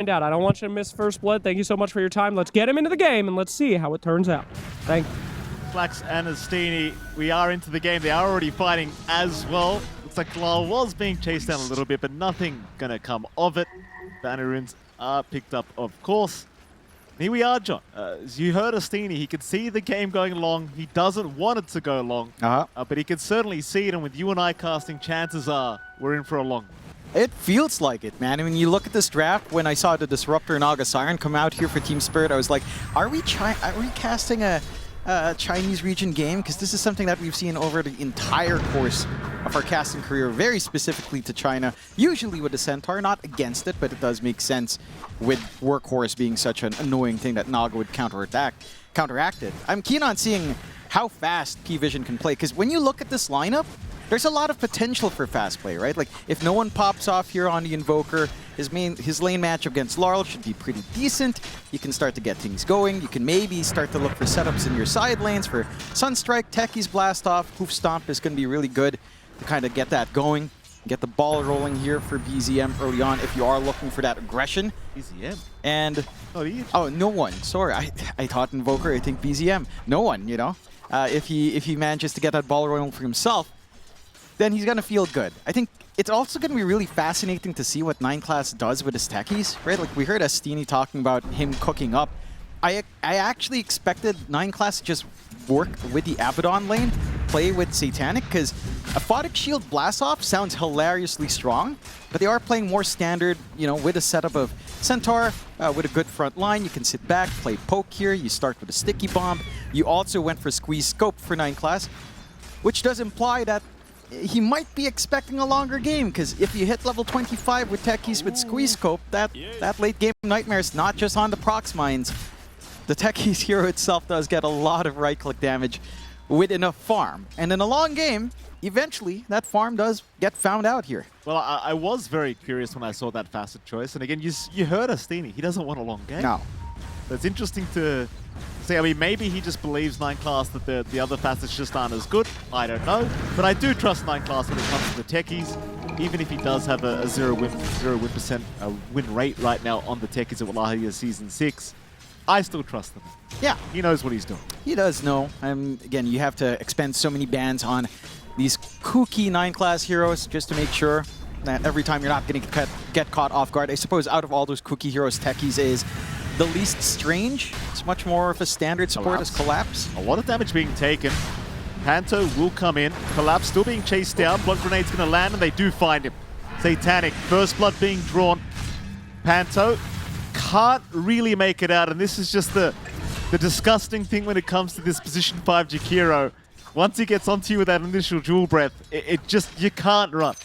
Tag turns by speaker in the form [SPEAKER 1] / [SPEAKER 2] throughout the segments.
[SPEAKER 1] find out. I don't want you to miss First Blood. Thank you so much for your time. Let's get him into the game and let's see how it turns out. Thank you.
[SPEAKER 2] Flax and Astini, we are into the game. They are already fighting as well. Looks like Kalal was being chased down a little bit, but nothing gonna come of it. Banner runes are picked up, of course. Here we are, John. As you heard Astini, he could see the game going long. He doesn't want it to go long, but he can certainly see it, and with you and I casting, chances are we're in for a long one.
[SPEAKER 3] It feels like it, man. I mean, you look at this draft, when I saw the Disruptor and Naga Siren come out here for Team Spirit, I was like, are we casting a Chinese region game? Because this is something that we've seen over the entire course of our casting career, very specifically to China, usually with the Centaur, not against it, but it does make sense with Workhorse being such an annoying thing that Naga would counteract it. I'm keen on seeing how fast PVISION can play, because when you look at this lineup, there's a lot of potential for fast play, right? Like, if no one pops off here on the Invoker, his lane matchup against Laurel should be pretty decent. You can start to get things going. You can maybe start to look for setups in your side lanes for Sunstrike, Techie's Blast Off. Hoof Stomp is going to be really good to kind of get that going. Get the ball rolling here for BZM early on if you are looking for that aggression.
[SPEAKER 2] BZM?
[SPEAKER 3] And, oh, no one. Sorry, I thought Invoker, I think BZM. No one, you know? If he manages to get that ball rolling for himself, then he's going to feel good. I think it's also going to be really fascinating to see what 9 Class does with his techies, right? Like, we heard Astini talking about him cooking up. I actually expected 9 Class to just work with the Abaddon lane, play with Satanic, because a Photic Shield Blast-Off sounds hilariously strong, but they are playing more standard, you know, with a setup of Centaur, with a good front line. You can sit back, play poke here. You start with a Sticky Bomb. You also went for Squeeze Scope for 9 Class, which does imply that he might be expecting a longer game, because if you hit level 25 with techies with Squeeze Scope, that late game nightmare is not just on the procs mines. The techies hero itself does get a lot of right-click damage with enough farm. And in a long game, eventually that farm does get found out here.
[SPEAKER 2] Well, I was very curious when I saw that facet choice. And again, you heard Astini. He doesn't want a long game.
[SPEAKER 3] No.
[SPEAKER 2] But it's interesting to see. I mean, maybe he just believes 9 Class that the other facets just aren't as good. I don't know. But I do trust 9 Class when it comes to the techies. Even if he does have a 0% win rate right now on the techies at Wallachia Season 6, I still trust him.
[SPEAKER 3] Yeah.
[SPEAKER 2] He knows what he's doing.
[SPEAKER 3] He does know. Again, you have to expend so many bans on these kooky 9 Class heroes just to make sure that every time you're not going to get caught off guard. I suppose out of all those kooky heroes, techies is the least strange. It's much more of a standard support as Collapse.
[SPEAKER 2] A lot of damage being taken. Panto will come in. Collapse still being chased down. Blood Grenade's going to land, and they do find him. Satanic. First Blood being drawn. Panto can't really make it out, and this is just the disgusting thing when it comes to this position 5 Jakiro. Once he gets onto you with that initial Jewel Breath, it just, you can't run.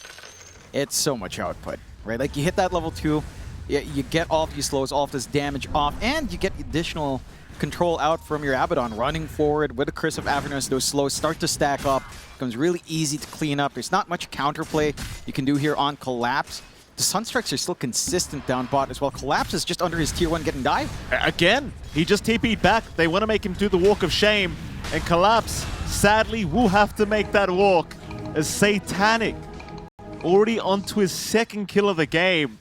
[SPEAKER 3] It's so much output, right? Like, you hit that level 2, you get all of these slows, all of this damage off, and you get additional control out from your Abaddon running forward with the Curse of Avernus. Those slows start to stack up, becomes really easy to clean up. There's not much counterplay you can do here on Collapse. The Sunstrikes are still consistent down bot as well. Collapse is just under his tier 1 getting dive.
[SPEAKER 2] Again, he just TP'd back. They want to make him do the walk of shame, and Collapse, sadly, will have to make that walk as Satanic already onto his 2nd kill of the game.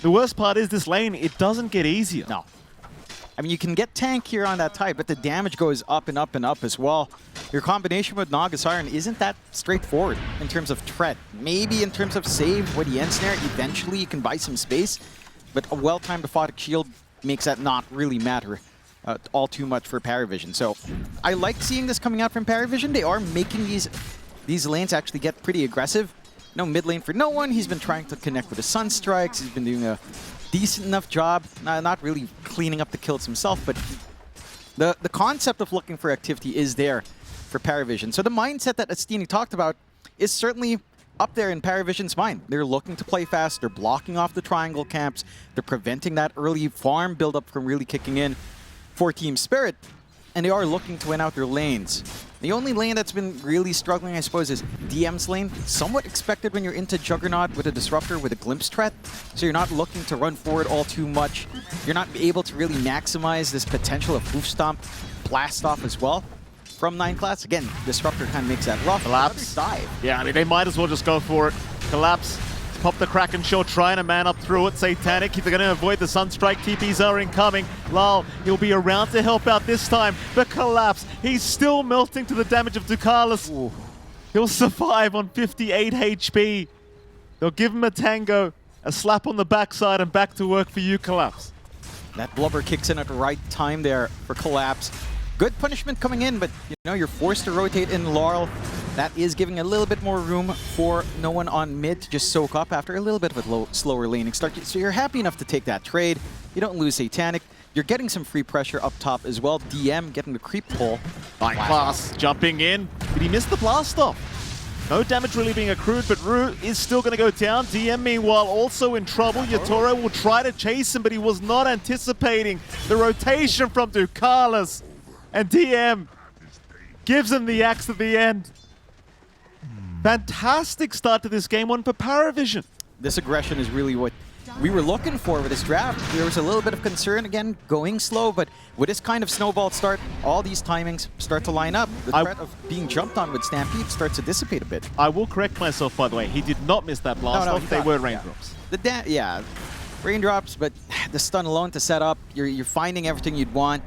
[SPEAKER 2] The worst part is this lane, it doesn't get easier.
[SPEAKER 3] No. I mean, you can get tank here on that type, but the damage goes up and up and up as well. Your combination with Naga Siren isn't that straightforward in terms of threat. Maybe in terms of save with the Ensnare, eventually you can buy some space, but a well-timed Aphotic Shield makes that not really matter all too much for PARIVISION. So I like seeing this coming out from PARIVISION. They are making these lanes actually get pretty aggressive. No mid lane for no one. He's been trying to connect with the Sunstrikes. He's been doing a decent enough job, not really cleaning up the kills himself, but the concept of looking for activity is there for PARIVISION. So the mindset that Astini talked about is certainly up there in PARIVISION's mind. They're looking to play fast, they're blocking off the triangle camps, they're preventing that early farm buildup from really kicking in for Team Spirit, and they are looking to win out their lanes. The only lane that's been really struggling, I suppose, is DM's lane. Somewhat expected when you're into Juggernaut with a Disruptor with a Glimpse threat, so you're not looking to run forward all too much. You're not able to really maximize this potential of Hoof Stomp, Blast Off as well from 9 Class. Again, Disruptor kind of makes that rough.
[SPEAKER 2] Collapse.
[SPEAKER 3] Dive.
[SPEAKER 2] Yeah, I mean, they might as well just go for it. Collapse Pop the Kraken shot, trying to man up through it. Satanic, they're going to avoid the Sunstrike. TPs are incoming. Lal, he'll be around to help out this time. The collapse, he's still melting to the damage of Ducalis.
[SPEAKER 3] Ooh.
[SPEAKER 2] He'll survive on 58 HP. They'll give him a tango, a slap on the backside, and back to work for you, Collapse.
[SPEAKER 3] That blubber kicks in at the right time there for Collapse. Good punishment coming in, but you know, you're forced to rotate in Laurel. That is giving a little bit more room for no one on mid to just soak up after a little bit of a slower laning start. So you're happy enough to take that trade. You don't lose Satanic. You're getting some free pressure up top as well. DM getting the creep pull.
[SPEAKER 2] Class jumping in. Did he miss the blast off? No damage really being accrued, but Rue is still going to go down. DM, meanwhile, also in trouble. Yatoro will try to chase him, but he was not anticipating the rotation from Ducalis. And DM gives him the axe at the end. Fantastic start to this game one for PARIVISION.
[SPEAKER 3] This aggression is really what we were looking for with this draft. There was a little bit of concern, again, going slow, but with this kind of snowball start, all these timings start to line up. The threat of being jumped on with Stampede starts to dissipate a bit.
[SPEAKER 2] I will correct myself, by the way. He did not miss that blast off. They were raindrops.
[SPEAKER 3] Yeah, raindrops, but the stun alone to set up, you're finding everything you'd want.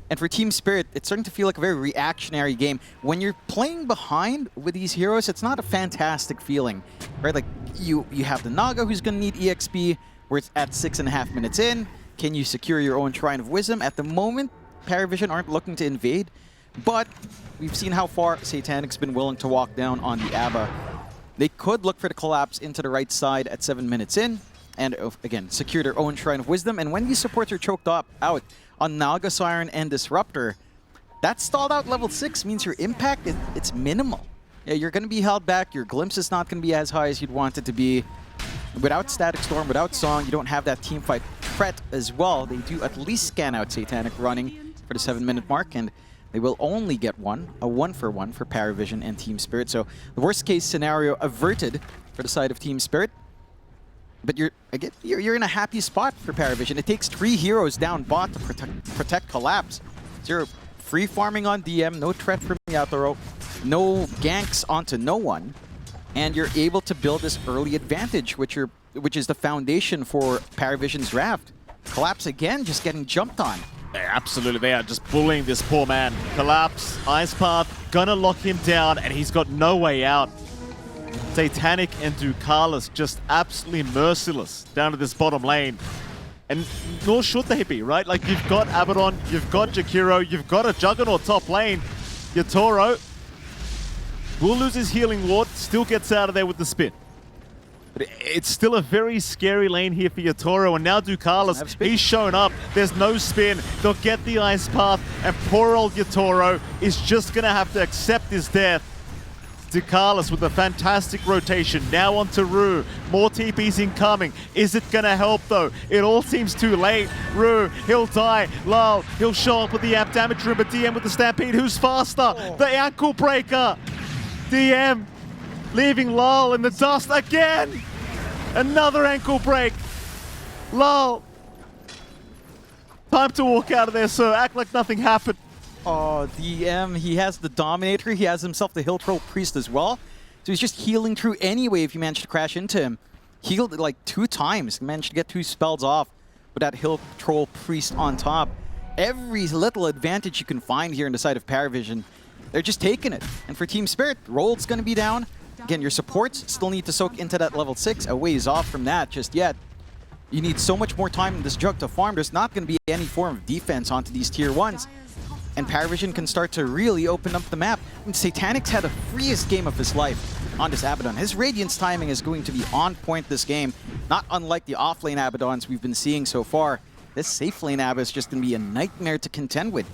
[SPEAKER 3] And for Team Spirit, it's starting to feel like a very reactionary game. When you're playing behind with these heroes, it's not a fantastic feeling, right? Like, you have the Naga who's going to need EXP, where it's at 6.5 minutes in. Can you secure your own Shrine of Wisdom? At the moment, PARIVISION aren't looking to invade, but we've seen how far Satanic's been willing to walk down on the ABBA. They could look for the collapse into the right side at 7 minutes in, and again, secure their own Shrine of Wisdom. And when these supports are choked out on Naga Siren and Disruptor, that stalled out level 6 means your impact, it's minimal. Yeah, you're going to be held back, your glimpse is not going to be as high as you'd want it to be. Without Static Storm, without Song, you don't have that teamfight threat as well. They do at least scan out Satanic running for the 7-minute mark, and they will only get a 1-for-1 for PARIVISION and Team Spirit. So the worst case scenario averted for the side of Team Spirit. But you're in a happy spot for PARIVISION. It takes 3 heroes down bot to protect Collapse. So you're free farming on DM, no threat from Yatoro, no ganks onto no one, and you're able to build this early advantage, which is the foundation for PARIVISION's draft. Collapse again, just getting jumped on.
[SPEAKER 2] Absolutely, they are just bullying this poor man. Collapse, Ice Path, gonna lock him down, and he's got no way out. Satanic and Ducalis just absolutely merciless down to this bottom lane. And nor should they be, right? Like, you've got Abaddon, you've got Jakiro, you've got a Juggernaut top lane. Yatoro will lose his healing ward, still gets out of there with the spin. But it's still a very scary lane here for Yatoro, and now Ducalis, he's shown up. There's no spin. They'll get the Ice Path, and poor old Yatoro is just going to have to accept his death. Ducalis with a fantastic rotation. Now on to Rue. More TPs incoming. Is it going to help, though? It all seems too late. Rue, he'll die. Lal, he'll show up with the amp damage room, but DM with the Stampede. Who's faster? The ankle breaker. DM leaving Lal in the dust again. Another ankle break. Lal. Time to walk out of there, sir. Act like nothing happened.
[SPEAKER 3] Oh, DM, he has the Dominator, he has himself the Hill Troll Priest as well. So he's just healing through anyway if you manage to crash into him. Healed it like 2 times, managed to get 2 spells off with that Hill Troll Priest on top. Every little advantage you can find here in the side of PARIVISION, they're just taking it. And for Team Spirit, Rold's going to be down. Again, your supports still need to soak into that level 6, a ways off from that just yet. You need so much more time in this jug to farm. There's not going to be any form of defense onto these tier 1s. And PARIVISION can start to really open up the map. And Satanic's had the freest game of his life on this Abaddon. His Radiance timing is going to be on point this game, not unlike the offlane Abaddons we've been seeing so far. This safe lane Abba is just going to be a nightmare to contend with.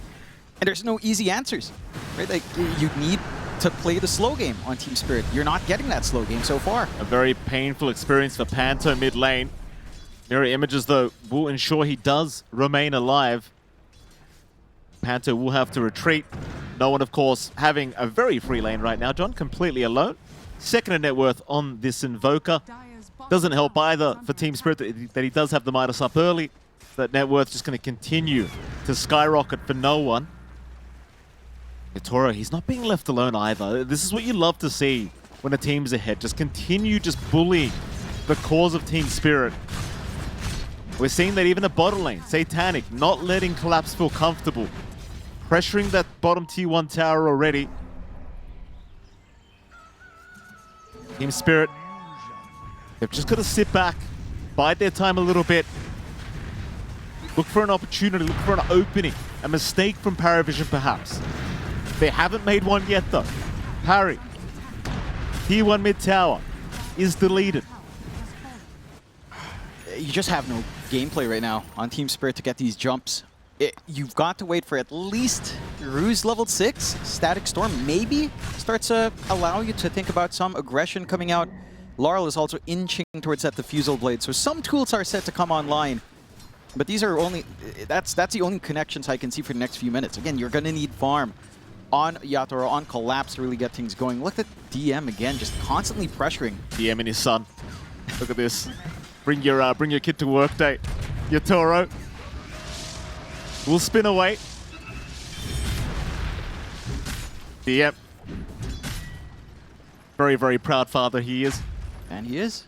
[SPEAKER 3] And there's no easy answers, right? Like, you need to play the slow game on Team Spirit. You're not getting that slow game so far.
[SPEAKER 2] A very painful experience for Panto mid lane. Mirror images, though, will ensure he does remain alive. Panto will have to retreat. No one, of course, having a very free lane right now. John completely alone. Second in net worth on this Invoker. Doesn't help either for Team Spirit that he does have the Midas up early. That net worth just going to continue to skyrocket for no one. Yatoro, he's not being left alone either. This is what you love to see when a team's ahead. Just continue just bullying the cause of Team Spirit. We're seeing that even the bottom lane, Satanic, not letting Collapse feel comfortable. Pressuring that bottom T1 tower already. Team Spirit, they've just got to sit back, bide their time a little bit. Look for an opportunity, look for an opening. A mistake from PARIVISION perhaps. They haven't made one yet though. Parry, T1 mid tower is deleted.
[SPEAKER 3] You just have no gameplay right now on Team Spirit to get these jumps. You've got to wait for at least Ruse level 6. Static Storm maybe starts to allow you to think about some aggression coming out. Laurel is also inching towards that Diffusal Blade, so some tools are set to come online. But these are only, that's the only connections I can see for the next few minutes. Again, you're going to need farm on Yatoro, on Collapse to really get things going. Look at DM again, just constantly pressuring.
[SPEAKER 2] DM and his son. Look at this. Bring your kid to work day. Yatoro will spin away. DM. Very, very proud father he is.
[SPEAKER 3] And he is.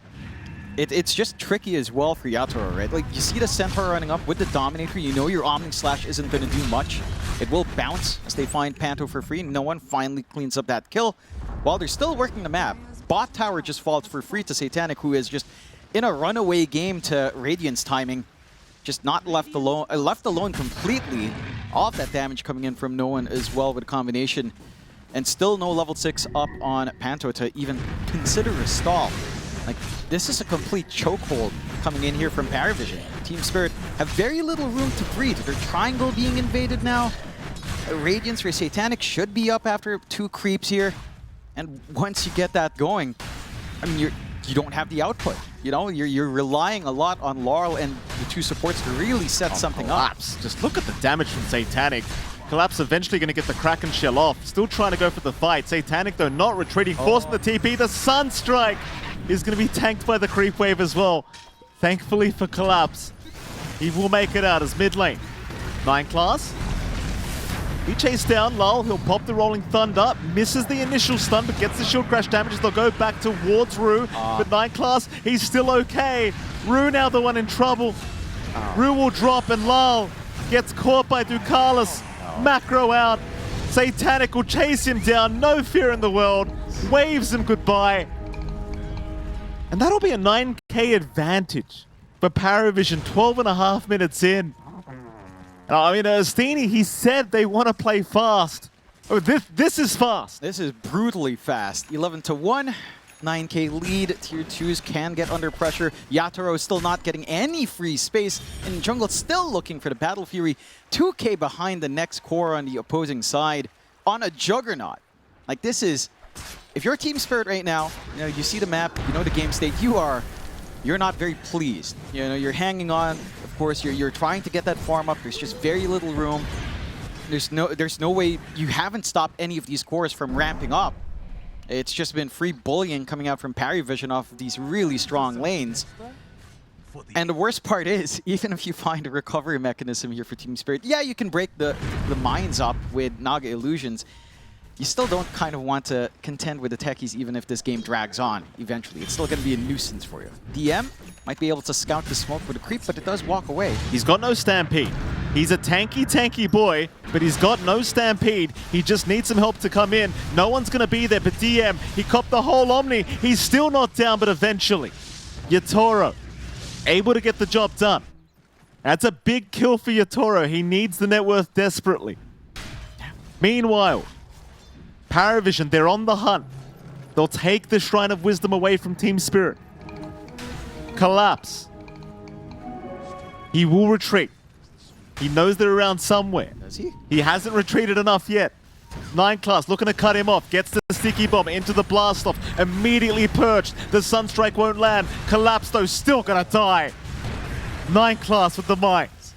[SPEAKER 3] It's just tricky as well for Yatoro, right? Like, you see the Centaur running up with the Dominator, you know your Omni Slash isn't going to do much. It will bounce as they find Panto for free. No one finally cleans up that kill. While they're still working the map, bot tower just falls for free to Satanic, who is just in a runaway game to Radiant's timing. Just not left alone completely. All of that damage coming in from no one as well with a combination. And still no level 6 up on Panto to even consider a stall. Like, this is a complete chokehold coming in here from PARIVISION. Team Spirit have very little room to breathe. Their triangle being invaded now. Radiance for Satanic should be up after 2 creeps here. And once you get that going, I mean, you don't have the output. You know, you're relying a lot on Laurel and the 2 supports to really set something
[SPEAKER 2] Collapse.
[SPEAKER 3] up.
[SPEAKER 2] Just look at the damage from Satanic. Collapse eventually going to get the Kraken shell off. Still trying to go for the fight. Satanic, though, not retreating. Forcing the TP. The Sunstrike is going to be tanked by the creep wave as well. Thankfully for Collapse, he will make it out as mid lane. 9 class. He chased down Lull. He'll pop the Rolling Thunder. Misses the initial stun, but gets the shield crash damages. They'll go back towards Rue. But 9 class, he's still okay. Rue now the one in trouble. Rue will drop, and Lull gets caught by Ducalis. Macro out. Satanic will chase him down. No fear in the world. Waves him goodbye. And that'll be a 9k advantage for PARIVISION 12.5 minutes in. I mean, Steny, he said they want to play fast. Oh, this is fast.
[SPEAKER 3] This is brutally fast. 11-1. 9k lead. Tier 2s can get under pressure. Yatoro is still not getting any free space. And jungle still looking for the Battle Fury. 2k behind the next core on the opposing side on a Juggernaut. Like, this is... If you're Team Spirit right now, you know, you see the map, you know the game state, you're not very pleased. You know, you're hanging on. Of course, you're trying to get that farm up. There's just very little room. There's no way. You haven't stopped any of these cores from ramping up. It's just been free bullying coming out from PARIVISION off of these really strong lanes. And the worst part is, even if you find a recovery mechanism here for Team Spirit, yeah, you can break the mines up with Naga Illusions. You still don't kind of want to contend with the techies even if this game drags on eventually. It's still going to be a nuisance for you. DM might be able to scout the smoke with a creep, but it does walk away.
[SPEAKER 2] He's got no Stampede. He's a tanky boy, but he's got no Stampede. He just needs some help to come in. No one's going to be there, but DM, he copped the whole Omni. He's still not down, but eventually, Yatoro able to get the job done. That's a big kill for Yatoro. He needs the net worth desperately. Meanwhile, PARIVISION, they're on the hunt. They'll take the Shrine of Wisdom away from Team Spirit. Collapse. He will retreat. He knows they're around somewhere.
[SPEAKER 3] Does he?
[SPEAKER 2] He hasn't retreated enough yet. 9 class looking to cut him off. Gets the sticky bomb into the blast off. Immediately perched. The Sunstrike won't land. Collapse though, still gonna die. 9 class with the mines.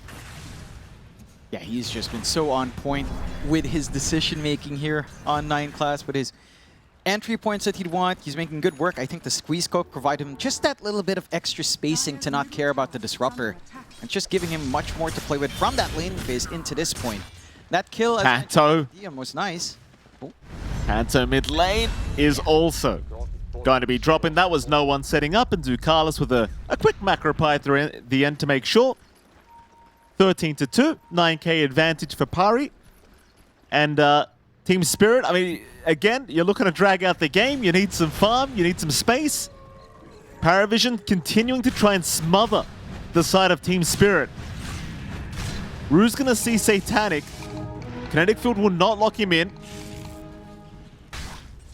[SPEAKER 3] Yeah, he's just been so on point with his decision-making here on 9 class, with his entry points that he'd want. He's making good work. I think the squeeze scope provide him just that little bit of extra spacing to not care about the disruptor. And just giving him much more to play with from that laning phase into this point. That kill
[SPEAKER 2] Panto
[SPEAKER 3] was nice.
[SPEAKER 2] Panto mid lane is also going to be dropping. That was no one setting up, and Ducalis with a quick macro pie through the end to make sure. 13-2, 9k advantage for Pari. And Team Spirit, I mean, again, you're looking to drag out the game. You need some farm, you need some space. PARIVISION continuing to try and smother the side of Team Spirit. Rue's going to see Satanic. Kinetic Field will not lock him in.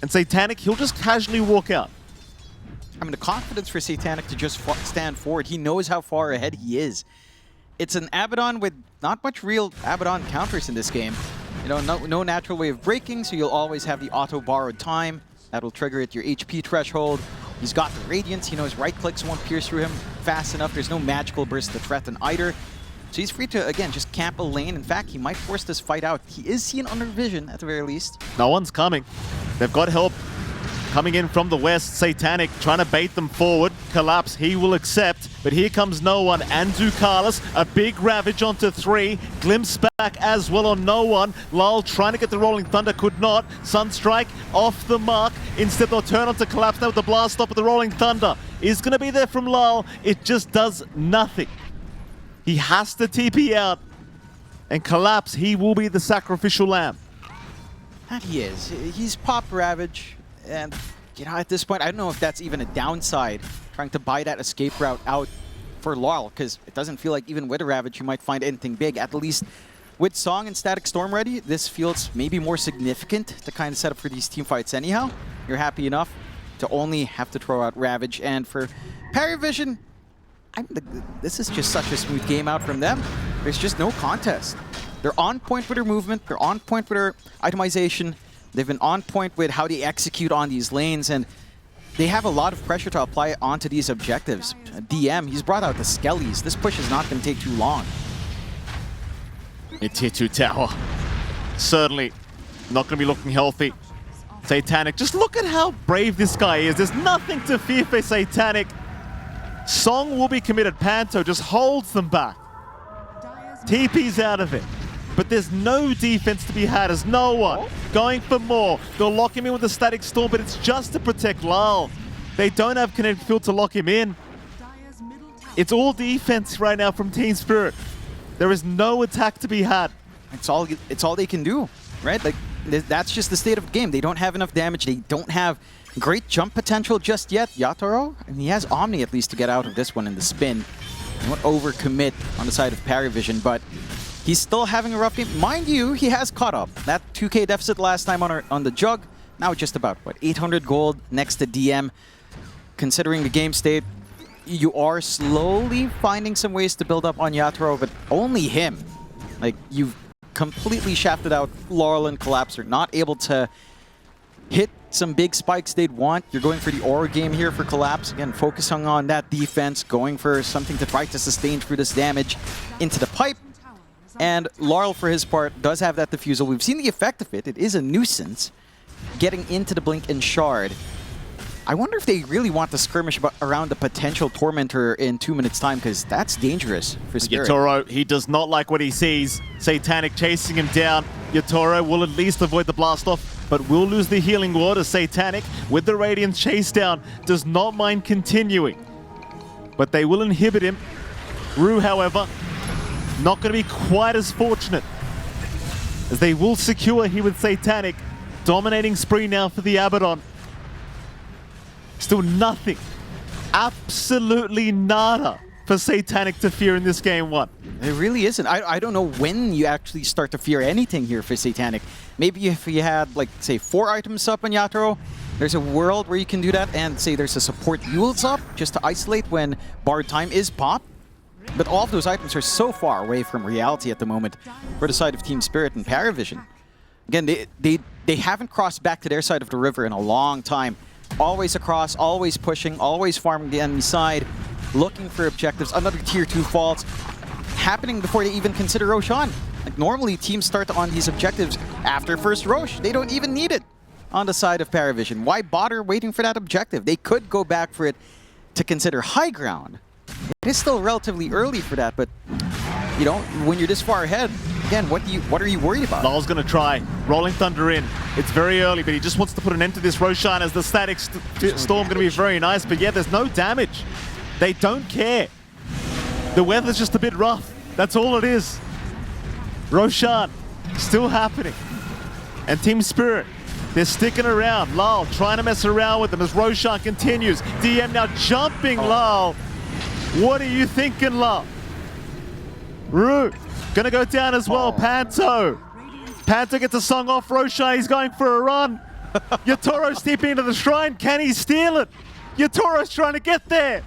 [SPEAKER 2] And Satanic, he'll just casually walk out.
[SPEAKER 3] I mean, the confidence for Satanic to just stand forward. He knows how far ahead he is. It's an Abaddon with not much real Abaddon counters in this game. You know, no natural way of breaking, so you'll always have the auto-borrowed time. That'll trigger at your HP threshold. He's got the Radiance. He knows right clicks won't pierce through him fast enough. There's no magical burst to threaten either. So he's free to, again, just camp a lane. In fact, he might force this fight out. He is seen under vision, at the very least.
[SPEAKER 2] No one's coming. They've got help coming in from the west. Satanic trying to bait them forward. Collapse, he will accept. But here comes no one. And Ducalis, a big Ravage onto 3. Glimpse back as well on no one. Lal trying to get the Rolling Thunder, could not. Sunstrike off the mark. Instead they'll turn onto Collapse now with the blast stop of the Rolling Thunder. Is going to be there from Lal. It just does nothing. He has to TP out. And Collapse, he will be the sacrificial lamb.
[SPEAKER 3] That he is. He's Pop Ravage. And, you know, at this point, I don't know if that's even a downside, trying to buy that escape route out for Laurel, because it doesn't feel like even with a Ravage you might find anything big. At least with Song and Static Storm ready, this feels maybe more significant to kind of set up for these team fights anyhow. You're happy enough to only have to throw out Ravage. And for PARIVISION, this is just such a smooth game out from them. There's just no contest. They're on point with their movement. They're on point with their itemization. They've been on point with how they execute on these lanes, and they have a lot of pressure to apply onto these objectives. DM, he's brought out the Skellies. This push is not going to take too long.
[SPEAKER 2] Tier 2 tower. Certainly not going to be looking healthy. Satanic, just look at how brave this guy is. There's nothing to fear for Satanic. Song will be committed. Panto just holds them back. TP's out of it. But there's no defense to be had as no one going for more. They'll lock him in with a Static Storm, but it's just to protect Lal. They don't have Kinetic Field to lock him in. It's all defense right now from Team Spirit. There is no attack to be had.
[SPEAKER 3] It's all they can do, right? Like, that's just the state of the game. They don't have enough damage. They don't have great jump potential just yet. Yatoro, and he has Omni at least to get out of this one in the spin. He won't overcommit on the side of PARIVISION, but he's still having a rough game. Mind you, he has caught up. That 2k deficit last time on the jug, now just about, what, 800 gold next to DM. Considering the game state, you are slowly finding some ways to build up on Yatoro, but only him. Like, you've completely shafted out Laurel and Collapse. They're not able to hit some big spikes they'd want. You're going for the aura game here for Collapse. Again, focusing on that defense, going for something to try to sustain through this damage into the pipe. And Laurel, for his part, does have that defusal. We've seen the effect of it. It is a nuisance getting into the Blink and Shard. I wonder if they really want to skirmish around the potential Tormentor in 2 minutes' time, because that's dangerous for Spirit.
[SPEAKER 2] Yatoro, he does not like what he sees. Satanic chasing him down. Yatoro will at least avoid the blast off, but will lose the healing ward as Satanic, with the Radiance chase down, does not mind continuing. But they will inhibit him. Rue, however, not going to be quite as fortunate, as they will secure here with Satanic. Dominating spree now for the Abaddon. Still nothing, absolutely nada for Satanic to fear in this game one.
[SPEAKER 3] It really isn't. I don't know when you actually start to fear anything here for Satanic. Maybe if you had, like, say, 4 items up on Yatoro, there's a world where you can do that, and say there's a support Yules up just to isolate when Bard Time is popped. But all of those items are so far away from reality at the moment for the side of Team Spirit and PARIVISION. Again, they haven't crossed back to their side of the river in a long time. Always across, always pushing, always farming the enemy side, looking for objectives. Another tier 2 fault happening before they even consider Rosh on. Like, normally teams start on these objectives after first Rosh. They don't even need it on the side of PARIVISION. Why bother waiting for that objective? They could go back for it to consider high ground. It is still relatively early for that, but you know, when you're this far ahead, again, what are you worried about?
[SPEAKER 2] Lal's going to try. Rolling Thunder in. It's very early, but he just wants to put an end to this Roshan as the static storm going to be very nice. But yeah, there's no damage. They don't care. The weather's just a bit rough. That's all it is. Roshan, still happening. And Team Spirit, they're sticking around. Lal trying to mess around with them as Roshan continues. DM now jumping Lal. What are you thinking, Lal? Root, gonna go down as well. Panto. Panto gets a song off Roshan. He's going for a run. Yatoro's stepping into the shrine. Can he steal it? Yatoro's trying to get there.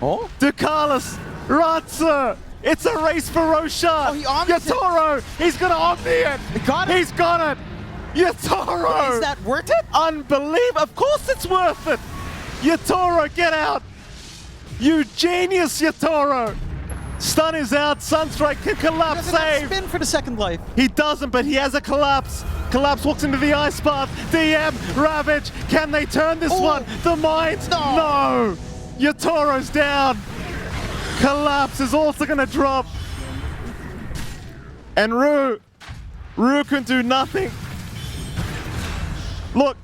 [SPEAKER 3] Oh?
[SPEAKER 2] Ducalis, Ratzer. It's a race for Roshan.
[SPEAKER 3] Oh, he omnis it.
[SPEAKER 2] Yatoro, he's gonna omni it.
[SPEAKER 3] He got it.
[SPEAKER 2] He's got it. Yatoro.
[SPEAKER 3] Is that worth it?
[SPEAKER 2] Unbelievable. Of course it's worth it. Yatoro, get out. You genius, Yatoro. Stun is out. Sunstrike can collapse.
[SPEAKER 3] Doesn't have
[SPEAKER 2] Save.
[SPEAKER 3] spin for the second life.
[SPEAKER 2] He doesn't, but he has a collapse. Collapse walks into the ice path. DM, Ravage. Can they turn this one? The mines. No. Yatoro's down. Collapse is also going to drop. And Rue can do nothing. Look,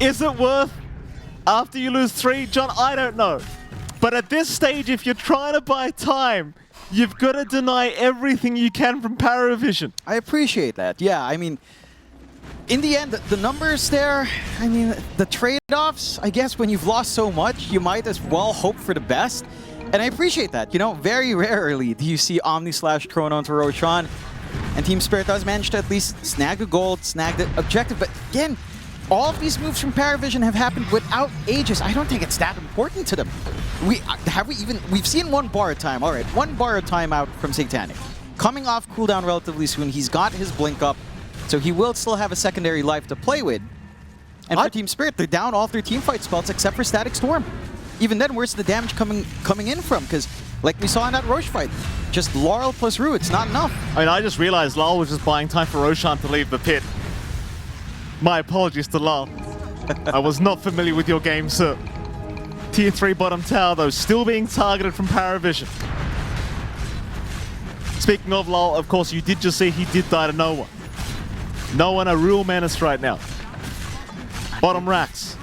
[SPEAKER 2] is it worth after you lose 3? John, I don't know. But at this stage, if you're trying to buy time, you've got to deny everything you can from PARIVISION.
[SPEAKER 3] I appreciate that. Yeah, I mean, in the end, the numbers there, I mean, the trade-offs, I guess when you've lost so much, you might as well hope for the best. And I appreciate that. You know, very rarely do you see Omni/Chrono to Roshan. And Team Spirit does manage to at least snag the gold, snag the objective. But again, all of these moves from PARIVISION have happened without Aegis. I don't think it's that important to them. We've seen 1 bar of time. All right, 1 bar of time out from Satanic. Coming off cooldown relatively soon, he's got his blink up, so he will still have a secondary life to play with. And for Team Spirit, they're down all 3 teamfight spells except for Static Storm. Even then, where's the damage coming in from? Because like we saw in that Roche fight, just Laurel plus Rue, it's not enough.
[SPEAKER 2] I mean, I just realized Lal was just buying time for Roshan to leave the pit. My apologies to Lal. I was not familiar with your game, sir. Tier 3 bottom tower, though, still being targeted from PARIVISION. Speaking of Lal, of course, you did just see he did die to no one. No one a real menace right now. Bottom racks,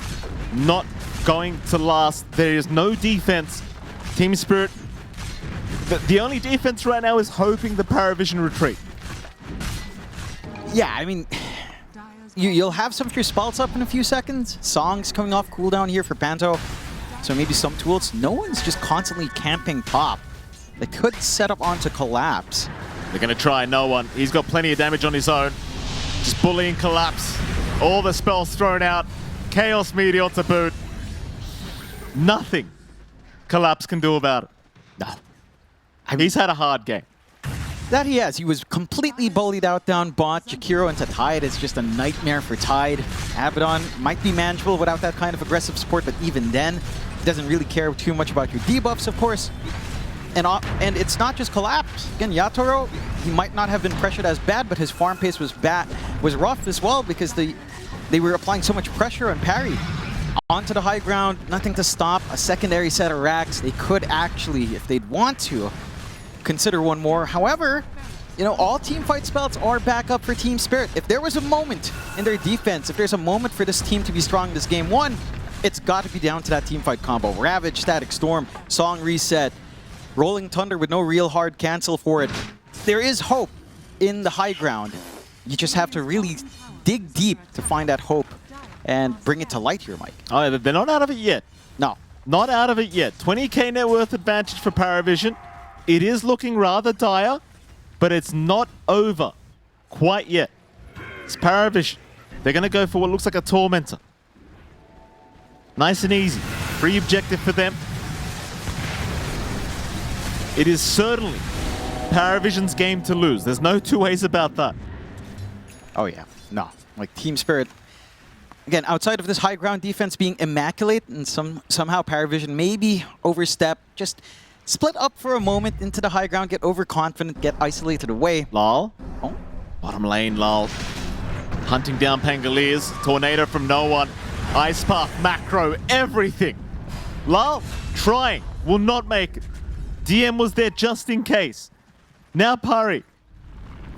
[SPEAKER 2] not going to last. There is no defense. Team Spirit, the only defense right now is hoping the PARIVISION retreat.
[SPEAKER 3] Yeah, I mean, you'll have some of your spells up in a few seconds. Songs coming off cooldown here for Panto. So maybe some tools. No one's just constantly camping top. They could set up onto Collapse.
[SPEAKER 2] They're going to try no one. He's got plenty of damage on his own. Just bullying Collapse. All the spells thrown out. Chaos Meteor to boot. Nothing Collapse can do about it.
[SPEAKER 3] No.
[SPEAKER 2] He's had a hard game.
[SPEAKER 3] That he has. He was completely bullied out down bot. Jakiro into Tide is just a nightmare for Tide. Abaddon might be manageable without that kind of aggressive support, but even then, he doesn't really care too much about your debuffs, of course. And it's not just Collapse. Again, Yatoro, he might not have been pressured as bad, but his farm pace was rough as well because they were applying so much pressure on Parry. Onto the high ground, nothing to stop, a secondary set of racks. They could actually, if they'd want to, consider one more. However, you know, all teamfight spells are back up for Team Spirit. If there was a moment in their defense, if there's a moment for this team to be strong in this game one, it's got to be down to that teamfight combo. Ravage, Static Storm, Song Reset, Rolling Thunder with no real hard cancel for it. There is hope in the high ground. You just have to really dig deep to find that hope and bring it to light here, Mike.
[SPEAKER 2] Oh, they're not out of it yet.
[SPEAKER 3] No.
[SPEAKER 2] Not out of it yet. 20k net worth advantage for PARIVISION. It is looking rather dire, but it's not over quite yet. It's PARIVISION. They're going to go for what looks like a Tormentor. Nice and easy. Free objective for them. It is certainly PARIVISION's game to lose. There's no 2 ways about that.
[SPEAKER 3] Oh yeah, no. Like Team Spirit, again, outside of this high ground defense being immaculate and somehow PARIVISION maybe overstep, just split up for a moment into the high ground, get overconfident, get isolated away.
[SPEAKER 2] Lal.
[SPEAKER 3] Oh.
[SPEAKER 2] Bottom lane, Lal. Hunting down Pangoliers. Tornado from no one. Ice Path, Macro, everything. Lal trying. Will not make it. DM was there just in case. Now Pari.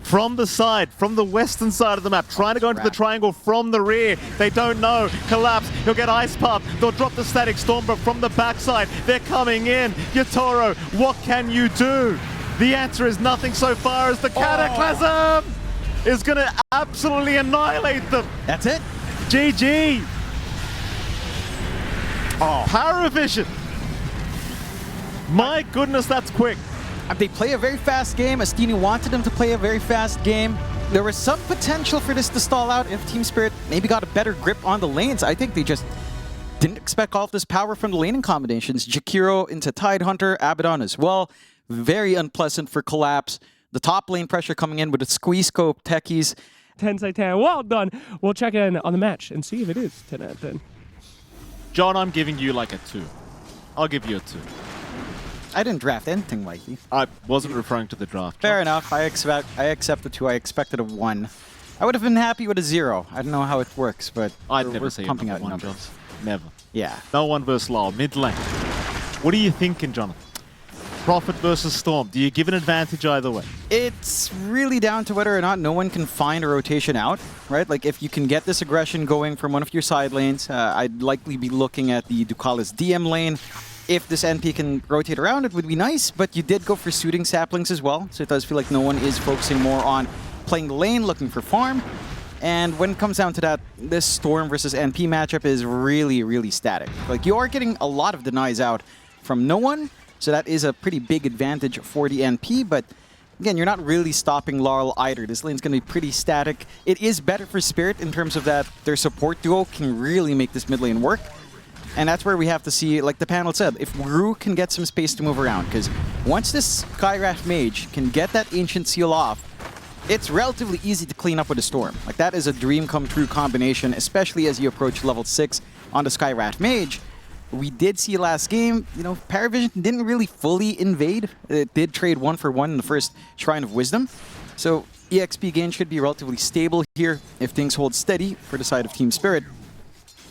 [SPEAKER 2] from the side, from the western side of the map, trying to go into the triangle from the rear. They don't know. Collapse. He'll get Ice Puff. They'll drop the Static Storm, but from the backside, they're coming in. Yatoro, what can you do? The answer is nothing so far as the Cataclysm is going to absolutely annihilate them.
[SPEAKER 3] That's it.
[SPEAKER 2] GG.
[SPEAKER 3] Oh.
[SPEAKER 2] PARIVISION. My goodness, that's quick.
[SPEAKER 3] They play a very fast game. Astini wanted them to play a very fast game. There was some potential for this to stall out if Team Spirit maybe got a better grip on the lanes. I think they just didn't expect all of this power from the laning combinations. Jakiro into Tidehunter, Abaddon as well. Very unpleasant for Collapse. The top lane pressure coming in with a squeeze scope, techies.
[SPEAKER 1] 10/10. Well done. We'll check in on the match and see if it is 10 out of 10.
[SPEAKER 2] John, I'm giving you like a 2. I'll give you a 2.
[SPEAKER 3] I didn't draft anything, Mikey.
[SPEAKER 2] I wasn't referring to the draft.
[SPEAKER 3] Fair enough. I accept the 2. I expected a 1. I would have been happy with a 0. I don't know how it works, but
[SPEAKER 2] I'd never
[SPEAKER 3] we're
[SPEAKER 2] say
[SPEAKER 3] pumping out
[SPEAKER 2] one,
[SPEAKER 3] numbers.
[SPEAKER 2] John. Never.
[SPEAKER 3] Yeah.
[SPEAKER 2] No one versus Lyle. Mid lane. What are you thinking, Jonathan? Prophet versus Storm. Do you give an advantage either way?
[SPEAKER 3] It's really down to whether or not no one can find a rotation out, right? Like if you can get this aggression going from one of your side lanes, I'd likely be looking at the Ducalis DM lane. If this NP can rotate around, it would be nice, but you did go for shooting saplings as well, so it does feel like no one is focusing more on playing the lane, looking for farm. And when it comes down to that, this Storm versus NP matchup is really, really static. Like you are getting a lot of denies out from no one, so that is a pretty big advantage for the NP, but again, you're not really stopping Laurel either. This lane's going to be pretty static. It is better for Spirit in terms of that their support duo can really make this mid lane work. And that's where we have to see, like the panel said, if Gru can get some space to move around, because once this Skywrath Mage can get that Ancient Seal off, it's relatively easy to clean up with a Storm. Like that is a dream come true combination, especially as you approach level 6 on the Skywrath Mage. We did see last game, you know, PARIVISION didn't really fully invade. It did trade 1-for-1 in the first Shrine of Wisdom. So EXP gain should be relatively stable here if things hold steady for the side of Team Spirit.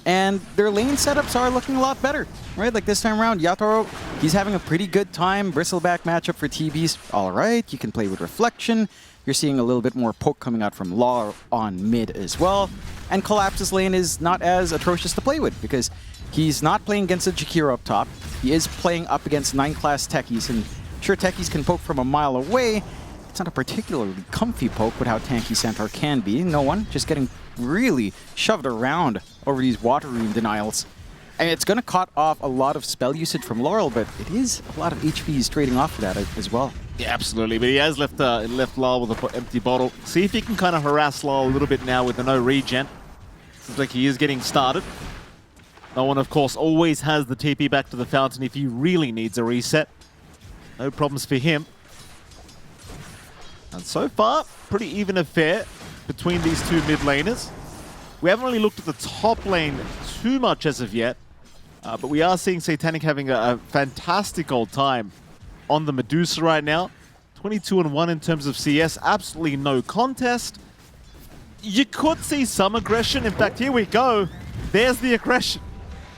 [SPEAKER 3] And their lane setups are looking a lot better, right? Like this time around, Yatoro, he's having a pretty good time. Bristleback matchup for TBs, all right. You can play with Reflection. You're seeing a little bit more poke coming out from Law on mid as well. And Collapse's lane is not as atrocious to play with because he's not playing against a Jakiro up top. He is playing up against 9-class techies, and sure, techies can poke from a mile away. It's not a particularly comfy poke with how tanky Centaur can be. No one, just getting really shoved around over these water rune denials. And it's going to cut off a lot of spell usage from Laurel, but it is a lot of HP he's trading off for that as well.
[SPEAKER 2] Yeah, absolutely. But he has left Lyle with an empty bottle. See if he can kind of harass Lyle a little bit now with the no regen. Seems like he is getting started. No one, of course, always has the TP back to the fountain if he really needs a reset. No problems for him. And so far, pretty even affair between these two mid laners. We haven't really looked at the top lane too much as of yet, but we are seeing Satanic having a fantastic old time on the Medusa right now. 22-1 in terms of CS, absolutely no contest. You could see some aggression. In fact, here we go. There's the aggression.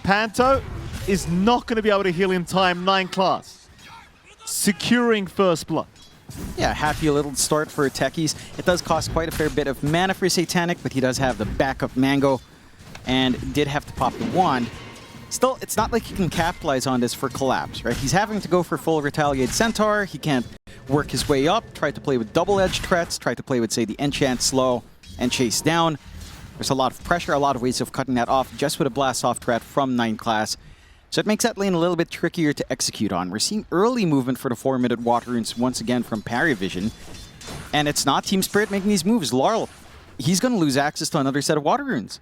[SPEAKER 2] Panto is not going to be able to heal in time, 9-class. Securing first blood.
[SPEAKER 3] Yeah, happy little start for techies. It does cost quite a fair bit of mana for Satanic, but he does have the backup Mango and did have to pop the wand. Still, it's not like he can capitalize on this for Collapse, right? He's having to go for full Retaliate Centaur. He can't work his way up, try to play with double-edged threats, try to play with, say, the Enchant Slow and Chase Down. There's a lot of pressure, a lot of ways of cutting that off just with a Blast-Off threat from 9-class. So it makes that lane a little bit trickier to execute on. We're seeing early movement for the 4-minute Water Runes once again from PARIVISION. And it's not Team Spirit making these moves. Laurel, he's going to lose access to another set of Water Runes.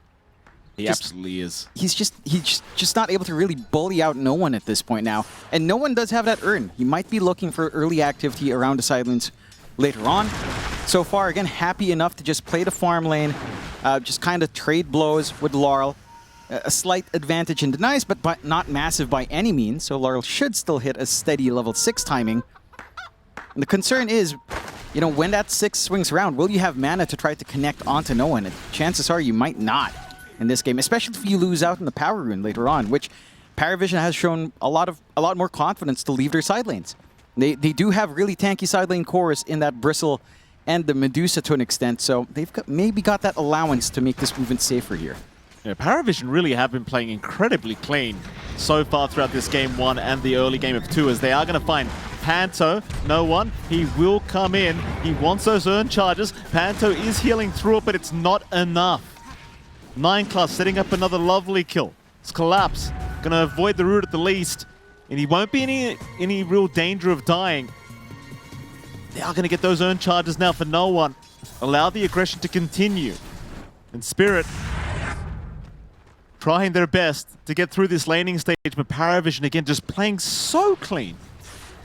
[SPEAKER 2] He absolutely is.
[SPEAKER 3] He's just not able to really bully out no one at this point now. And no one does have that urn. He might be looking for early activity around the side lanes later on. So far, again, happy enough to just play the farm lane, just kind of trade blows with Laurel. A slight advantage in denies, but not massive by any means, so Laurel should still hit a steady level 6 timing. And the concern is, you know, when that 6 swings around, will you have mana to try to connect onto no one? And chances are you might not in this game, especially if you lose out in the power rune later on, which PARIVISION has shown a lot more confidence to leave their side lanes. They do have really tanky side lane cores in that Bristle and the Medusa to an extent, so they've maybe got that allowance to make this movement safer here.
[SPEAKER 2] Yeah, PARIVISION really have been playing incredibly clean so far throughout this game 1 and the early game of 2, as they are going to find Panto. No one. He will come in. He wants those earn charges. Panto is healing through it, but it's not enough. 9class setting up another lovely kill. It's Collapse. Going to avoid the root at the least, and he won't be any real danger of dying. They are going to get those earn charges now for no one. Allow the aggression to continue. And Spirit trying their best to get through this laning stage, but PARIVISION again just playing so clean.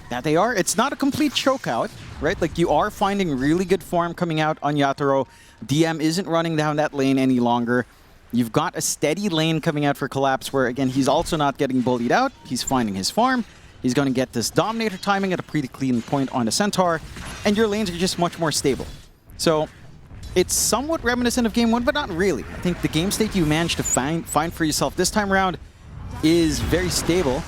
[SPEAKER 3] That they are. It's not a complete chokeout, right? Like, you are finding really good form coming out on Yatoro. DM isn't running down that lane any longer. You've got a steady lane coming out for Collapse where, again, he's also not getting bullied out. He's finding his farm. He's going to get this Dominator timing at a pretty clean point on the Centaur, and your lanes are just much more stable. So it's somewhat reminiscent of Game 1, but not really. I think the game state you managed to find for yourself this time around is very stable.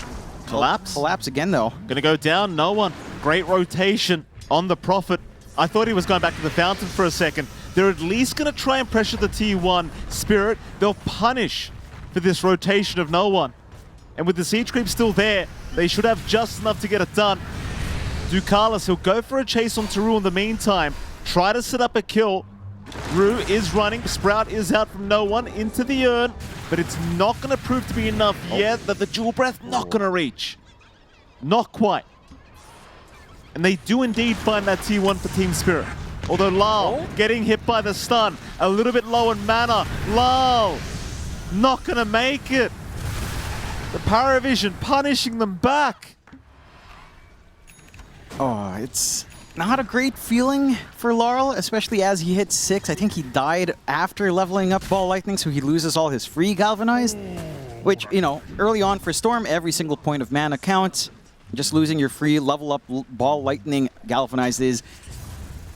[SPEAKER 2] Collapse?
[SPEAKER 3] Collapse again, though.
[SPEAKER 2] Gonna go down, no one. Great rotation on the Prophet. I thought he was going back to the Fountain for a second. They're at least gonna try and pressure the T1 Spirit. They'll punish for this rotation of no one. And with the siege creep still there, they should have just enough to get it done. Ducalis, he'll go for a chase on Taru in the meantime. Try to set up a kill. Rue is running. Sprout is out from no one into the urn, but it's not going to prove to be enough yet. That the Dual Breath not going to reach. Not quite. And they do indeed find that T1 for Team Spirit. Although Lal getting hit by the stun, a little bit low in mana. Lal not going to make it. The PARIVISION punishing them back.
[SPEAKER 3] Oh, it's not a great feeling for Laurel, especially as he hits 6. I think he died after leveling up Ball Lightning, so he loses all his free Galvanized. Which, you know, early on for Storm, every single point of mana counts. Just losing your free level up Ball Lightning Galvanized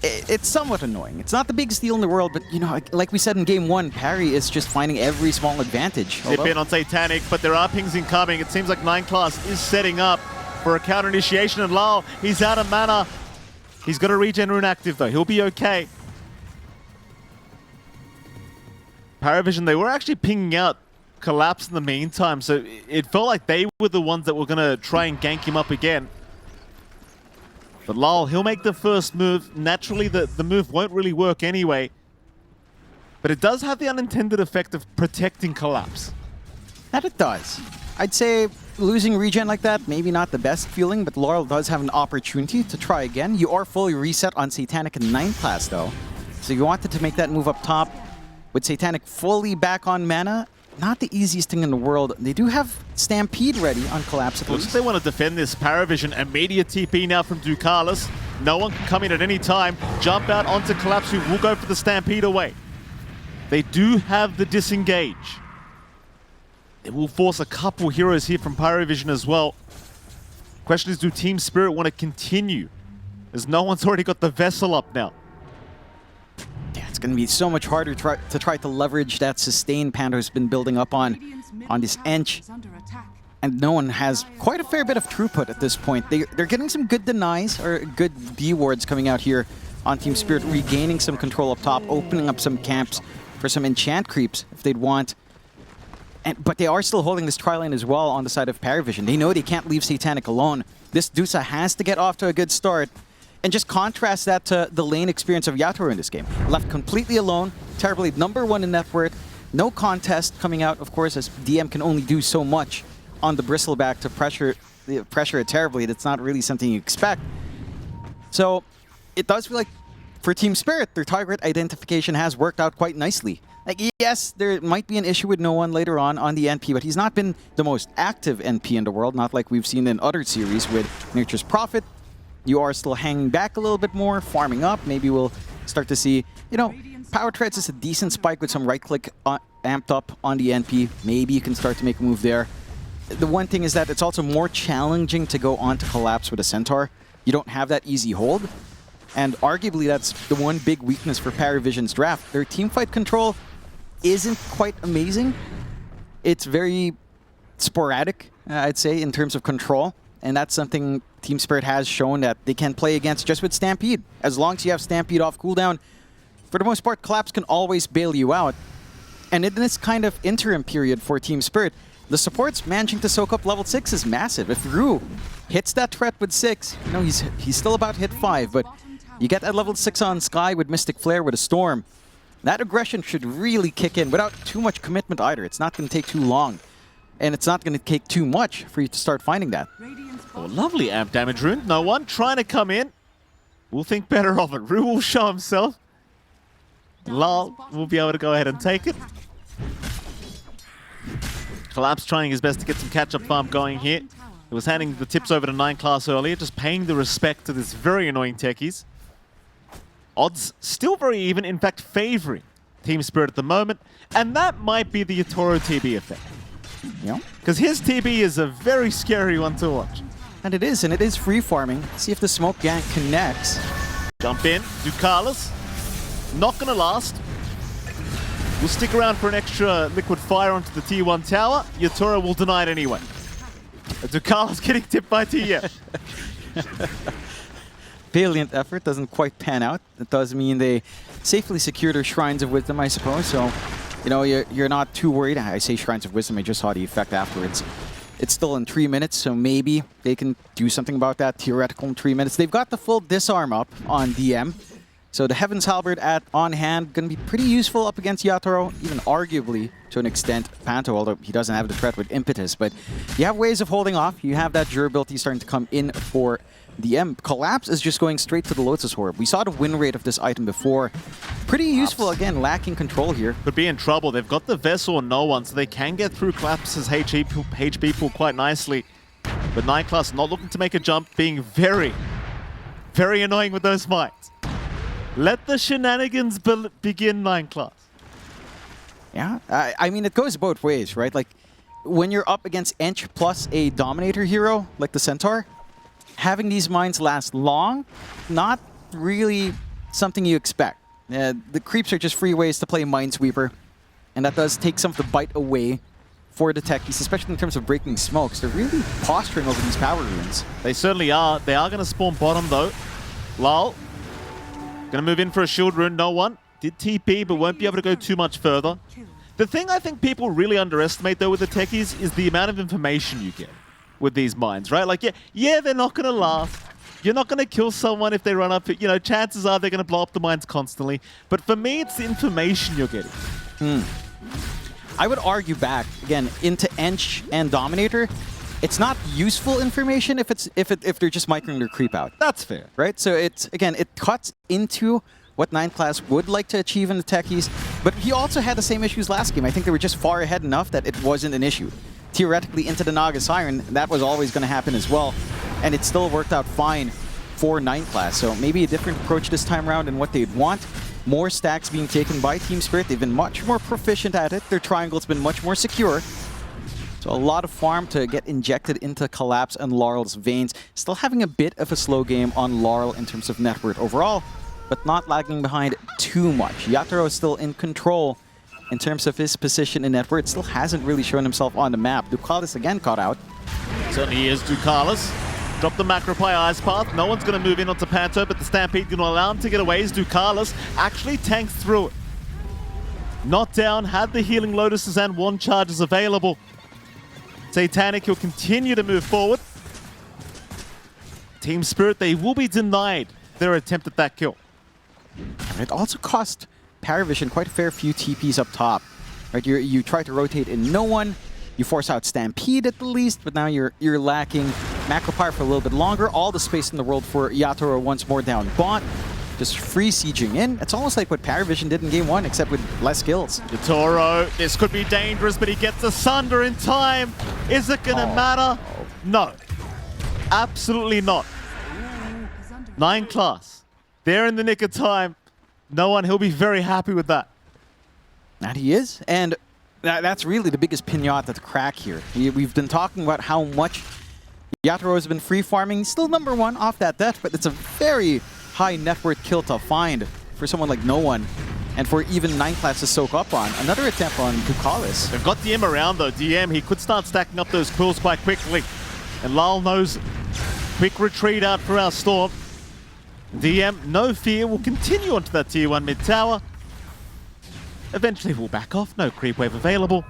[SPEAKER 3] it's somewhat annoying. It's not the biggest deal in the world, but, you know, like we said in Game 1, Parry is just finding every small advantage.
[SPEAKER 2] Dip in on Satanic, but there are pings incoming. It seems like 9class is setting up for a counter initiation, and Lal, he's out of mana. He's got a regen rune active though. He'll be okay. PARIVISION, they were actually pinging out Collapse in the meantime, so it felt like they were the ones that were going to try and gank him up again. But Lal, he'll make the first move. Naturally, the move won't really work anyway. But it does have the unintended effect of protecting Collapse.
[SPEAKER 3] That it does. I'd say losing regen like that, maybe not the best feeling, but Laurel does have an opportunity to try again. You are fully reset on Satanic in 9class, though. So you wanted to make that move up top. With Satanic fully back on mana, not the easiest thing in the world. They do have Stampede ready on Collapse at
[SPEAKER 2] Looks
[SPEAKER 3] least.
[SPEAKER 2] like they want to defend this PARIVISION. Immediate TP now from Ducalis. No one can come in at any time. Jump out onto Collapse, who will go for the Stampede away. They do have the disengage. It will force a couple heroes here from PARIVISION as well. Question is, do Team Spirit want to continue? As no one's already got the vessel up now.
[SPEAKER 3] Yeah, it's going to be so much harder to try to leverage that sustain Pando's been building up on this Ench. And no one has quite a fair bit of throughput at this point. They're getting some good denies, or good D wards coming out here on Team Spirit, regaining some control up top, opening up some camps for some enchant creeps if they'd want. But they are still holding this tri-lane as well on the side of PARIVISION. They know they can't leave Satanic alone. This DOTA has to get off to a good start. And just contrast that to the lane experience of Yatoro in this game. Left completely alone, terribly #1 in net worth. No contest coming out, of course, as DM can only do so much on the Bristleback to pressure it terribly. That's not really something you expect. So it does feel like for Team Spirit, their target identification has worked out quite nicely. Like, yes, there might be an issue with no one later on the NP, but he's not been the most active NP in the world, not like we've seen in other series with Nature's Prophet. You are still hanging back a little bit more, farming up. Maybe we'll start to see, you know, Power Treads is a decent spike with some right-click amped up on the NP. Maybe you can start to make a move there. The one thing is that it's also more challenging to go on to Collapse with a Centaur. You don't have that easy hold. And arguably, that's the one big weakness for PARIVISION's draft. Their teamfight control isn't quite amazing. It's very sporadic, I'd say, in terms of control. and that's something Team Spirit has shown that they can play against just with Stampede. As long as you have Stampede off cooldown, for the most part, Collapse can always bail you out. And in this kind of interim period for Team Spirit, the supports managing to soak up level 6 is massive. If Rue hits that threat with 6, you know, he's still about to hit 5, but you get that level 6 on Sky with Mystic Flare with a Storm. That aggression should really kick in without too much commitment either. It's not going to take too long. And it's not going to take too much for you to start finding that.
[SPEAKER 2] Oh, lovely amp damage rune. No one trying to come in. We'll think better of it. Rue will show himself. Lal will be able to go ahead and take it. Collapse trying his best to get some catch-up farm going here. He was handing the tips over to 9 class earlier, just paying the respect to this very annoying techies. Odds still very even, in fact favoring Team Spirit at the moment. And that might be the Yatoro TB effect.
[SPEAKER 3] Yeah.
[SPEAKER 2] Because his TB is a very scary one to watch.
[SPEAKER 3] And it is free farming. See if the smoke gank connects.
[SPEAKER 2] Jump in, Ducalis. Not gonna last. We'll stick around for an extra liquid fire onto the T1 tower. Yatoro will deny it anyway. Ducalis getting tipped by TM.
[SPEAKER 3] Valiant effort doesn't quite pan out. That does mean they safely secured their Shrines of Wisdom, I suppose. So, you know, you're not too worried. I say Shrines of Wisdom, I just saw the effect afterwards. It's still in 3 minutes, so maybe they can do something about that theoretical in 3 minutes. They've got the full disarm up on DM. So the Heaven's Halberd on hand, going to be pretty useful up against Yatoro, even arguably to an extent Panto, although he doesn't have the threat with Impetus. But you have ways of holding off. You have that durability starting to come in for DM. Collapse is just going straight to the Lotus Orb. We saw the win rate of this item before. Pretty useful, again, lacking control here.
[SPEAKER 2] Could be in trouble. They've got the Vessel and no one, so they can get through Collapse's HP pool quite nicely. But 9 class not looking to make a jump, being very, very annoying with those mines. Let the shenanigans begin, 9 class.
[SPEAKER 3] Yeah, I mean, it goes both ways, right? Like, when you're up against Ench plus a Dominator hero, like the Centaur, having these mines last long, not really something you expect. The creeps are just free ways to play Minesweeper, and that does take some of the bite away for the techies, especially in terms of breaking smokes. They're really posturing over these power runes.
[SPEAKER 2] They certainly are. They are going to spawn bottom, though. Lal. Going to move in for a shield rune, no one. Did TP, but won't be able to go too much further. The thing I think people really underestimate, though, with the techies is the amount of information you get with these mines, right? Like, yeah, they're not going to last. You're not going to kill someone if they run up. You know, chances are they're going to blow up the mines constantly. But for me, it's the information you're getting.
[SPEAKER 3] I would argue back, again, into Ench and Dominator. It's not useful information if they're just microing their creep out.
[SPEAKER 2] That's fair.
[SPEAKER 3] Right? So it's, again, it cuts into what 9 class would like to achieve in the techies, but he also had the same issues last game. I think they were just far ahead enough that it wasn't an issue. Theoretically, into the Naga Siren, that was always going to happen as well, and it still worked out fine for 9 class. So maybe a different approach this time around than what they'd want. More stacks being taken by Team Spirit. They've been much more proficient at it. Their triangle's been much more secure. So a lot of farm to get injected into Collapse and Laurel's veins. Still having a bit of a slow game on Laurel in terms of net worth overall, but not lagging behind too much. Yatoro is still in control in terms of his position in net worth. Still hasn't really shown himself on the map. Ducalis again caught out.
[SPEAKER 2] Certainly is Ducalis. Drop the Macropie Ice Path. No one's going to move in onto Panto, but the Stampede going to allow him to get away as Ducalis actually tanks through it. Not down, had the Healing Lotuses and Wand Charges available. Satanic, he'll continue to move forward. Team Spirit, they will be denied their attempt at that kill.
[SPEAKER 3] It also cost PARIVISION quite a fair few TPs up top. Right, you try to rotate in no one, you force out Stampede at the least, but now you're lacking Macropire for a little bit longer. All the space in the world for Yatoro once more down bot. Just free sieging in. It's almost like what PARIVISION did in game 1, except with less kills.
[SPEAKER 2] Yatoro, this could be dangerous, but he gets asunder in time. Is it gonna matter? No. Absolutely not. 9 class. They're in the nick of time. No one, he'll be very happy with that.
[SPEAKER 3] And he is, and that's really the biggest pinata to crack here. We've been talking about how much Yatoro has been free farming. He's still #1 off that death, but it's a very high net worth kill to find for someone like no one, and for even 9 class to soak up on. Another attempt on Ducalis.
[SPEAKER 2] They've got DM around though. DM, he could start stacking up those quills quite quickly. And Lal knows Quick retreat out for our Storm. DM, no fear, will continue onto that tier 1 mid tower. Eventually we'll back off, no creep wave available.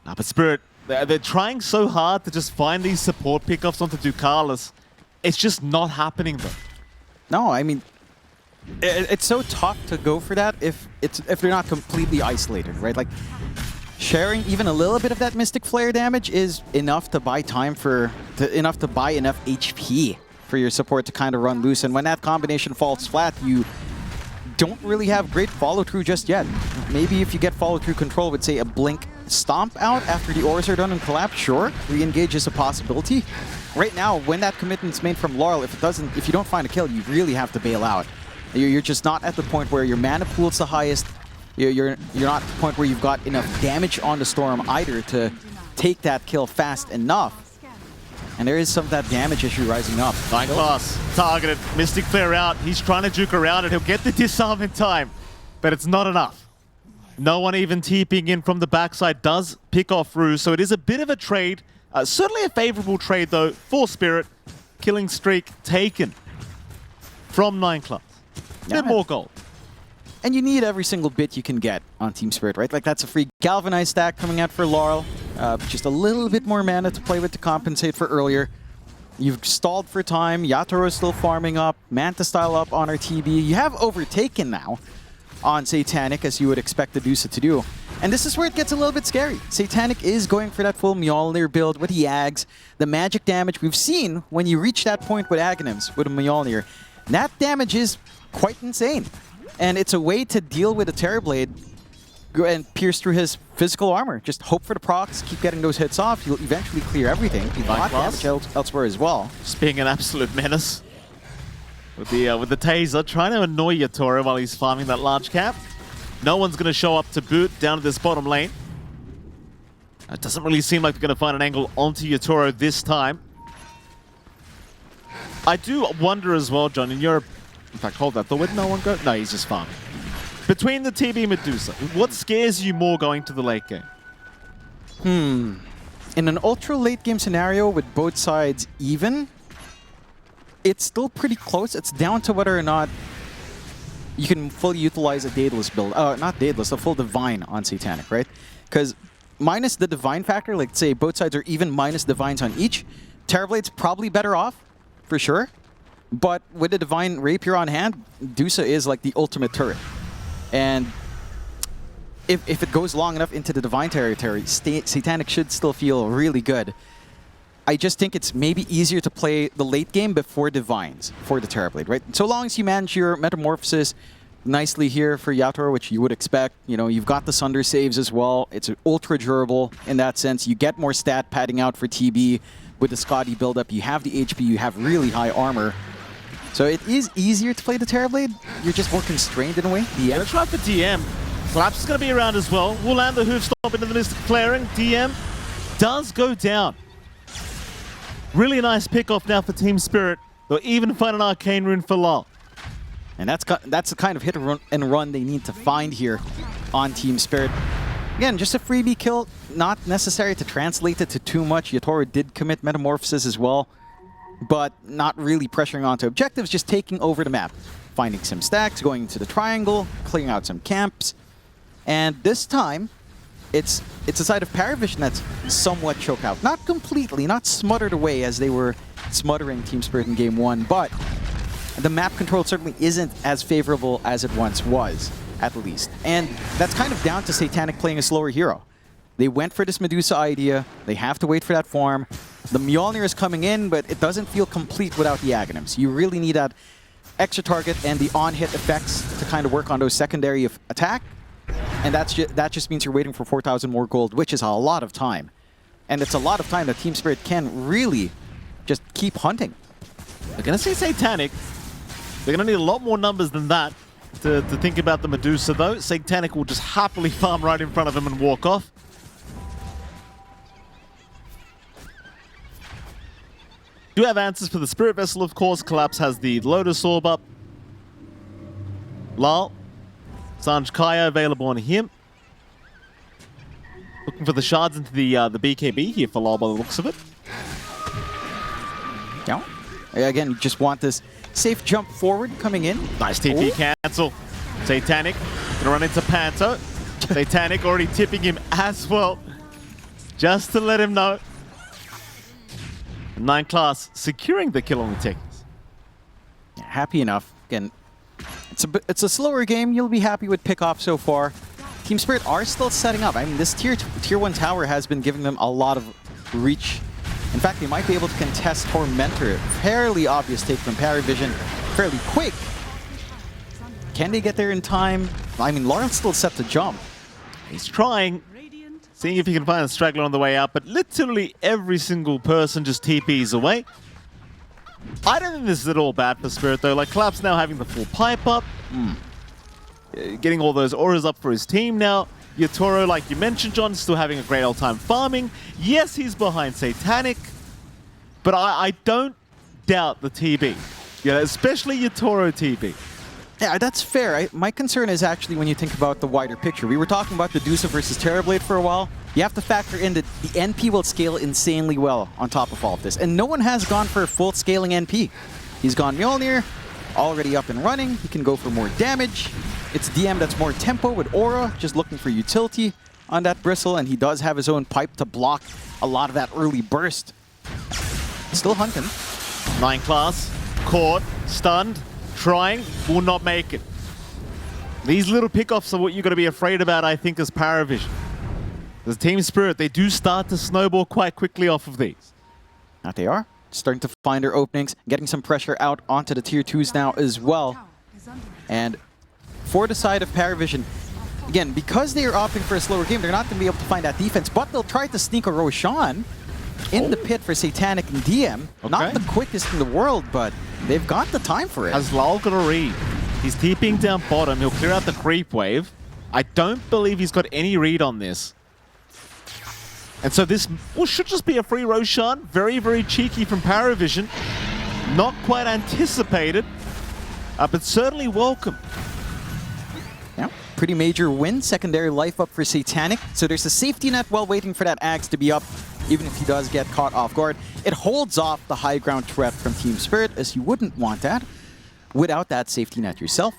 [SPEAKER 2] But Spirit, they're trying so hard to just find these support pickoffs onto Ducalis. It's just not happening though.
[SPEAKER 3] No, I mean, it's so tough to go for that if they're not completely isolated, right? Like, sharing even a little bit of that Mystic Flare damage is enough to buy time enough to buy enough HP for your support to kind of run loose. And when that combination falls flat, you don't really have great follow-through just yet. Maybe if you get follow-through control with, say, a Blink Stomp out after the auras are done and collapse, sure, re-engage is a possibility. Right now, when that commitment's made from Laurel, if you don't find a kill, you really have to bail out. You're just not at the point where your mana pool's the highest. You're not at the point where you've got enough damage on the Storm either to take that kill fast enough. And there is some of that damage issue rising up.
[SPEAKER 2] Nine class targeted, Mystic Flare out. He's trying to juke around it. He'll get the disarm in time, but it's not enough. No one even TPing in from the backside does pick off Ruse, so it is a bit of a trade. Certainly a favorable trade though for Spirit. Killing streak taken from 9 class. Bit more gold.
[SPEAKER 3] And you need every single bit you can get on Team Spirit, right? Like, that's a free Galvanize stack coming out for Laurel. Just a little bit more mana to play with to compensate for earlier. You've stalled for time. Yatoro is still farming up. Manta style up on our TB. You have overtaken now on Satanic, as you would expect the DOTA to do. And this is where it gets a little bit scary. Satanic is going for that full Mjolnir build with the Ags. The magic damage we've seen when you reach that point with Aghanims, with a Mjolnir. That damage is quite insane. And it's a way to deal with a Terrorblade and pierce through his physical armor. Just hope for the procs, keep getting those hits off. You'll eventually clear everything. You've got damage elsewhere as well.
[SPEAKER 2] Just being an absolute menace. With the taser, trying to annoy Yatoro while he's farming that large cap. No one's going to show up to boot down to this bottom lane. It doesn't really seem like they're going to find an angle onto Yatoro this time. I do wonder as well, John, in Europe, in fact, hold that. Where'd no one go? No, he's just farming. Between the TB Medusa, what scares you more going to the late game?
[SPEAKER 3] In an ultra late game scenario with both sides even, it's still pretty close. It's down to whether or not you can fully utilize a Daedalus build. Not Daedalus, a full Divine on Satanic, right? Because minus the Divine factor, like say both sides are even minus Divines on each, Terrorblade's probably better off, for sure. But with the Divine Rapier on hand, DOTA is like the ultimate turret. And if it goes long enough into the Divine territory, Satanic should still feel really good. I just think it's maybe easier to play the late game before Divines for the Terrorblade, right? So long as you manage your Metamorphosis nicely here for Yatoro, which you would expect. You know, you've got the Sunder saves as well. It's ultra durable in that sense. You get more stat padding out for TB with the Scotty buildup. You have the HP, you have really high armor. So it is easier to play the Terrorblade. You're just more constrained in a way.
[SPEAKER 2] DM. Let's try for DM. Collapse is going to be around as well. We'll land the Hoof Stomp into the Mystic Flaring. DM does go down. Really nice pick off now for Team Spirit. They'll even find an Arcane Rune for Law.
[SPEAKER 3] And that's the kind of hit and run they need to find here on Team Spirit. Again, just a freebie kill. Not necessary to translate it to too much. Yatoro did commit Metamorphosis as well, but not really pressuring onto objectives, just taking over the map. Finding some stacks, going into the triangle, clearing out some camps. And this time, it's a side of PARIVISION that's somewhat choked out. Not completely, not smothered away as they were smothering Team Spirit in Game 1, but the map control certainly isn't as favorable as it once was, at least. And that's kind of down to Satanic playing a slower hero. They went for this Medusa idea. They have to wait for that form. The Mjolnir is coming in, but it doesn't feel complete without the Aghanims. You really need that extra target and the on-hit effects to kind of work on those secondary attack. And that just means you're waiting for 4,000 more gold, which is a lot of time. And it's a lot of time that Team Spirit can really just keep hunting.
[SPEAKER 2] They're going to say Satanic. They're going to need a lot more numbers than that to think about the Medusa, though. Satanic will just happily farm right in front of him and walk off. Do have answers for the Spirit Vessel, of course. Collapse has the Lotus Orb up. Lal. Sanj Kaya available on him. Looking for the shards into the BKB here for Lal by the looks of it.
[SPEAKER 3] Again, you just want this safe jump forward coming in.
[SPEAKER 2] Nice TP cancel. Satanic gonna run into Panto. Satanic already tipping him as well, just to let him know. 9 class securing the kill on the Techies.
[SPEAKER 3] Yeah, happy enough. Again, it's a slower game. You'll be happy with pick-off so far. Team Spirit are still setting up. I mean, this tier 1 tower has been giving them a lot of reach. In fact, they might be able to contest Tormentor. Fairly obvious take from PARIVISION. Fairly quick. Can they get there in time? I mean, Laurel's still set to jump.
[SPEAKER 2] He's trying, seeing if he can find a straggler on the way out, but literally every single person just TPs away. I don't think this is at all bad for Spirit, though. Like, Collapse now having the full pipe up. Getting all those auras up for his team now. Yatoro, like you mentioned, John, still having a great old time farming. Yes, he's behind Satanic, but I don't doubt the TB. Yeah, especially Yatoro TB.
[SPEAKER 3] Yeah, that's fair. My concern is actually when you think about the wider picture. We were talking about the DOTA versus Terrorblade for a while. You have to factor in that the NP will scale insanely well on top of all of this. And no one has gone for a full scaling NP. He's gone Mjolnir, already up and running. He can go for more damage. It's DM that's more tempo with Aura, just looking for utility on that Bristle. And he does have his own pipe to block a lot of that early burst. Still hunting.
[SPEAKER 2] 9 class, caught, stunned. Trying, will not make it. These little pickoffs are what you've got to be afraid about, I think, as PARIVISION. The Team Spirit, they do start to snowball quite quickly off of these.
[SPEAKER 3] Now they are starting to find their openings, getting some pressure out onto the tier 2s now as well. And for the side of PARIVISION, again, because they are opting for a slower game, they're not going to be able to find that defense, but they'll try to sneak a Roshan in the pit for Satanic and DM. Okay. Not the quickest in the world, but they've got the time for it.
[SPEAKER 2] Has Lal got a read? He's TPing down bottom. He'll clear out the creep wave. I don't believe he's got any read on this. And so this should just be a free Roshan. Very, very cheeky from PARIVISION. Not quite anticipated, but certainly welcome.
[SPEAKER 3] Yeah, pretty major win. Secondary life up for Satanic. So there's a safety net while waiting for that Axe to be up. Even if he does get caught off guard, it holds off the high ground threat from Team Spirit, as you wouldn't want that without that safety net yourself.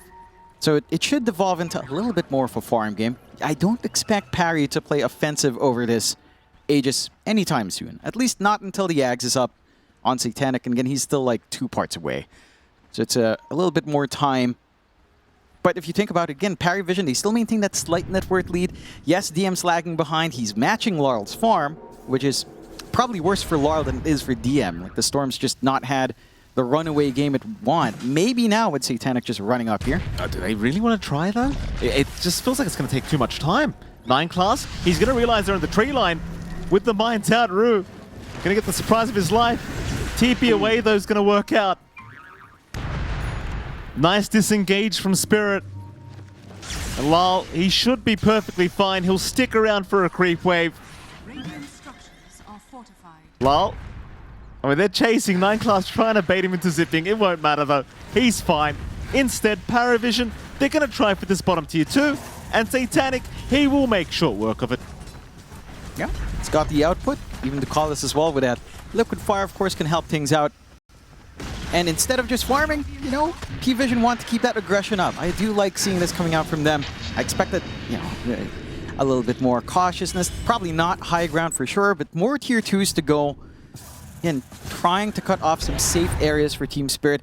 [SPEAKER 3] So it should devolve into a little bit more of a farm game. I don't expect Parry to play offensive over this Aegis anytime soon. At least not until the Axe is up on Satanic. And again, he's still like 2 parts away. So it's a little bit more time. But if you think about it again, PARIVISION, they still maintain that slight net worth lead. Yes, DM's lagging behind. He's matching Laurel's farm, which is probably worse for Laurel than it is for DM. Like, the Storm's just not had the runaway game it want. Maybe now with Satanic just running up here.
[SPEAKER 2] Do they really want to try, though? It just feels like it's going to take too much time. 9 class, he's going to realize they're in the tree line with the Mind's Out Rue. Going to get the surprise of his life. TP away, though, is going to work out. Nice disengage from Spirit. And Lal, he should be perfectly fine. He'll stick around for a creep wave. Lal, I mean, they're chasing 9 class, trying to bait him into zipping. It won't matter, though. He's fine. Instead, PARIVISION, they're going to try for this bottom tier 2. And Satanic, he will make short work of it.
[SPEAKER 3] Yeah, it's got the output. Even to call this as well with that. Liquid Fire, of course, can help things out. And instead of just farming, you know, PVISION want to keep that aggression up. I do like seeing this coming out from them. I expect that, you know, a little bit more cautiousness. Probably not high ground for sure, but more tier 2s to go. Again, trying to cut off some safe areas for Team Spirit.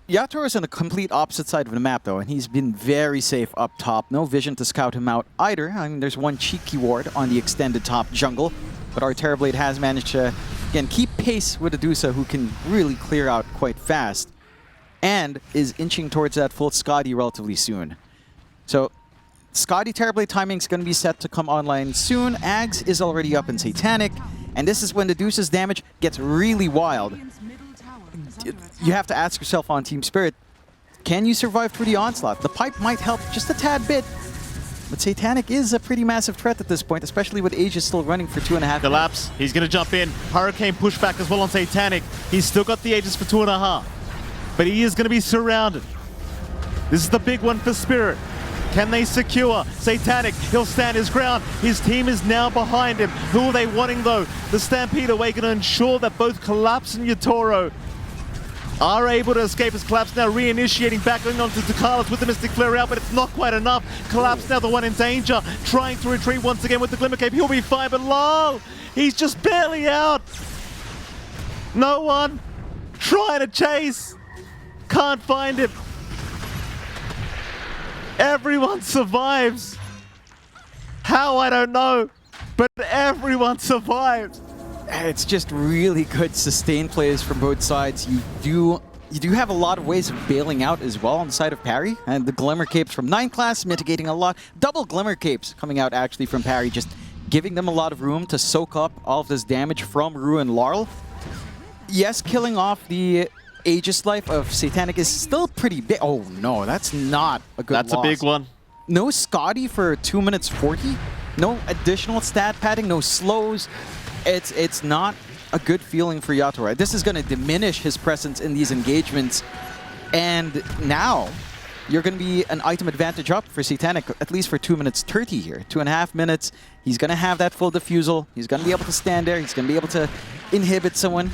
[SPEAKER 3] Yatoro is on the complete opposite side of the map, though, and he's been very safe up top. No vision to scout him out either. I mean, there's one cheeky ward on the extended top jungle, but our Terrorblade has managed to, again, keep pace with Adusa, who can really clear out quite fast, and is inching towards that full Scotty relatively soon. So, Scotty Terrorblade timing is going to be set to come online soon. Ags is already up in Satanic, and this is when the Deuce's damage gets really wild. You have to ask yourself on Team Spirit, can you survive through the onslaught? The pipe might help just a tad bit, but Satanic is a pretty massive threat at this point, especially with Aegis still running for 2.5 minutes.
[SPEAKER 2] Collapse, he's going to jump in. Hurricane pushback as well on Satanic. He's still got the Aegis for 2.5, but he is going to be surrounded. This is the big one for Spirit. Can they secure Satanic? He'll stand his ground. His team is now behind him. Who are they wanting, though? The Stampede Away going to ensure that both Collapse and Yatoro are able to escape as Collapse now reinitiating back going on to Carlos with the Mystic Flare out, but it's not quite enough. Collapse now the one in danger, trying to retreat once again with the Glimmer Cape. He'll be fine, but Lal, he's just barely out. No one trying to chase. Can't find him. Everyone survives. How, I don't know, but everyone survives.
[SPEAKER 3] It's just really good sustained plays from both sides. You do have a lot of ways of bailing out as well on the side of Parry, and the Glimmer Capes from 9 class mitigating a lot. Double Glimmer Capes coming out actually from Parry, just giving them a lot of room to soak up all of this damage from Rue and Larl. Yes, killing off the Aegis life of Satanic is still pretty big. Oh no, that's not a good
[SPEAKER 2] That's
[SPEAKER 3] loss.
[SPEAKER 2] a big one.
[SPEAKER 3] No Scotty for 2 minutes 40. No additional stat padding, no slows. It's not a good feeling for Yatoro. This is going to diminish his presence in these engagements. And now you're going to be an item advantage up for Satanic, at least for 2 minutes 30 here. 2.5 minutes. He's going to have that full defusal. He's going to be able to stand there. He's going to be able to inhibit someone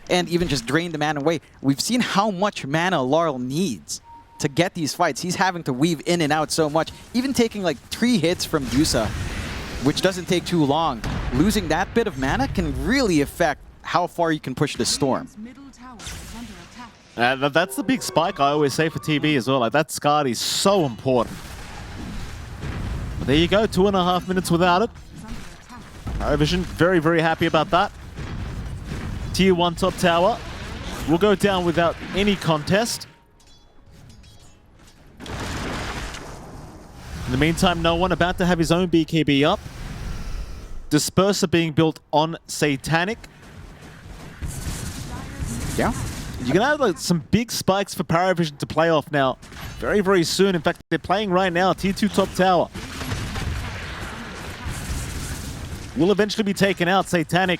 [SPEAKER 3] and even just drain the mana away. We've seen how much mana Laurel needs to get these fights. He's having to weave in and out so much. Even taking like 3 hits from DOTA, which doesn't take too long. Losing that bit of mana can really affect how far you can push the Storm.
[SPEAKER 2] That's the big spike I always say for TV as well. Like, that Scard is so important. But there you go, 2.5 minutes without it. PARIVISION very, very happy about that. Tier 1 top tower will go down without any contest. In the meantime, no one about to have his own BKB up. Disperser being built on Satanic.
[SPEAKER 3] Yeah.
[SPEAKER 2] You're going to have like, some big spikes for PARIVISION to play off now. Very, very soon. In fact, they're playing right now. Tier 2 top tower. Will eventually be taken out. Satanic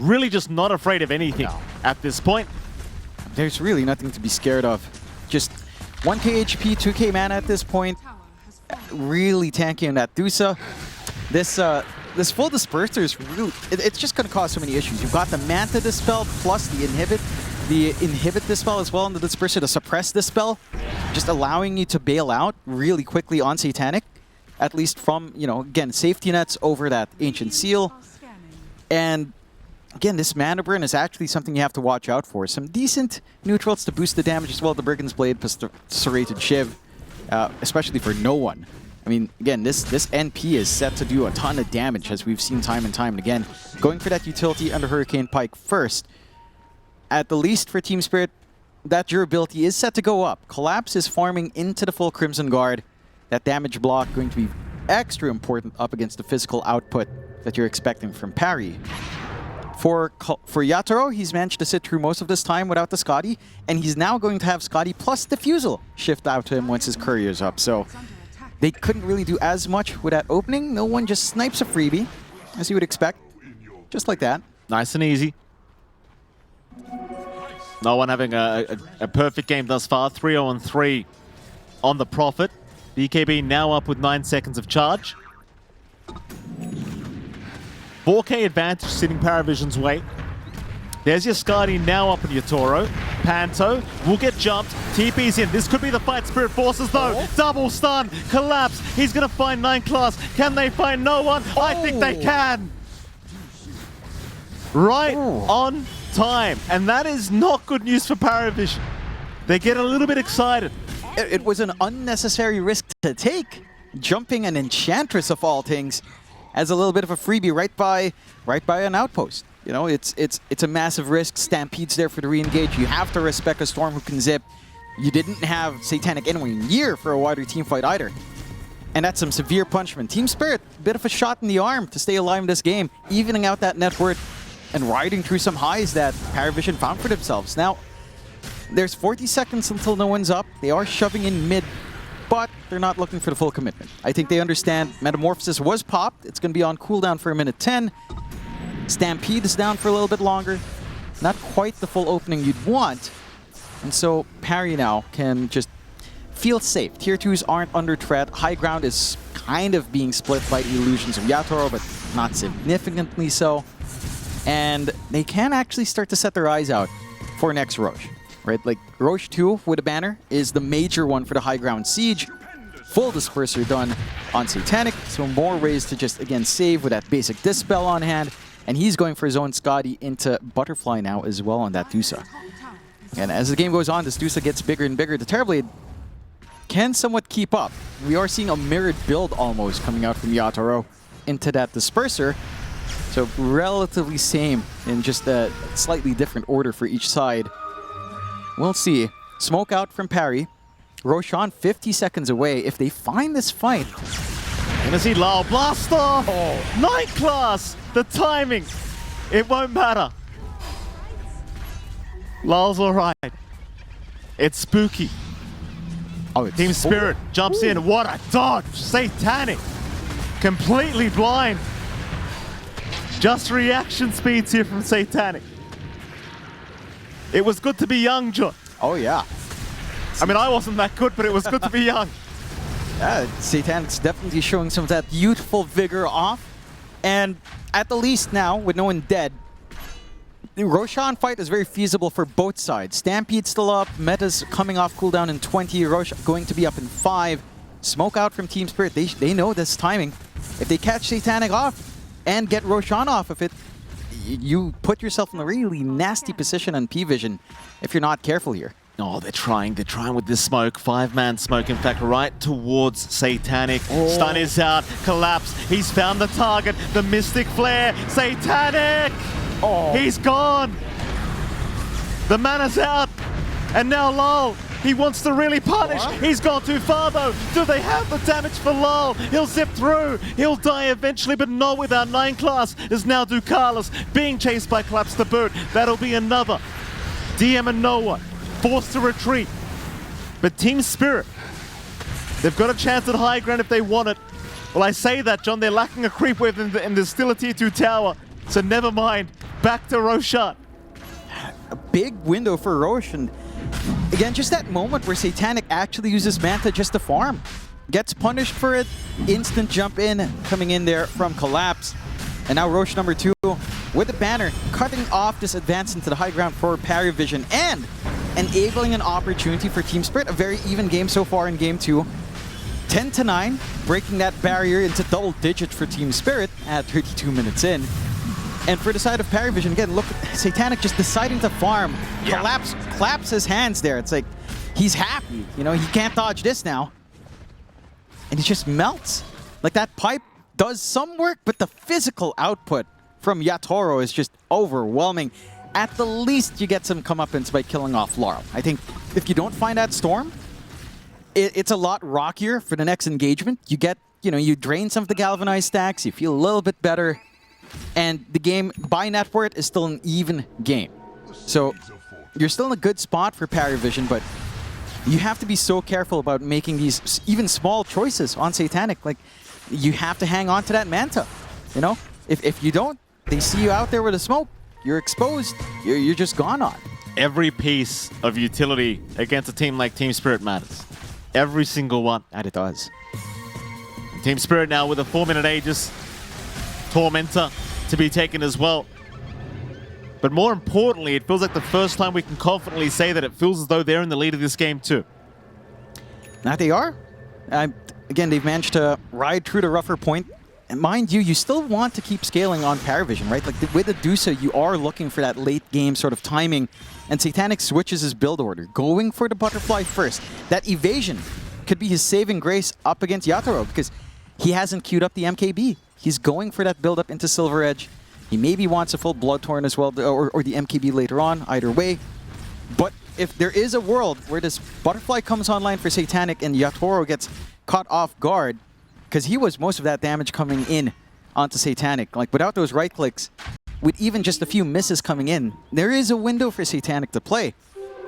[SPEAKER 2] really just not afraid of anything at this point.
[SPEAKER 3] There's really nothing to be scared of. Just 1k HP, 2k mana at this point. Really tanky on that DOTA. This full disperser is really, it's just going to cause so many issues. You've got the Manta Dispel plus the Inhibit Dispel as well on the disperser to suppress Dispel, just allowing you to bail out really quickly on Satanic, at least from, you know, again, safety nets over that Ancient Seal. And again, this mana burn is actually something you have to watch out for. Some decent neutrals to boost the damage as well. The Brigand's Blade plus the Serrated Shiv, especially for no one. I mean, again, this NP is set to do a ton of damage, as we've seen time and time and again. Going for that utility under Hurricane Pike first. At the least for Team Spirit, that durability is set to go up. Collapse is farming into the full Crimson Guard. That damage block going to be extra important up against the physical output that you're expecting from Parry. For Yatoro, he's managed to sit through most of this time without the Scotty, and he's now going to have Scotty plus Diffusal shift out to him once his courier's up. So they couldn't really do as much with that opening. No one just snipes a freebie, as you would expect. Just like that.
[SPEAKER 2] Nice and easy. No one having a perfect game thus far. 3-0-3 on the Prophet. BKB now up with 9 seconds of charge. 4K advantage sitting PARIVISION's way. There's your Skadi now up on your Toro. Panto will get jumped. TP's in. This could be the fight. Spirit Forces though. Double stun. Collapse. He's going to find 9 class. Can they find no one? I think they can. Right on time. And that is not good news for PARIVISION. They get a little bit excited.
[SPEAKER 3] It was an unnecessary risk to take. Jumping an Enchantress of all things as a little bit of a freebie right by an outpost. You know, it's a massive risk. Stampede's there for the re-engage. You have to respect a Storm who can zip. You didn't have Satanic anywhere near for a wider team fight either. And that's some severe punishment. Team Spirit, a bit of a shot in the arm to stay alive in this game, evening out that net worth and riding through some highs that PARIVISION found for themselves. Now, there's 40 seconds until no one's up. They are shoving in mid, but they're not looking for the full commitment. I think they understand Metamorphosis was popped. It's going to be on cooldown for a minute 10. Stampede is down for a little bit longer. Not quite the full opening you'd want. And so Parry now can just feel safe. Tier 2s aren't under threat. High ground is kind of being split by the illusions of Yatoro, but not significantly so. And they can actually start to set their eyes out for next Roche. right? Like, Roche 2 with a banner is the major one for the high ground siege. Full disperser done on Satanic, so more ways to just, again, save with that basic Dispel on hand. And he's going for his own Scotty into Butterfly now as well on that DOTA. And as the game goes on, this DOTA gets bigger and bigger. The Terrorblade can somewhat keep up. We are seeing a mirrored build almost coming out from Yatoro into that disperser. So relatively same in just a slightly different order for each side. We'll see. Smoke out from Parry. Roshan 50 seconds away. If they find this fight...
[SPEAKER 2] Gonna see Lyle blast off! Oh. 9 class! The timing! It won't matter. Lyle's alright. It's spooky.
[SPEAKER 3] Oh, it's
[SPEAKER 2] Team Spirit jumps in. What a dodge! Satanic! Completely blind. Just reaction speeds here from Satanic. It was good to be young, John.
[SPEAKER 3] Oh, yeah.
[SPEAKER 2] I mean, I wasn't that good, but it was good to be young.
[SPEAKER 3] Yeah, Satanic's definitely showing some of that youthful vigor off. And at the least now, with no one dead, the Roshan fight is very feasible for both sides. Stampede still up, Meta's coming off cooldown in 20, Roshan going to be up in 5. Smoke out from Team Spirit, they know this timing. If they catch Satanic off and get Roshan off of it, you put yourself in a really nasty position on PVISION if you're not careful here.
[SPEAKER 2] Oh, they're trying with this smoke. 5-man smoke, in fact, right towards Satanic. Oh. Stun is out, collapse. He's found the target, the Mystic Flare. Satanic! Oh. He's gone! The mana's out, and now Lyle, he wants to really punish. What? He's gone too far, though. Do they have the damage for Lyle? He'll zip through. He'll die eventually, but not without 9 class. Is now Ducalis being chased by Collapse to boot. That'll be another. DM and no one. Forced to retreat. But Team Spirit, they've got a chance at high ground if they want it. Well, I say that, John, they're lacking a creep wave and there's still a tier 2 tower. So never mind. Back to Roshan.
[SPEAKER 3] A big window for Roshan. Again, just that moment where Satanic actually uses Manta just to farm. Gets punished for it. Instant jump in, coming in there from Collapse. And now Roche number 2 with the banner, cutting off this advance into the high ground for PARIVISION and enabling an opportunity for Team Spirit. A very even game so far in game 2. 10-9, breaking that barrier into double digits for Team Spirit at 32 minutes in. And for the side of PARIVISION, again, look, Satanic just deciding to farm. Yeah. Collapse claps his hands there. It's like, he's happy. You know, he can't dodge this now. And he just melts. Like, that pipe does some work, but the physical output from Yatoro is just overwhelming. At the least, you get some comeuppance by killing off Laurel. I think if you don't find that Storm, it's a lot rockier for the next engagement. You get, you know, you drain some of the galvanized stacks, you feel a little bit better, and the game, by net worth, is still an even game. So you're still in a good spot for PARIVISION, but you have to be so careful about making these even small choices on Satanic. Like, you have to hang on to that Manta, you know? If you don't, they see you out there with a smoke, you're exposed, you're just gone on.
[SPEAKER 2] Every piece of utility against a team like Team Spirit matters. Every single one.
[SPEAKER 3] And it does.
[SPEAKER 2] Team Spirit now with a 4-minute Aegis. Tormentor to be taken as well. But more importantly, it feels like the first time we can confidently say that it feels as though they're in the lead of this game too.
[SPEAKER 3] Now they are. Again, they've managed to ride through the rougher point. And mind you, you still want to keep scaling on PARIVISION, right? Like with the DOTA, you are looking for that late game sort of timing. And Satanic switches his build order, going for the butterfly first. That evasion could be his saving grace up against Yatoro because he hasn't queued up the MKB. He's going for that build up into Silver Edge. He maybe wants a full Bloodthorn as well, or the MKB later on, either way. But if there is a world where this butterfly comes online for Satanic and Yatoro gets caught off guard, because he was most of that damage coming in onto Satanic. Like, without those right clicks, with even just a few misses coming in, there is a window for Satanic to play.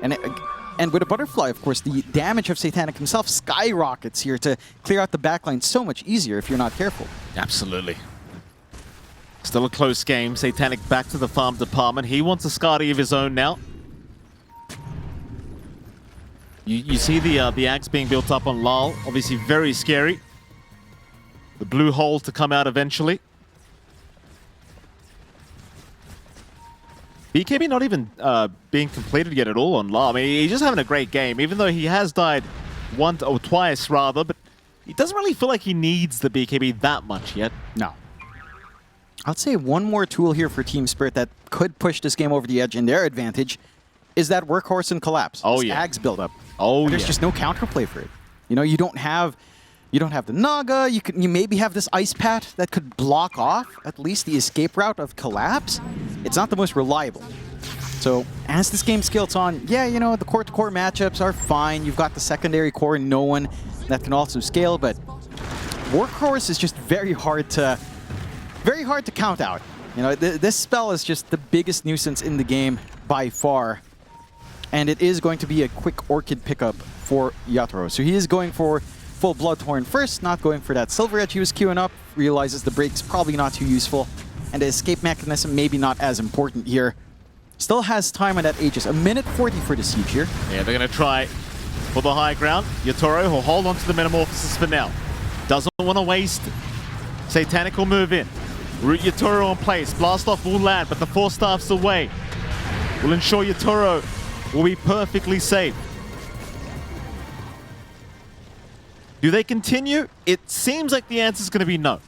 [SPEAKER 3] And with a butterfly, of course, the damage of Satanic himself skyrockets here to clear out the backline so much easier if you're not careful.
[SPEAKER 2] Absolutely. Still a close game. Satanic back to the farm department. He wants a Skadi of his own now. You see the axe being built up on Lal. Obviously very scary. The blue hole to come out eventually. BKB not even being completed yet at all on La. I mean, he's just having a great game, even though he has died once or twice rather, but he doesn't really feel like he needs the BKB that much yet.
[SPEAKER 3] No. I'd say one more tool here for Team Spirit that could push this game over the edge in their advantage is that workhorse and collapse.
[SPEAKER 2] Oh,
[SPEAKER 3] this
[SPEAKER 2] yeah.
[SPEAKER 3] Ags build-up.
[SPEAKER 2] Oh,
[SPEAKER 3] and there's just no counterplay for it. You know, you don't have the Naga. You maybe have this Ice Pat that could block off at least the escape route of collapse. It's not the most reliable. So as this game scales on, yeah, you know, the core-to-core matchups are fine. You've got the secondary core and no one that can also scale, but workhorse is just very hard to count out. You know, this spell is just the biggest nuisance in the game by far. And it is going to be a quick Orchid pickup for Yatoro. So he is going for full Bloodthorn first, not going for that Silver Edge he was queuing up, realizes the break's probably not too useful, and the escape mechanism maybe not as important here. Still has time on that Aegis. A minute 40 for the siege here.
[SPEAKER 2] Yeah, they're going to try for the high ground. Yatoro will hold on to the Metamorphosis for now. Doesn't want to waste it. Satanic will move in. Root Yatoro in place. Blast off will land, but the Force Staff's away. Will ensure Yatoro will be perfectly safe. Do they continue? It seems like the answer is going to be no.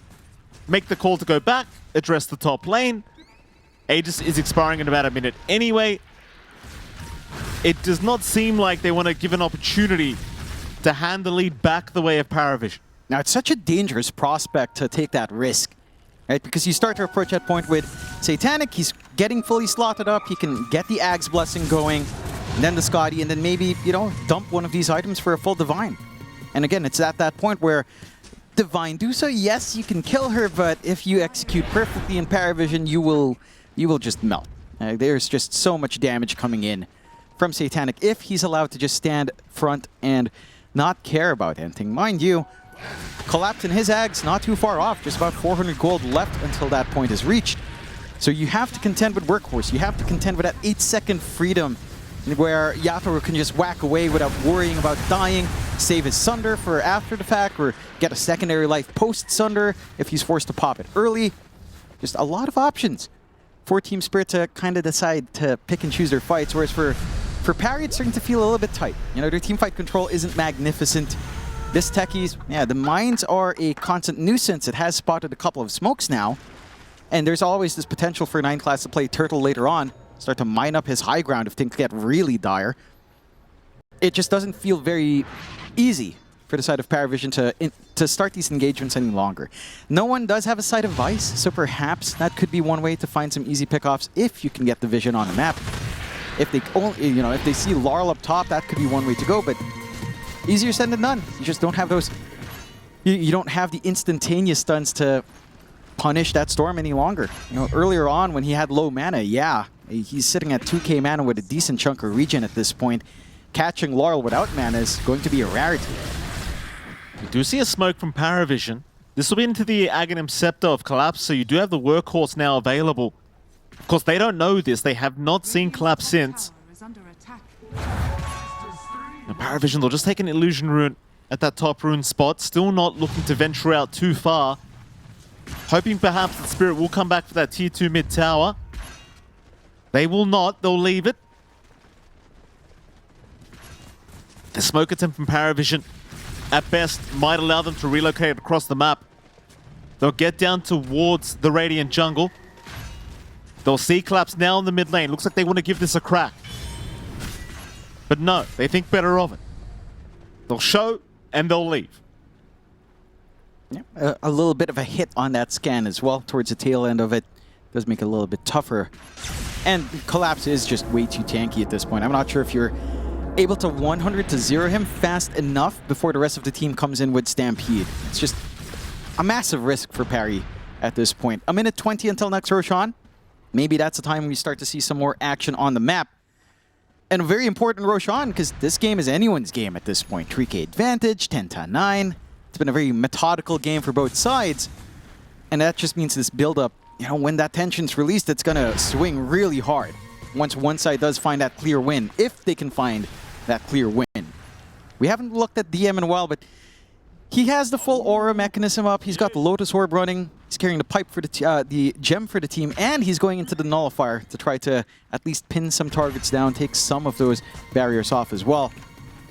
[SPEAKER 2] Make the call to go back, address the top lane. Aegis is expiring in about a minute anyway. It does not seem like they want to give an opportunity to hand the lead back the way of PARIVISION.
[SPEAKER 3] Now, it's such a dangerous prospect to take that risk, right? Because you start to approach that point with Satanic, he's getting fully slotted up, he can get the Ag's Blessing going, and then the Scotty, and then maybe, you know, dump one of these items for a full Divine. And again, it's at that point where Divine do so, yes, you can kill her, but if you execute perfectly in PARIVISION, you will just melt. There's just so much damage coming in from Satanic if he's allowed to just stand front and not care about anything. Mind you, Collapse in his Ags not too far off, just about 400 gold left until that point is reached. So you have to contend with Workhorse, you have to contend with that 8-second freedom where Yatoro can just whack away without worrying about dying, save his Sunder for after the fact, or get a secondary life post-Sunder if he's forced to pop it early. Just a lot of options for Team Spirit to kind of decide to pick and choose their fights, whereas for Parry, it's starting to feel a little bit tight. You know, their team fight control isn't magnificent. This Techies, yeah, the mines are a constant nuisance. It has spotted a couple of smokes now, and there's always this potential for 9 class to play Turtle later on, start to mine up his high ground if things get really dire. It just doesn't feel very easy for the side of PARIVISION to start these engagements any longer. No one does have a Sight of Vice, so perhaps that could be one way to find some easy pickoffs if you can get the vision on the map. If they only, you know, if they see Laurel up top, that could be one way to go, but easier said than done. You just don't have those, you don't have the instantaneous stuns to punish that Storm any longer. You know, earlier on when he had low mana, yeah, he's sitting at 2k mana with a decent chunk of regen at this point. Catching Laurel without mana is going to be a rarity.
[SPEAKER 2] We do see a smoke from PARIVISION. This will be into the Aghanim Scepter of Collapse, so you do have the Workhorse now available. Of course, they don't know this. They have not seen Collapse since. Now, PARIVISION, they'll just take an Illusion Rune at that top rune spot. Still not looking to venture out too far. Hoping perhaps that Spirit will come back for that tier 2 mid tower. They will not. They'll leave it. The smoke attempt from PARIVISION, at best, might allow them to relocate across the map. They'll get down towards the Radiant jungle. They'll see Collapse now in the mid lane. Looks like they want to give this a crack. But no, they think better of it. They'll show and they'll leave.
[SPEAKER 3] Yeah, a little bit of a hit on that scan as well towards the tail end of it. Does make it a little bit tougher. And Collapse is just way too tanky at this point. I'm not sure if you're able to 100 to 0 him fast enough before the rest of the team comes in with Stampede. It's just a massive risk for Parry at this point. A minute 20 until next Roshan. Maybe that's the time we start to see some more action on the map. And a very important Roshan, because this game is anyone's game at this point. 3k advantage, 10-9. It's been a very methodical game for both sides. And that just means this build-up, you know, when that tension's released, it's going to swing really hard once one side does find that clear win, if they can find that clear win. We haven't looked at DM in a while, but He has the full aura mechanism up. He's got the Lotus Orb running. He's carrying the pipe for the gem for the team, and he's going into the nullifier to try to at least pin some targets down, take some of those barriers off as well.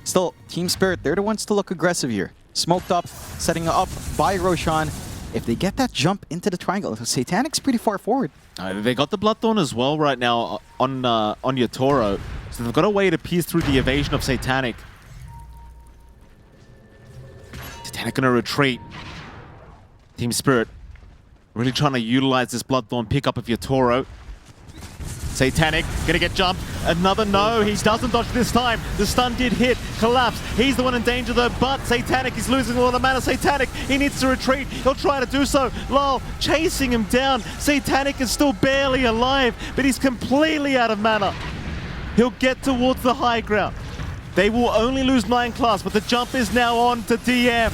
[SPEAKER 3] Still, Team Spirit, they're the ones to look aggressive here. Smoked up, setting up by Roshan. If they get that jump into the triangle, Satanic's pretty far forward.
[SPEAKER 2] They got the Bloodthorn as well right now on Yatoro, so they've got a way to pierce through the evasion of Satanic. Satanic gonna retreat. Team Spirit really trying to utilize this Bloodthorn pickup of Yatoro. Satanic gonna get jumped. Another no, he doesn't dodge this time. The stun did hit, collapse. He's the one in danger though, but Satanic is losing a lot of mana. Satanic, he needs to retreat. He'll try to do so. Lol, chasing him down. Satanic is still barely alive, but he's completely out of mana. He'll get towards the high ground. They will only lose 9 class, but the jump is now on to DM.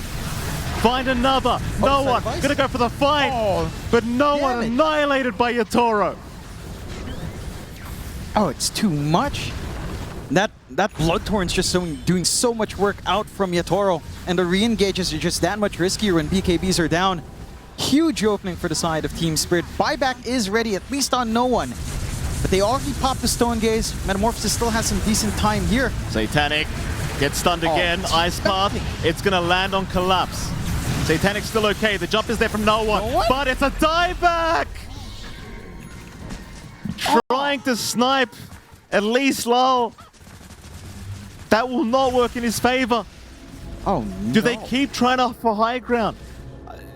[SPEAKER 2] Find another. No one. Gonna go for the fight, but no one annihilated by Yatoro.
[SPEAKER 3] Oh, it's too much. That Bloodthorn's just doing so much work out from Yatoro, and the re-engages are just that much riskier when BKBs are down. Huge opening for the side of Team Spirit. Buyback is ready, at least on no one. But they already popped the Stone Gaze. Metamorphosis still has some decent time here.
[SPEAKER 2] Satanic gets stunned again. Ice Path. It's gonna land on Collapse. Satanic's still okay. The jump is there from no one. But it's a dive back! Trying to snipe at least low. That will not work in his favor.
[SPEAKER 3] Oh, no.
[SPEAKER 2] Do they keep trying to for high ground?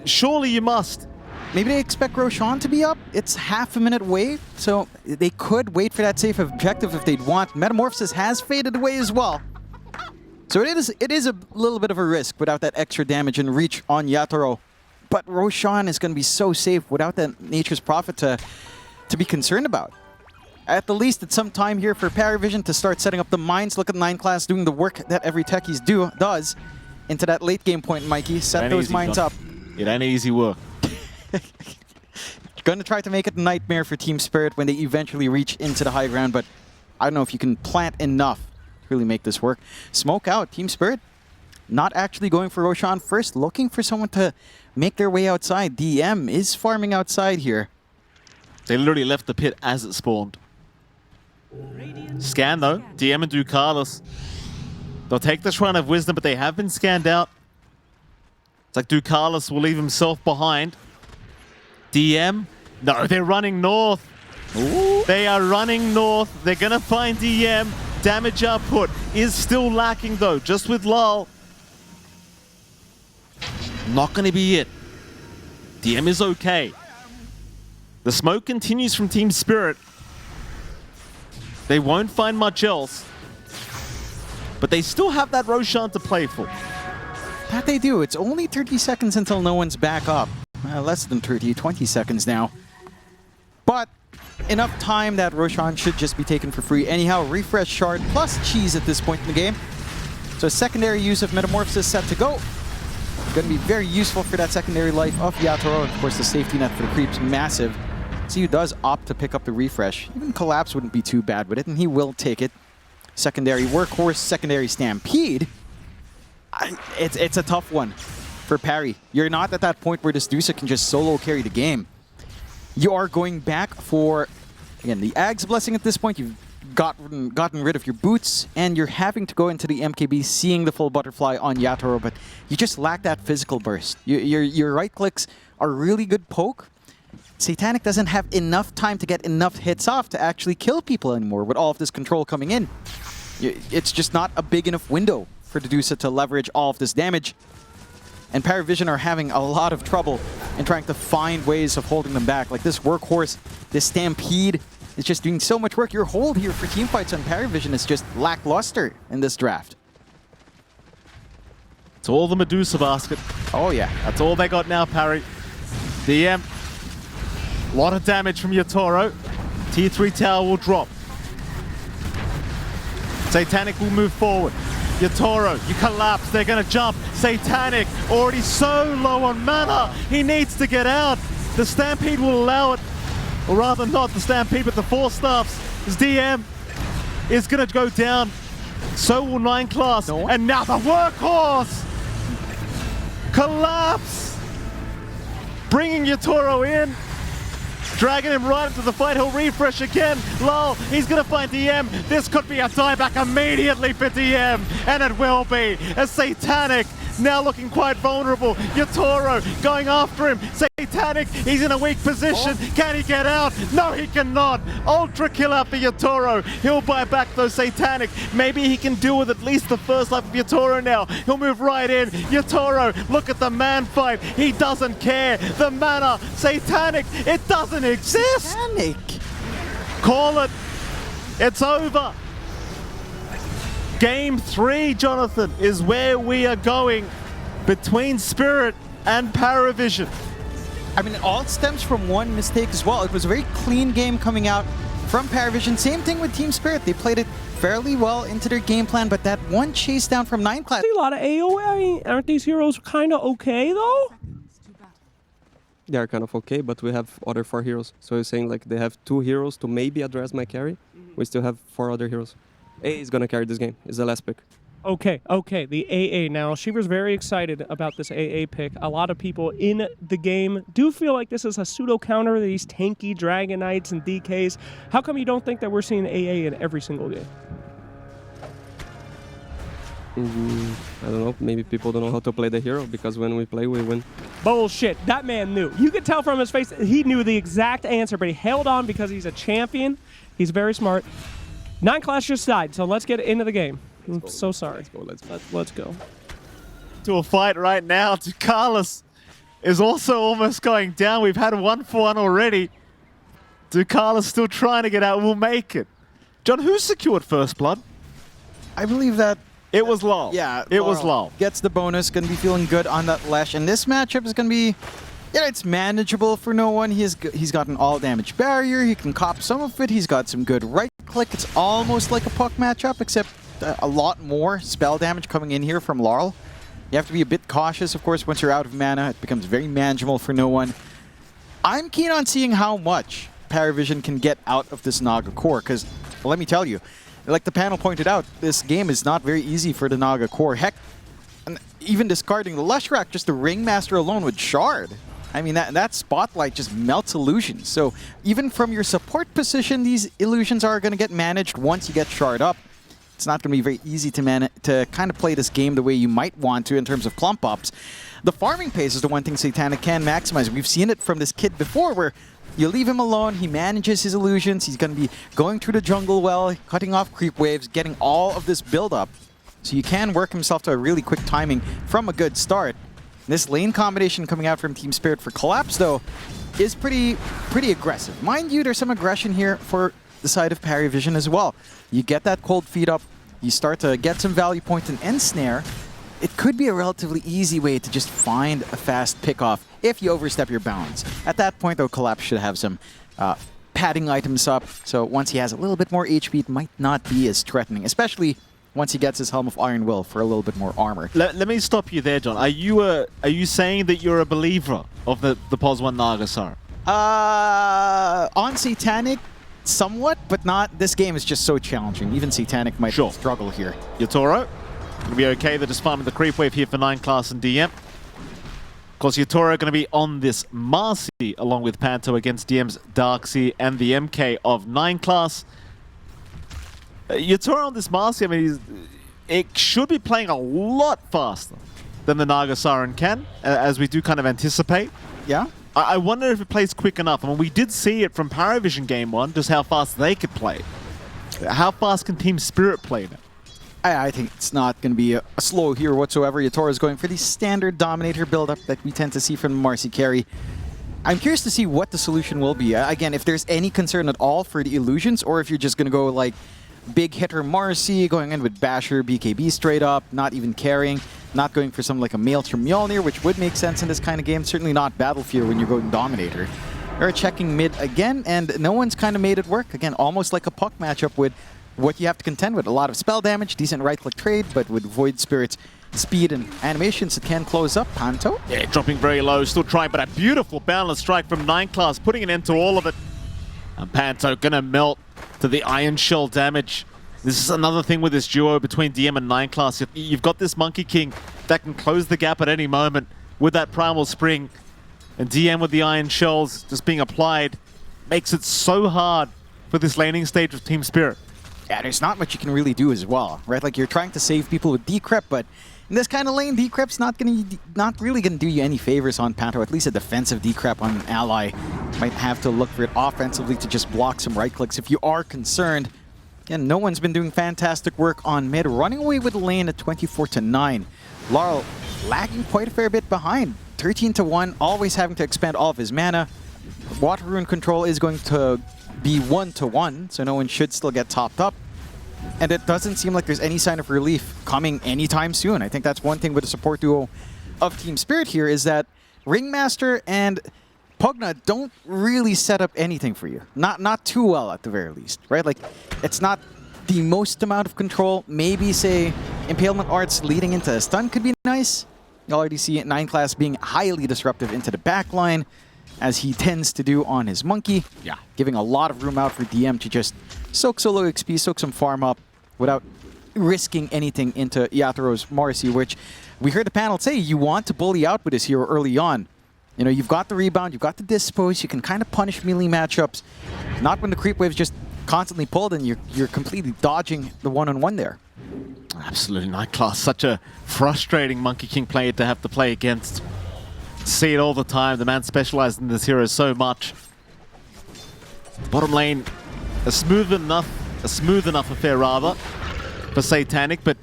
[SPEAKER 2] Surely you must.
[SPEAKER 3] Maybe they expect Roshan to be up. It's half a minute away, so they could wait for that safe objective if they'd want. Metamorphosis has faded away as well. So it is a little bit of a risk without that extra damage and reach on Yatoro. But Roshan is going to be so safe without that Nature's Prophet to be concerned about. At the least, it's some time here for PARIVISION to start setting up the mines. Look at 9 class doing the work that every techies does into that late game point, Mikey. Set those mines up.
[SPEAKER 2] It ain't easy work.
[SPEAKER 3] Going to try to make it a nightmare for Team Spirit when they eventually reach into the high ground, but I don't know if you can plant enough to really make this work. Smoke out, Team Spirit. Not actually going for Roshan first, looking for someone to make their way outside. DM is farming outside here.
[SPEAKER 2] They literally left the pit as it spawned. Scan though, DM and Ducalis. They'll take the Shrine of Wisdom, but they have been scanned out. It's like Ducalis will leave himself behind. DM, no, they're running north. Ooh. They are running north. They're gonna find DM. Damage output is still lacking though, just with Lull. Not gonna be it. DM is okay. The smoke continues from Team Spirit. They won't find much else. But they still have that Roshan to play for.
[SPEAKER 3] That they do. It's only 30 seconds until no one's back up. Less than 30, 20 seconds now. But enough time that Roshan should just be taken for free. Anyhow, refresh shard plus cheese at this point in the game. So secondary use of Metamorphosis set to go. Going to be very useful for that secondary life of Yatoro. Of course, the safety net for the creep's massive. CU does opt to pick up the refresh. Even Collapse wouldn't be too bad with it, and he will take it. Secondary Workhorse, secondary Stampede. It's a tough one for Parry. You're not at that point where this DOTA can just solo carry the game. You are going back for, again, the Ag's Blessing at this point. You've gotten rid of your boots, and you're having to go into the MKB, seeing the full butterfly on Yatoro, but you just lack that physical burst. Your right clicks are really good poke. Satanic doesn't have enough time to get enough hits off to actually kill people anymore with all of this control coming in. It's just not a big enough window for the DOTA to leverage all of this damage. And PARIVISION are having a lot of trouble in trying to find ways of holding them back. Like this Workhorse, this Stampede is just doing so much work. Your hold here for teamfights on PARIVISION is just lackluster in this draft.
[SPEAKER 2] It's all the Medusa basket.
[SPEAKER 3] Oh yeah.
[SPEAKER 2] That's all they got now, Parry. DM. A lot of damage from Yatoro. Tier 3 tower will drop. Satanic will move forward. Yatoro, you collapse, they're gonna jump. Satanic, already so low on mana, he needs to get out. The Stampede will allow it. Or rather not the Stampede, but the 4 staffs. His DM is gonna go down. So will 9 class. And now the Workhorse! Collapse! Bringing Yatoro in. Dragging him right into the fight. He'll refresh again. Lol, he's going to find DM. This could be a dieback immediately for DM. And it will be. A Satanic now looking quite vulnerable. Yatoro going after him. Satanic, he's in a weak position. Can he get out? No, he cannot. Ultra kill out for Yatoro. He'll buy back those Satanic. Maybe he can deal with at least the first life of Yatoro now. He'll move right in. Yatoro, look at the man fight. He doesn't care. The mana, Satanic, it doesn't exist.
[SPEAKER 3] Satanic.
[SPEAKER 2] Call it. It's over. Game 3, Jonathan, is where we are going between Spirit and PARIVISION.
[SPEAKER 3] I mean, it all stems from one mistake as well. It was a very clean game coming out from PARIVISION. Same thing with Team Spirit. They played it fairly well into their game plan, but that one chase down from 9 class.
[SPEAKER 1] I see a lot of AoE. I mean, aren't these heroes kind of okay, though?
[SPEAKER 4] They are kind of okay, but we have other 4 heroes. So you're saying like they have 2 heroes to maybe address my carry. We still have 4 other heroes. A is gonna carry this game. It's the last pick.
[SPEAKER 1] Okay, the AA. Now, she was very excited about this AA pick. A lot of people in the game do feel like this is a pseudo counter to these tanky Dragon Knights and DKs. How come you don't think that we're seeing AA in every single game?
[SPEAKER 4] I don't know. Maybe people don't know how to play the hero because when we play, we win.
[SPEAKER 1] Bullshit. That man knew. You could tell from his face he knew the exact answer, but he held on because he's a champion. He's very smart. 9 class just died, so let's get into the game. I'm so sorry. Let's go.
[SPEAKER 2] To a fight right now. Ducalis is also almost going down. We've had 1-for-1 already. Ducalis still trying to get out. We'll make it. John, who secured first blood?
[SPEAKER 3] I believe that
[SPEAKER 2] It was Lol.
[SPEAKER 3] Yeah,
[SPEAKER 2] it was Lol.
[SPEAKER 3] Gets the bonus, gonna be feeling good on that Lesh, and this matchup is gonna be, it's manageable for no one. He's got an all damage barrier. He can cop some of it. He's got some good right click. It's almost like a puck matchup, except a lot more spell damage coming in here from Laurel. You have to be a bit cautious, of course. Once you're out of mana, it becomes very manageable for no one. I'm keen on seeing how much PARIVISION can get out of this Naga core, because let me tell you, like the panel pointed out, this game is not very easy for the Naga core. Heck, and even discarding the Leshrac, just the Ringmaster alone would shard. I mean, that Spotlight just melts illusions. So even from your support position, these illusions are going to get managed once you get shard up. It's not going to be very easy to kind of play this game the way you might want to in terms of clump ups. The farming pace is the one thing Satanic can maximize. We've seen it from this kid before where you leave him alone, he manages his illusions, he's going to be going through the jungle well, cutting off creep waves, getting all of this build up. So you can work himself to a really quick timing from a good start. This lane combination coming out from Team Spirit for Collapse, though, is pretty aggressive. Mind you, there's some aggression here for the side of PARIVISION as well. You get that cold feet up, you start to get some value point and end snare. It could be a relatively easy way to just find a fast pickoff if you overstep your bounds. At that point, though, Collapse should have some padding items up, so once he has a little bit more HP, it might not be as threatening, especially once he gets his Helm of Iron Will for a little bit more armor.
[SPEAKER 2] Let me stop you there, John. Are you saying that you're a believer of the POS 1 Nagasar?
[SPEAKER 3] On Satanic, somewhat, but not. This game is just so challenging. Even Satanic might struggle here.
[SPEAKER 2] Yatoro, gonna be okay. They're just farming the creep wave here for 9 class and DM. Of course, Yatoro gonna be on this Marcy along with Panto against DM's Darksea and the MK of 9 class. Yatoro on this Marcy, I mean, it should be playing a lot faster than the Nagasaran can, as we do kind of anticipate.
[SPEAKER 3] Yeah.
[SPEAKER 2] I wonder if it plays quick enough. I mean, we did see it from PARIVISION Game 1, just how fast they could play. How fast can Team Spirit play now?
[SPEAKER 3] I think it's not going to be a slow here whatsoever. Yatoro is going for the standard Dominator build-up that we tend to see from the Marcy carry. I'm curious to see what the solution will be. Again, if there's any concern at all for the illusions, or if you're just going to go like big hitter Marcy, going in with Basher, BKB straight up, not even carrying, not going for something like a Maelstrom Mjolnir, which would make sense in this kind of game. Certainly not Battle Fear when you're going Dominator. They're checking mid again, and no one's kind of made it work. Again, almost like a puck matchup with what you have to contend with. A lot of spell damage, decent right-click trade, but with Void Spirit's speed and animations, it can close up. Panto?
[SPEAKER 2] Yeah, dropping very low, still trying, but a beautiful boundless strike from 9 class, putting an end to all of it. And Panto gonna melt to the Iron Shell damage. This is another thing with this duo between DM and 9 class. You've got this Monkey King that can close the gap at any moment. with that Primal Spring, and DM with the Iron Shells just being applied makes it so hard for this laning stage of Team Spirit.
[SPEAKER 3] Yeah, there's not much you can really do as well, right? Like, you're trying to save people with Decrep, but in this kind of lane, Decrep's not really gonna do you any favors on Panto. At least a defensive Decrep on an ally. Might have to look for it offensively to just block some right clicks if you are concerned. And no one's been doing fantastic work on mid, running away with the lane at 24-9. Laurel lagging quite a fair bit behind. 13-1, always having to expend all of his mana. Water Rune control is going to be 1-1, so no one should still get topped up. And it doesn't seem like there's any sign of relief coming anytime soon. I think that's one thing with the support duo of Team Spirit here, is that Ringmaster and Pugna don't really set up anything for you. Not too well, at the very least, right? Like, it's not the most amount of control. Maybe, say, Impalement Arts leading into a stun could be nice. You already see 9 class being highly disruptive into the backline, as he tends to do on his Monkey. Yeah, giving a lot of room out for DM to just soak solo XP, soak some farm up without risking anything into Yataro's Marcy, which we heard the panel say you want to bully out with this hero early on. You know, you've got the rebound, you've got the dispose, you can kind of punish melee matchups. Not when the creep wave's just constantly pulled and you're completely dodging the one-on-one there.
[SPEAKER 2] Absolutely, 9 class, such a frustrating Monkey King player to have to play against. See it all the time, the man specialized in this hero so much. Bottom lane, a smooth enough affair rather for Satanic, but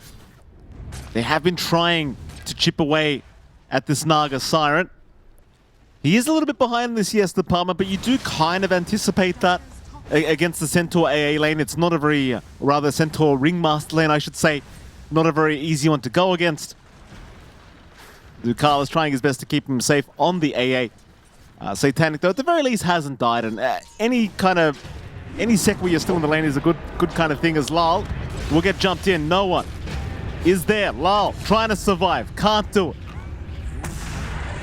[SPEAKER 2] they have been trying to chip away at this Naga Siren. He is a little bit behind in this CS department, but you do kind of anticipate that against the Centaur AA lane. It's not a very, rather Centaur Ringmaster lane, I should say, not a very easy one to go against. Lucal is trying his best to keep him safe on the AA. Satanic, though, at the very least hasn't died, and any sec where you're still in the lane is a good kind of thing as Lal will get jumped in. No one is there. Lal trying to survive, can't do it.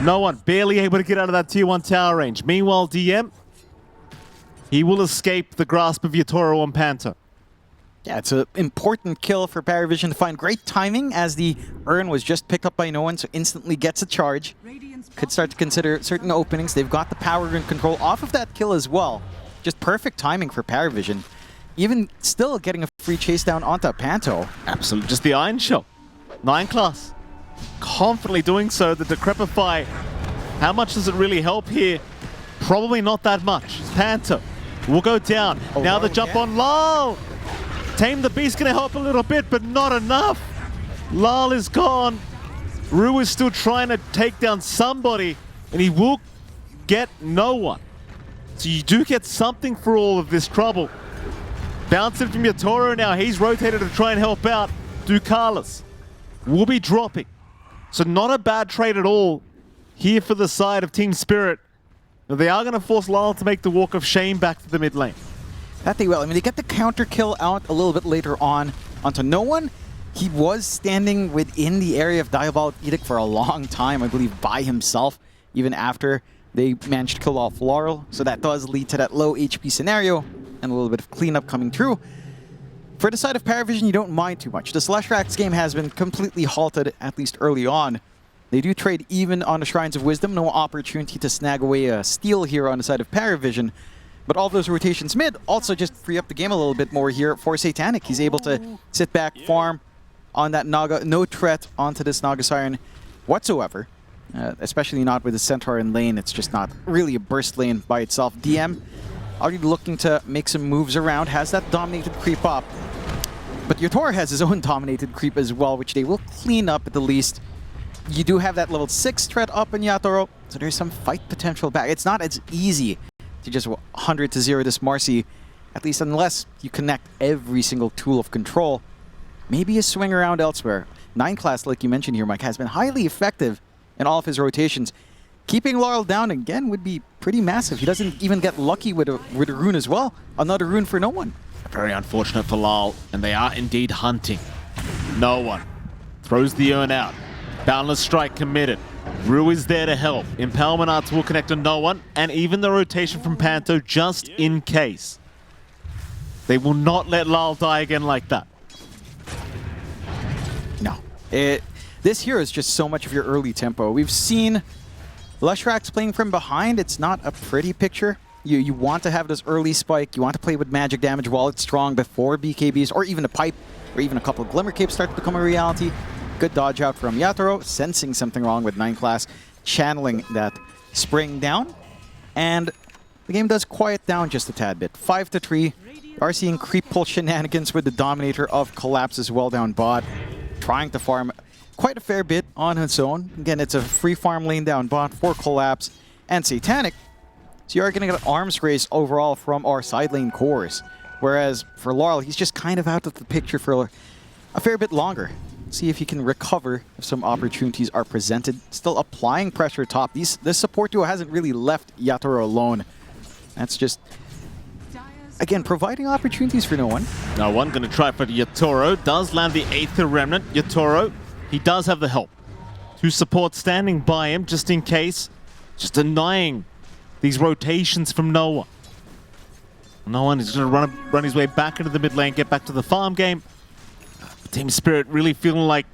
[SPEAKER 2] No one, barely able to get out of that tier 1 tower range. Meanwhile, DM, he will escape the grasp of Yatoro on Panther.
[SPEAKER 3] Yeah, it's an important kill for PARIVISION to find. Great timing, as the urn was just picked up by no one, so instantly gets a charge. Could start to consider certain openings. They've got the power and control off of that kill as well. Just perfect timing for PARIVISION. Even still getting a free chase down onto Panto.
[SPEAKER 2] Absolutely, just the Iron Shell. 9 class. Confidently doing so. The Decrepify, how much does it really help here? Probably not that much. Panto will go down. Now the jump on Lal. Tame the Beast gonna help a little bit, but not enough. Lal is gone. Rue is still trying to take down somebody, and he will get no one. So you do get something for all of this trouble. Bouncing from Yatoro now. He's rotated to try and help out. Ducalis will be dropping. So not a bad trade at all here for the side of Team Spirit. Now they are going to force Lal to make the walk of shame back to the mid lane.
[SPEAKER 3] That they will. I mean, they get the counter kill out a little bit later on onto no one. He was standing within the area of Diabolic Edict for a long time, I believe, by himself, even after they managed to kill off Laurel. So that does lead to that low HP scenario and a little bit of cleanup coming through. For the side of PARIVISION, you don't mind too much. The Celestiax game has been completely halted, at least early on. They do trade even on the Shrines of Wisdom. No opportunity to snag away a steal here on the side of PARIVISION. But all those rotations mid also just free up the game a little bit more here for Satanic. He's able to sit back, farm on that Naga. No threat onto this Naga Siren whatsoever. Especially not with the Centaur in lane. It's just not really a burst lane by itself. DM already looking to make some moves around. Has that dominated creep up. But Yatoro has his own dominated creep as well, which they will clean up at the least. You do have that level 6 threat up in Yatoro, so there's some fight potential back. It's not as easy to just 100-0 this Marcy, at least unless you connect every single tool of control. Maybe a swing around elsewhere. 9 class, like you mentioned here, Mike, has been highly effective in all of his rotations. Keeping Laurel down again would be pretty massive. He doesn't even get lucky with a rune as well. Another rune for no one.
[SPEAKER 2] Very unfortunate for Lal, and they are indeed hunting. No one. Throws the urn out. Boundless Strike committed. Rue is there to help. Empowerment Arts will connect to no one, and even the rotation from Panto just in case. They will not let Lal die again like that.
[SPEAKER 3] No. this hero is just so much of your early tempo. We've seen Lushrax playing from behind. It's not a pretty picture. You want to have this early spike. You want to play with magic damage while it's strong before BKBs, or even a pipe, or even a couple of Glimmer Capes start to become a reality. Good dodge out from Yatoro, sensing something wrong with 9 class, channeling that spring down. And the game does quiet down just a tad bit. 5-3. Are seeing creep pull shenanigans with the Dominator of Collapse as well down bot, trying to farm quite a fair bit on its own. Again, it's a free farm lane down bot for Collapse and Satanic. So you are going to get an arms race overall from our side lane cores. Whereas for Laurel, he's just kind of out of the picture for a fair bit longer. See if he can recover if some opportunities are presented. Still applying pressure top. This support duo hasn't really left Yatoro alone. That's just, again, providing opportunities for no one.
[SPEAKER 2] No one going to try for Yatoro. Does land the Aether Remnant. Yatoro, he does have the help. 2 support standing by him just in case. Just denying these rotations from no one. No one is going to run his way back into the mid lane, get back to the farm game. Team Spirit really feeling like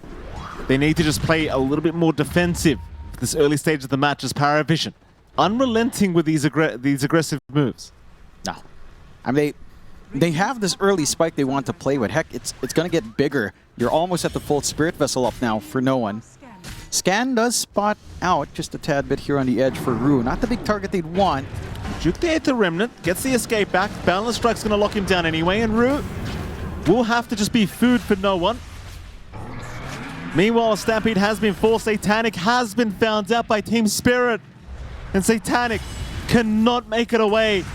[SPEAKER 2] they need to just play a little bit more defensive at this early stage of the match as PARIVISION. Unrelenting with these aggressive moves.
[SPEAKER 3] No. I mean, they have this early spike they want to play with. Heck, it's going to get bigger. You're almost at the full Spirit Vessel up now for no one. Scan does spot out just a tad bit here on the edge for Rue. Not the big target they'd want.
[SPEAKER 2] Juke the Aether Remnant, gets the escape back. Boundless Strike's going to lock him down anyway, and Rue will have to just be food for no one. Meanwhile, a Stampede has been forced. Satanic has been found out by Team Spirit. And Satanic cannot make it away.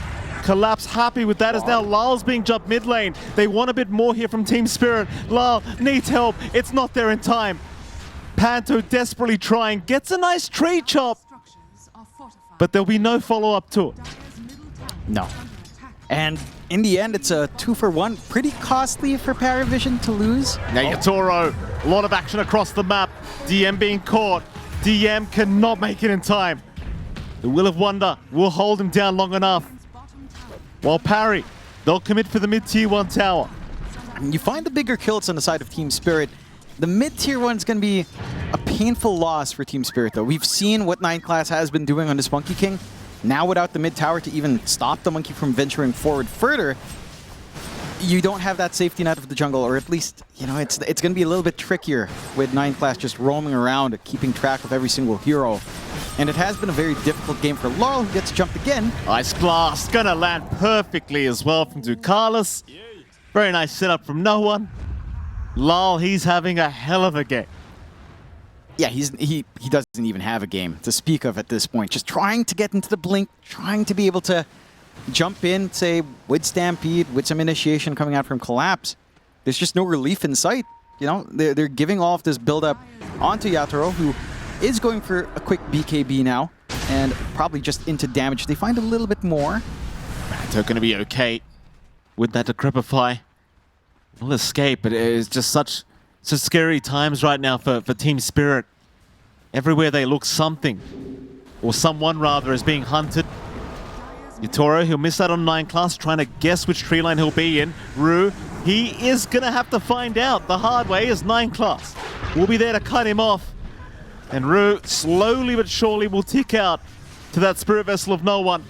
[SPEAKER 2] Collapse happy with that as now Lyle's being jumped mid lane. They want a bit more here from Team Spirit. Lyle needs help. It's not there in time. Panto desperately trying. Gets a nice tree chop. But there'll be no follow-up to it.
[SPEAKER 3] No. And in the end, it's a 2-for-1. Pretty costly for PARIVISION to lose.
[SPEAKER 2] Now Yatoro, a lot of action across the map. DM being caught. DM cannot make it in time. The Will of Wonder will hold him down long enough. While Parry, they'll commit for the mid-tier 1 tower.
[SPEAKER 3] You find the bigger kills on the side of Team Spirit. The mid-tier 1 is going to be a painful loss for Team Spirit, though. We've seen what 9 class has been doing on this Monkey King. Now without the mid tower to even stop the Monkey from venturing forward further, you don't have that safety net of the jungle, or at least, you know, it's going to be a little bit trickier with 9 class just roaming around, keeping track of every single hero. And it has been a very difficult game for Laurel, who gets jumped again.
[SPEAKER 2] Ice Blast gonna land perfectly as well from Ducalis. Very nice setup from no one. Lal, he's having a hell of a game.
[SPEAKER 3] Yeah, he doesn't even have a game to speak of at this point. Just trying to get into the blink, trying to be able to jump in, say, with Stampede, with some initiation coming out from Collapse. There's just no relief in sight. You know, they're giving all of this build-up onto Yatoro, who is going for a quick BKB now, and probably just into damage. They find a little bit more.
[SPEAKER 2] They're going to be okay with that Decrepify. We'll escape, but it is just such scary times right now for Team Spirit. Everywhere they look, something, or someone rather, is being hunted. Yatoro, he'll miss out on 9 class, trying to guess which tree line he'll be in. Rue, he is going to have to find out the hard way as 9 class will be there to cut him off. And Rue, slowly but surely, will tick out to that Spirit Vessel of no one.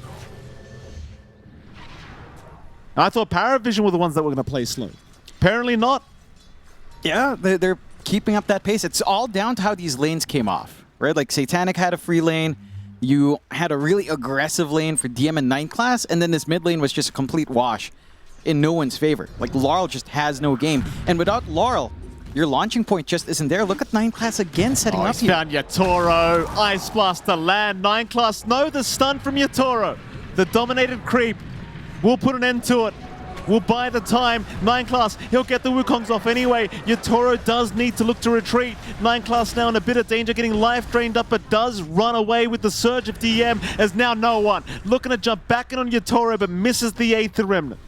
[SPEAKER 2] I thought PARIVISION were the ones that were going to play slow. Apparently not.
[SPEAKER 3] Yeah, they're keeping up that pace. It's all down to how these lanes came off, right? Like Satanic had a free lane. You had a really aggressive lane for DM and 9 class, and then this mid lane was just a complete wash in no one's favor. Like, Laurel just has no game. And without Laurel, your launching point just isn't there. Look at 9 class again setting up
[SPEAKER 2] He's
[SPEAKER 3] here.
[SPEAKER 2] found Yatoro. Ice Blast to land. 9 class, no, the stun from Yatoro. The dominated creep will put an end to it. Will buy the time. 9 class, he'll get the Wukongs off anyway. Yatoro does need to look to retreat. 9 class now in a bit of danger, getting life drained up, but does run away with the surge of DM, as now no one looking to jump back in on Yatoro, but misses the Aether Remnant.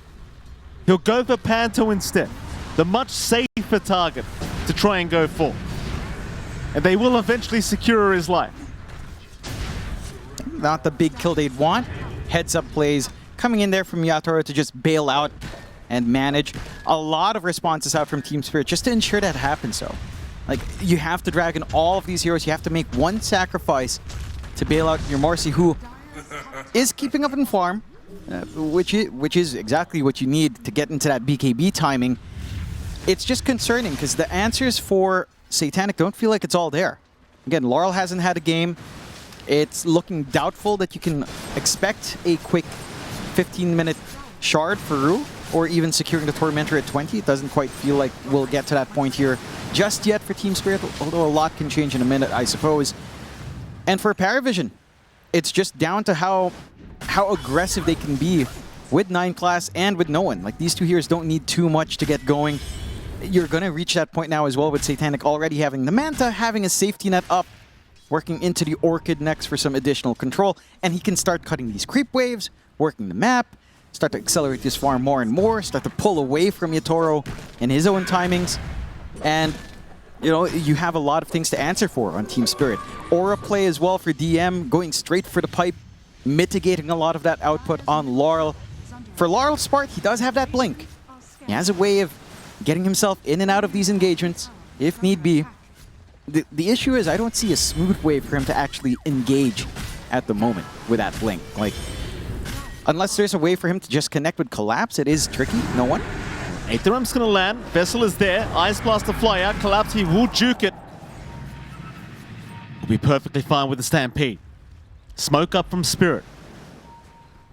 [SPEAKER 2] He'll go for Panto instead, the much safer target to try and go for. And they will eventually secure his life.
[SPEAKER 3] Not the big kill they'd want. Heads up plays coming in there from Yatoro to just bail out and manage. A lot of responses out from Team Spirit just to ensure that happens, so. Like, you have to drag in all of these heroes. You have to make one sacrifice to bail out your Marcy, who is keeping up in farm, which is exactly what you need to get into that BKB timing. It's just concerning because the answers for Satanic don't feel like it's all there. Again, Laurel hasn't had a game. It's looking doubtful that you can expect a quick 15-minute shard for Rue, or even securing the Tormentor at 20. It doesn't quite feel like we'll get to that point here just yet for Team Spirit, although a lot can change in a minute, I suppose. And for PARIVISION, it's just down to how aggressive they can be with 9 class and with no one. Like, these two heroes don't need too much to get going. You're going to reach that point now as well with Satanic already having the Manta, having a safety net up, working into the Orchid next for some additional control, and he can start cutting these creep waves, working the map, start to accelerate this farm more and more, start to pull away from Yatoro and his own timings, and you know, you have a lot of things to answer for on Team Spirit. Aura play as well for DM, going straight for the pipe, mitigating a lot of that output on Laurel. For Laurel's part, he does have that blink. He has a way of getting himself in and out of these engagements, if need be. The issue is I don't see a smooth way for him to actually engage at the moment with that blink. Like, unless there's a way for him to just connect with Collapse, it is tricky. No one.
[SPEAKER 2] Aetherum's gonna land. Vessel is there. Ice Blast to fly out. Collapse, he will juke it. Will be perfectly fine with the Stampede. Smoke up from Spirit.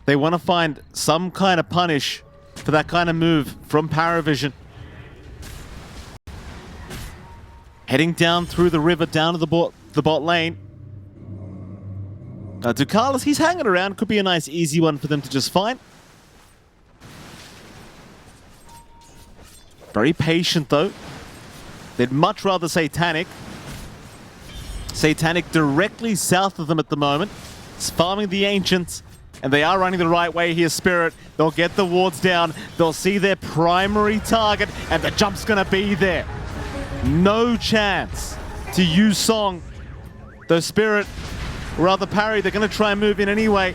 [SPEAKER 2] They want to find some kind of punish for that kind of move from PARIVISION. Heading down through the river, down to the bot lane. Ducalis, he's hanging around. Could be a nice, easy one for them to just find. Very patient, though. They'd much rather Satanic. Satanic directly south of them at the moment. It's farming the Ancients, and they are running the right way here, Spirit. They'll get the wards down. They'll see their primary target, and the jump's going to be there. No chance to use Song. Though Spirit, rather Parry, they're going to try and move in anyway.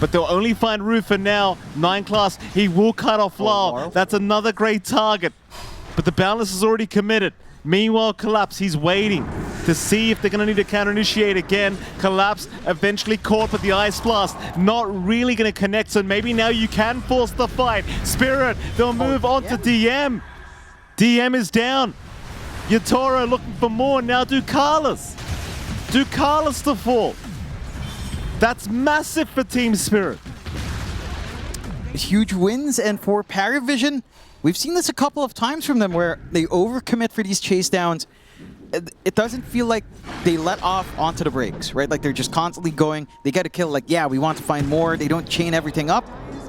[SPEAKER 2] But they'll only find Rue for now. 9 class, he will cut off Lal. That's another great target. But the Boundless is already committed. Meanwhile, Collapse, he's waiting to see if they're going to need to counter-initiate again. Collapse eventually caught with the Ice Blast. Not really going to connect, so maybe now you can force the fight. Spirit, they'll move on to DM. DM is down. Yatoro looking for more, now Ducalis. Ducalis to fall. That's massive for Team Spirit.
[SPEAKER 3] Huge wins, and for PARIVISION, we've seen this a couple of times from them where they overcommit for these chase downs. It doesn't feel like they let off onto the brakes, right? Like they're just constantly going, they get a kill, like, yeah, we want to find more. They don't chain everything up.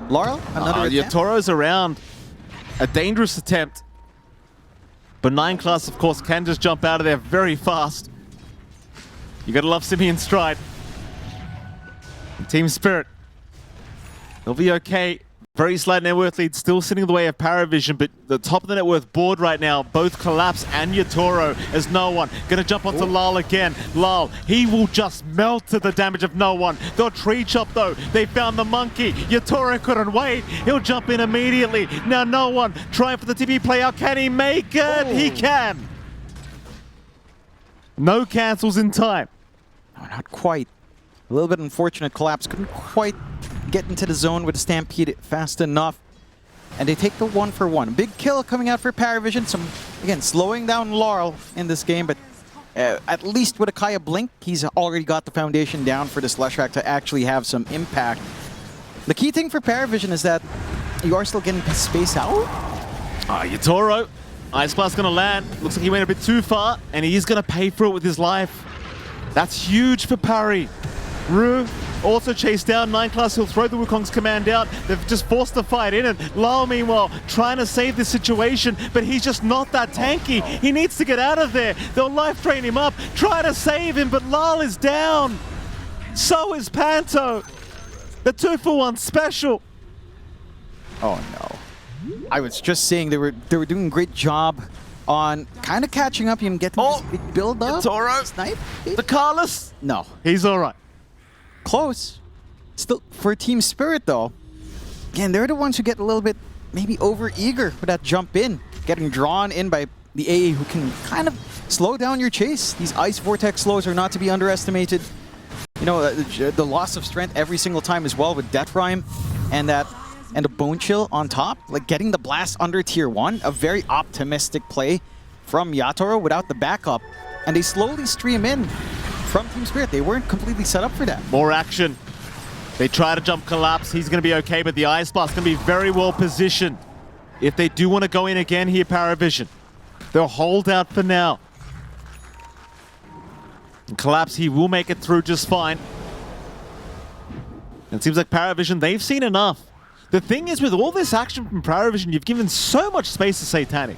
[SPEAKER 3] Laurel, another attempt?
[SPEAKER 2] Yatoro's around. A dangerous attempt. But 9 class, of course, can just jump out of there very fast. You gotta love Simeon Stride. Team Spirit, they'll be okay. Very slight net worth lead, still sitting in the way of PARIVISION, but the top of the net worth board right now, both Collapse and Yatoro, as no one. Gonna jump onto Lal again. Lal, he will just melt to the damage of no one. They'll tree chop though. They found the monkey. Yatoro couldn't wait. He'll jump in immediately. Now no one trying for the TP play out. Can he make it? He can. No cancels in time.
[SPEAKER 3] No, not quite. A little bit unfortunate. Collapse couldn't quite get into the zone with the Stampede fast enough. And they take the 1-for-1. Big kill coming out for PARIVISION. Some, again, slowing down Laurel in this game, but at least with a Kaya Blink, he's already got the foundation down for this Leshrac to actually have some impact. The key thing for PARIVISION is that you are still getting space out.
[SPEAKER 2] Yatoro, Ice Blast gonna land. Looks like he went a bit too far, and he is gonna pay for it with his life. That's huge for Parry. Rue also chased down. 9 class, he'll throw the Wukong's command out. They've just forced the fight in, and Lal, meanwhile, trying to save this situation, but he's just not that tanky. He needs to get out of there. They'll life drain him up, try to save him, but Lal is down. So is Panto. The 2-for-1 special.
[SPEAKER 3] Oh no. I was just saying they were doing a great job on kind of catching up and getting this big build up.
[SPEAKER 2] Yatoro.
[SPEAKER 3] Snipe.
[SPEAKER 2] The Carlos.
[SPEAKER 3] No.
[SPEAKER 2] He's all right.
[SPEAKER 3] Close. Still, for Team Spirit though, again, they're the ones who get a little bit maybe over-eager with that jump in, getting drawn in by the AA who can kind of slow down your chase. These Ice Vortex slows are not to be underestimated. You know, the loss of strength every single time as well with Death Rhyme and a Bone Chill on top. Like getting the blast under tier 1, a very optimistic play from Yatoro without the backup. And they slowly stream in from Team Spirit. They weren't completely set up for that.
[SPEAKER 2] More action. They try to jump Collapse. He's going to be okay, but the Ice Blast going to be very well positioned. If they do want to go in again here, PARIVISION, they'll hold out for now. And Collapse, he will make it through just fine. And it seems like PARIVISION, they've seen enough. The thing is, with all this action from PARIVISION, you've given so much space to Satanic.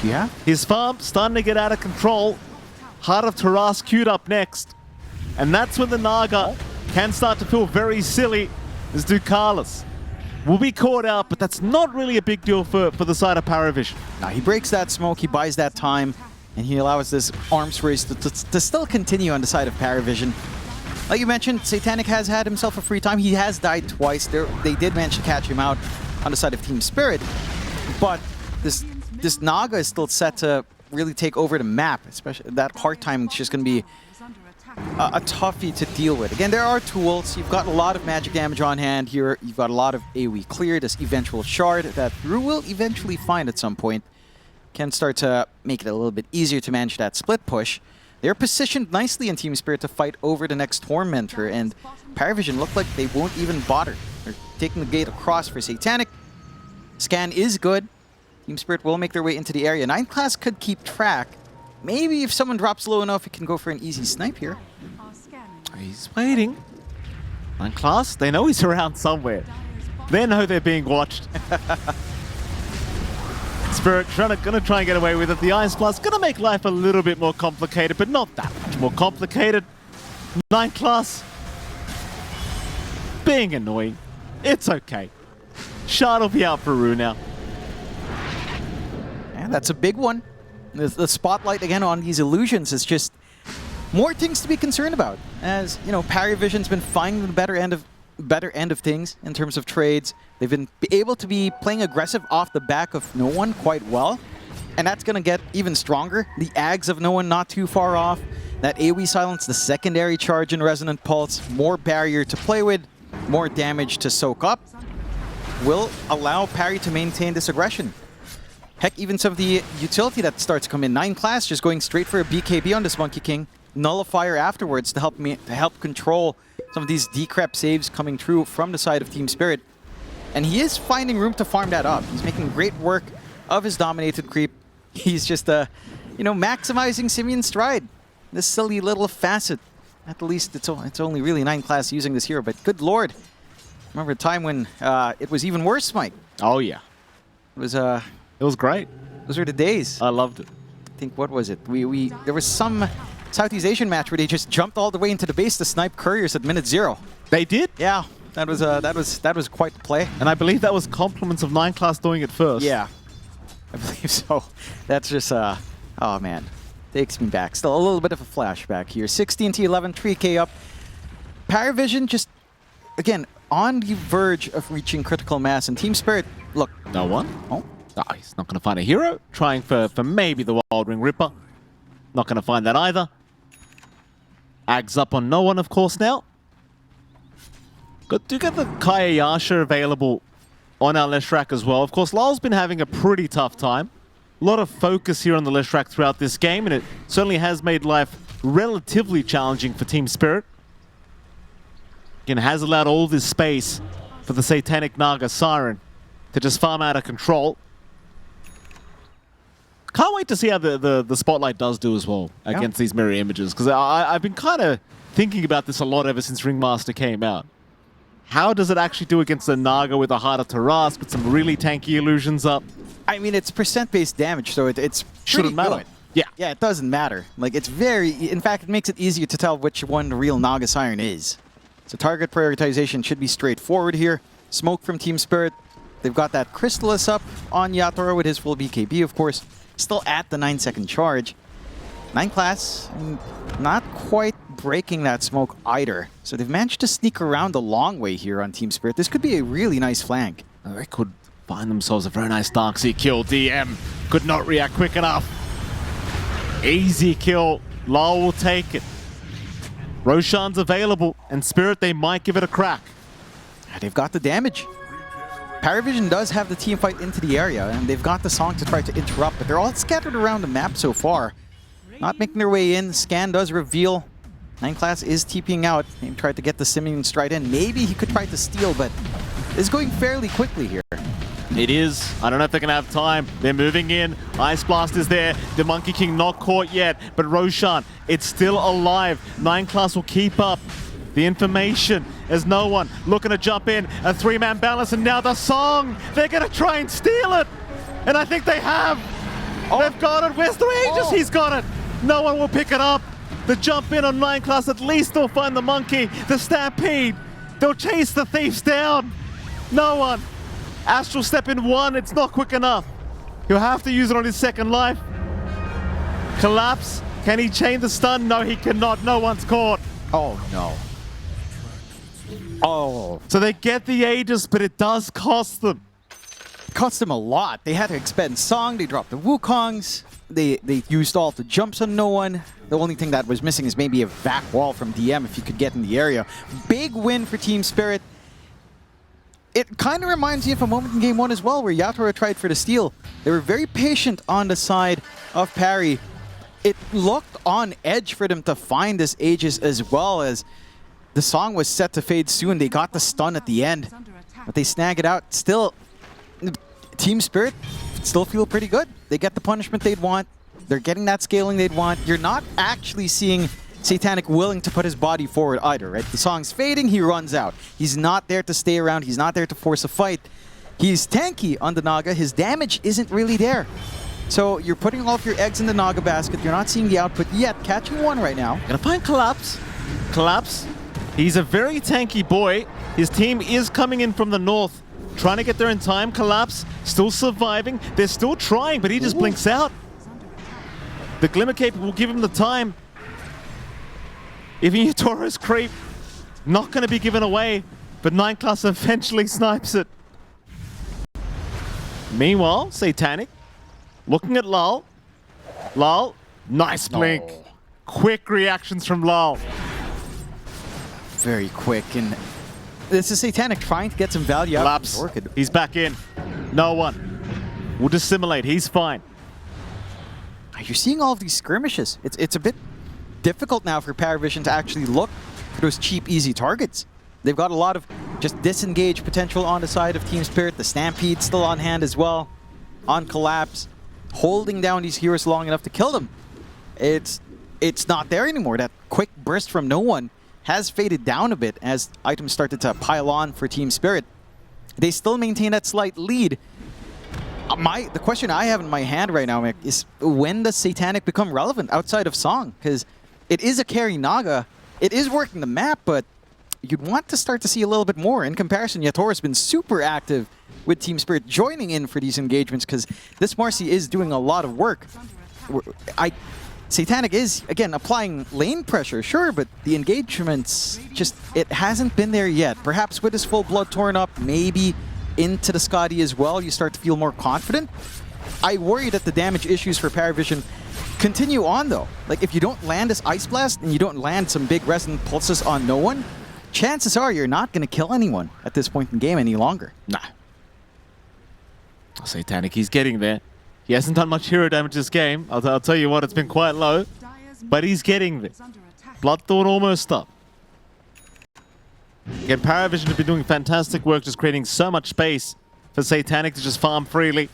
[SPEAKER 3] Yeah.
[SPEAKER 2] His farm starting to get out of control. Heart of Taras queued up next. And that's when the Naga can start to feel very silly as Ducalis will be caught out, but that's not really a big deal for the side of PARIVISION.
[SPEAKER 3] Now he breaks that smoke, he buys that time, and he allows this arms race to still continue on the side of PARIVISION. Like you mentioned, Satanic has had himself a free time. He has died twice. They did manage to catch him out on the side of Team Spirit, but this Naga is still set to really take over the map, especially that hard time. It's just going to be a toughie to deal with. Again, there are tools. You've got a lot of magic damage on hand here. You've got a lot of AoE clear, this eventual shard that Rue will eventually find at some point. Can start to make it a little bit easier to manage that split push. They're positioned nicely in Team Spirit to fight over the next Tormentor, and PARIVISION look like they won't even bother. They're taking the gate across for Satanic. Scan is good. Team Spirit will make their way into the area. 9 class could keep track. Maybe if someone drops low enough, it can go for an easy snipe here.
[SPEAKER 2] He's waiting. 9 class, they know he's around somewhere. They know they're being watched. Spirit gonna try and get away with it. The Ice Blast gonna make life a little bit more complicated, but not that much more complicated. 9 class being annoying. It's okay. Shard will be out for Rue now.
[SPEAKER 3] And that's a big one. The spotlight again on these illusions is just more things to be concerned about. As you know, PARIVISION's been finding the better end of things in terms of trades. They've been able to be playing aggressive off the back of no one quite well, and that's going to get even stronger. The Ags of no one not too far off. That AoE silence, the secondary charge in Resonant Pulse, more barrier to play with, more damage to soak up, will allow Parry to maintain this aggression. Heck, even some of the utility that starts to come in. 9 class just going straight for a BKB on this Monkey King. Nullifier afterwards to help control some of these decrep saves coming through from the side of Team Spirit. And he is finding room to farm that up. He's making great work of his dominated creep. He's just, maximizing Simeon's stride. This silly little facet. At the least, it's only really 9 class using this hero, but good lord. Remember a time when it was even worse, Mike.
[SPEAKER 2] Oh, yeah.
[SPEAKER 3] It
[SPEAKER 2] was great.
[SPEAKER 3] Those were the days.
[SPEAKER 2] I loved it.
[SPEAKER 3] I think, what was it? There was some Southeast Asian match where they just jumped all the way into the base to snipe couriers at minute 0.
[SPEAKER 2] They did?
[SPEAKER 3] Yeah, that was quite the play.
[SPEAKER 2] And I believe that was compliments of 9 class doing it first.
[SPEAKER 3] Yeah, I believe so. That's just, oh man, takes me back. Still a little bit of a flashback here. 16 to 11, 3K up. PARIVISION just, again, on the verge of reaching critical mass. And Team Spirit, look.
[SPEAKER 2] No one?
[SPEAKER 3] Oh.
[SPEAKER 2] Oh, he's not going to find a hero. Trying for maybe the Wild Ring Ripper. Not going to find that either. Ags up on no one, of course, now. Do get the Kayayasha available on our Leshrac as well. Of course, Lyle's been having a pretty tough time. A lot of focus here on the Leshrac throughout this game, and it certainly has made life relatively challenging for Team Spirit. Again, has allowed all this space for the Satanic Naga Siren to just farm out of control. Can't wait to see how the Spotlight does do as well against these mirror images, because I've been kind of thinking about this a lot ever since Ringmaster came out. How does it actually do against the Naga with a Heart of Taras, with some really tanky illusions up?
[SPEAKER 3] I mean, it's percent-based damage, so it's
[SPEAKER 2] shouldn't matter.
[SPEAKER 3] Good.
[SPEAKER 2] Yeah.
[SPEAKER 3] Yeah, it doesn't matter. Like, it's very... In fact, it makes it easier to tell which one the real Naga Siren is. So target prioritization should be straightforward here. Smoke from Team Spirit. They've got that Crystallis up on Yatoro with his full BKB, of course. Still at the 9-second charge. 9 class, not quite breaking that smoke either. So they've managed to sneak around the long way here on Team Spirit. This could be a really nice flank.
[SPEAKER 2] They could find themselves a very nice Darkseid kill. DM could not react quick enough. Easy kill. Lal will take it. Roshan's available, and Spirit, they might give it a crack.
[SPEAKER 3] They've got the damage. PARIVISION does have the team fight into the area, and they've got the song to try to interrupt, but they're all scattered around the map so far. Not making their way in. Scan does reveal 9 Class is TPing out. He tried to get the Simeon stride in. Maybe he could try to steal, but it's going fairly quickly here.
[SPEAKER 2] It is. I don't know if they're going to have time. They're moving in. Ice Blast is there. The Monkey King not caught yet, but Roshan, it's still alive. 9 Class will keep up the information as no one looking to jump in. A 3-man balance, and now the song. They're going to try and steal it. And I think they have. They've got it. Where's the Aegis? He's got it. No one will pick it up. The jump in on 9 Class, at least they'll find the Monkey. The Stampede. They'll chase the Thieves down. No one. Astral step in 1. It's not quick enough. He'll have to use it on his second life. Collapse. Can he chain the stun? No, he cannot. No one's caught.
[SPEAKER 3] Oh, no. Oh.
[SPEAKER 2] So they get the Aegis, but it does cost them.
[SPEAKER 3] It cost them a lot. They had to expend Song. They dropped the Wukongs. They used all the jumps on no one. The only thing that was missing is maybe a vac wall from DM if you could get in the area. Big win for Team Spirit. It kind of reminds me of a moment in Game 1 as well, where Yatura tried for the steal. They were very patient on the side of Parry. It looked on edge for them to find this Aegis as well, as the song was set to fade soon. They got the stun at the end, but they snag it out. Still, Team Spirit still feel pretty good. They get the punishment they'd want. They're getting that scaling they'd want. You're not actually seeing Satanic willing to put his body forward either, right? The song's fading, he runs out. He's not there to stay around. He's not there to force a fight. He's tanky on the Naga. His damage isn't really there. So you're putting all of your eggs in the Naga basket. You're not seeing the output yet. Catching one right now.
[SPEAKER 2] Gonna find Collapse. Collapse. He's a very tanky boy. His team is coming in from the north, trying to get there in time. Collapse still surviving. They're still trying, but he just blinks out. The Glimmer Cape will give him the time. Even Yatoro's creep, not going to be given away, but 9 Class eventually snipes it. Meanwhile, Satanic looking at Lal. Lal, nice blink.
[SPEAKER 3] No.
[SPEAKER 2] Quick reactions from Lal.
[SPEAKER 3] Very quick, and this is Satanic trying to get some value out of his
[SPEAKER 2] Collapse.
[SPEAKER 3] Orchid.
[SPEAKER 2] He's back in. No one. We'll dissimulate. He's fine.
[SPEAKER 3] You're seeing all of these skirmishes. It's a bit difficult now for PARIVISION to actually look for those cheap, easy targets. They've got a lot of just disengage potential on the side of Team Spirit. The Stampede still on hand as well. On Collapse. Holding down these heroes long enough to kill them. It's not there anymore. That quick burst from no one has faded down a bit as items started to pile on for Team Spirit. They still maintain that slight lead. The question I have in my hand right now, Mick, is when does Satanic become relevant outside of Song? Because it is a carry Naga. It is working the map, but you'd want to start to see a little bit more. In comparison, Yatora's been super active with Team Spirit joining in for these engagements because this Marcy is doing a lot of work. Satanic is, again, applying lane pressure, sure, but the engagements, just, it hasn't been there yet. Perhaps with his full blood torn up, maybe into the Scotty as well, you start to feel more confident. I worry that the damage issues for PARIVISION continue on, though. Like, if you don't land this Ice Blast and you don't land some big resonant pulses on no one, chances are you're not going to kill anyone at this point in the game any longer.
[SPEAKER 2] Nah. Satanic, he's getting there. He hasn't done much hero damage this game. I'll tell you what, it's been quite low. But he's getting there. Bloodthorn almost up. Again, PARIVISION have been doing fantastic work, just creating so much space for Satanic to just farm freely.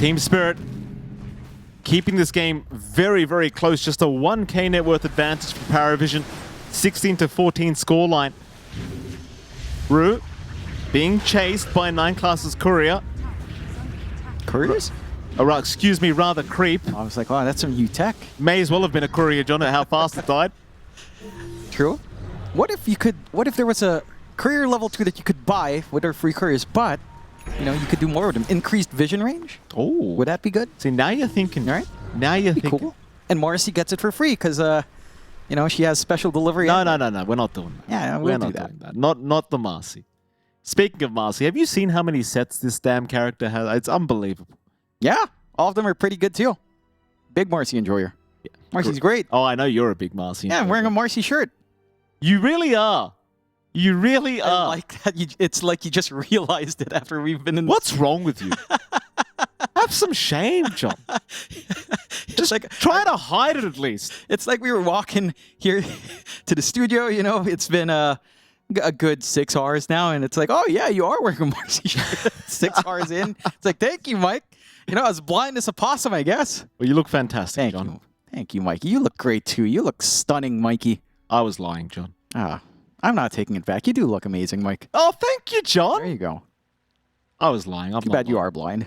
[SPEAKER 2] Team Spirit keeping this game very, very close. Just a 1k net worth advantage for PARIVISION. 16-14 scoreline. Rue being chased by 9 Class's Courier.
[SPEAKER 3] Couriers?
[SPEAKER 2] Excuse me, rather Creep.
[SPEAKER 3] I was like, wow, that's some new tech.
[SPEAKER 2] May as well have been a Courier, John, at how fast it died.
[SPEAKER 3] True. What if there was a Courier level 2 that you could buy with our free Couriers, but, you know, you could do more with them? Increased vision range?
[SPEAKER 2] Oh.
[SPEAKER 3] Would that be good?
[SPEAKER 2] See, now you're thinking.
[SPEAKER 3] All right.
[SPEAKER 2] Now you're thinking.
[SPEAKER 3] Cool. And Morrissey gets it for free because, you know, she has special delivery.
[SPEAKER 2] No. We're not doing that.
[SPEAKER 3] Yeah,
[SPEAKER 2] we're
[SPEAKER 3] we'll
[SPEAKER 2] not doing that. Not the Marcy. Speaking of Marcy, have you seen how many sets this damn character has? It's unbelievable.
[SPEAKER 3] Yeah. All of them are pretty good too. Big Marcy enjoyer.
[SPEAKER 2] Yeah.
[SPEAKER 3] Marcy's great.
[SPEAKER 2] Oh, I know you're a big Marcy.
[SPEAKER 3] Yeah, I'm wearing a Marcy shirt.
[SPEAKER 2] You really are. You really
[SPEAKER 3] I
[SPEAKER 2] are.
[SPEAKER 3] like that. It's like you just realized it after we've been in.
[SPEAKER 2] What's wrong with you? Have some shame, John. Just
[SPEAKER 3] like
[SPEAKER 2] try to hide it at least.
[SPEAKER 3] It's like we were walking here to the studio. You know, it's been a good 6 hours now, and it's like, oh yeah, you are wearing a Marcy shirt. 6 hours in, it's like, thank you, Mike. You know, as blind as a possum, I guess.
[SPEAKER 2] Well, you look fantastic, John.
[SPEAKER 3] Thank you, Mikey. You look great too. You look stunning, Mikey.
[SPEAKER 2] I was lying, John.
[SPEAKER 3] I'm not taking it back. You do look amazing, Mike.
[SPEAKER 2] Oh, thank you, John.
[SPEAKER 3] There you go.
[SPEAKER 2] I was lying. I'm
[SPEAKER 3] Too
[SPEAKER 2] not
[SPEAKER 3] bad you
[SPEAKER 2] lying.
[SPEAKER 3] are blind.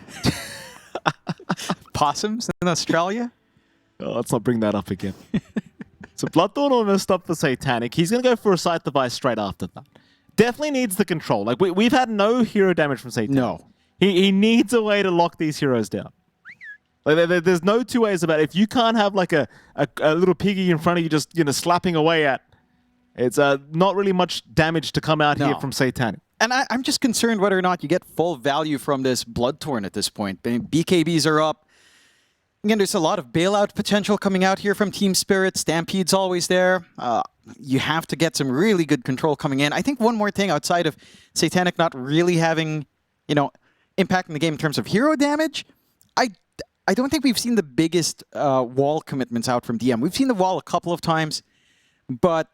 [SPEAKER 3] Possums in Australia?
[SPEAKER 2] Oh, let's not bring that up again. So Bloodthorn almost up for Satanic. He's going to go for a Sight Device straight after that. Definitely needs the control. Like, we've had no hero damage from Satanic.
[SPEAKER 3] No.
[SPEAKER 2] He needs a way to lock these heroes down. Like, there's no two ways about it. If you can't have like a little piggy in front of you just, you know, slapping away at, it's not really much damage to come out here from Satanic.
[SPEAKER 3] And I'm just concerned whether or not you get full value from this Bloodthorn at this point. I mean, BKBs are up. Again, there's a lot of bailout potential coming out here from Team Spirit. Stampede's always there. You have to get some really good control coming in. I think one more thing outside of Satanic not really having, you know, impact in the game in terms of hero damage, I don't think we've seen the biggest wall commitments out from DM. We've seen the wall a couple of times, but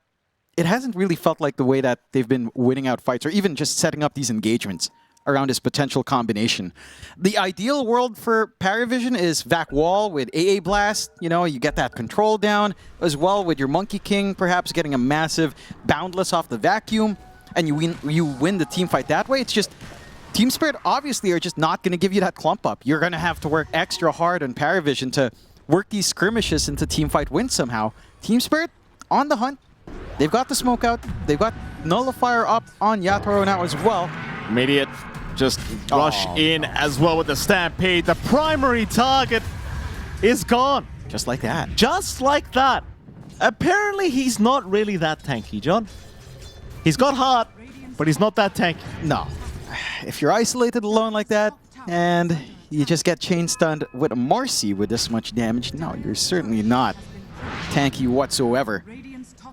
[SPEAKER 3] it hasn't really felt like the way that they've been winning out fights or even just setting up these engagements around this potential combination. The ideal world for PARIVISION is Vac Wall with AA Blast. You know, you get that control down as well with your Monkey King, perhaps getting a massive Boundless off the vacuum, and you win the team fight that way. It's just Team Spirit obviously are just not going to give you that clump up. You're going to have to work extra hard on PARIVISION to work these skirmishes into team fight wins somehow. Team Spirit on the hunt. They've got the smoke out. They've got Nullifier up on Yatoro now as well.
[SPEAKER 2] Immediate just rush in as well with the Stampede. The primary target is gone.
[SPEAKER 3] Just like that.
[SPEAKER 2] Just like that. Apparently he's not really that tanky, John. He's got heart, but he's not that tanky.
[SPEAKER 3] No. If you're isolated alone like that, and you just get chain stunned with a Marcy with this much damage, no, you're certainly not tanky whatsoever.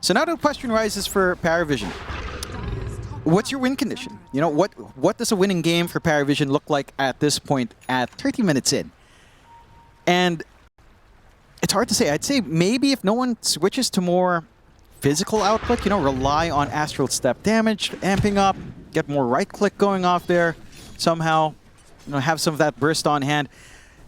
[SPEAKER 3] So now the question rises for PARIVISION. What's your win condition? You know, what does a winning game for PARIVISION look like at this point at 30 minutes in? And it's hard to say. I'd say maybe if no one switches to more physical output, you know, rely on Astral Step damage, amping up, get more right-click going off there somehow, you know, have some of that burst on hand.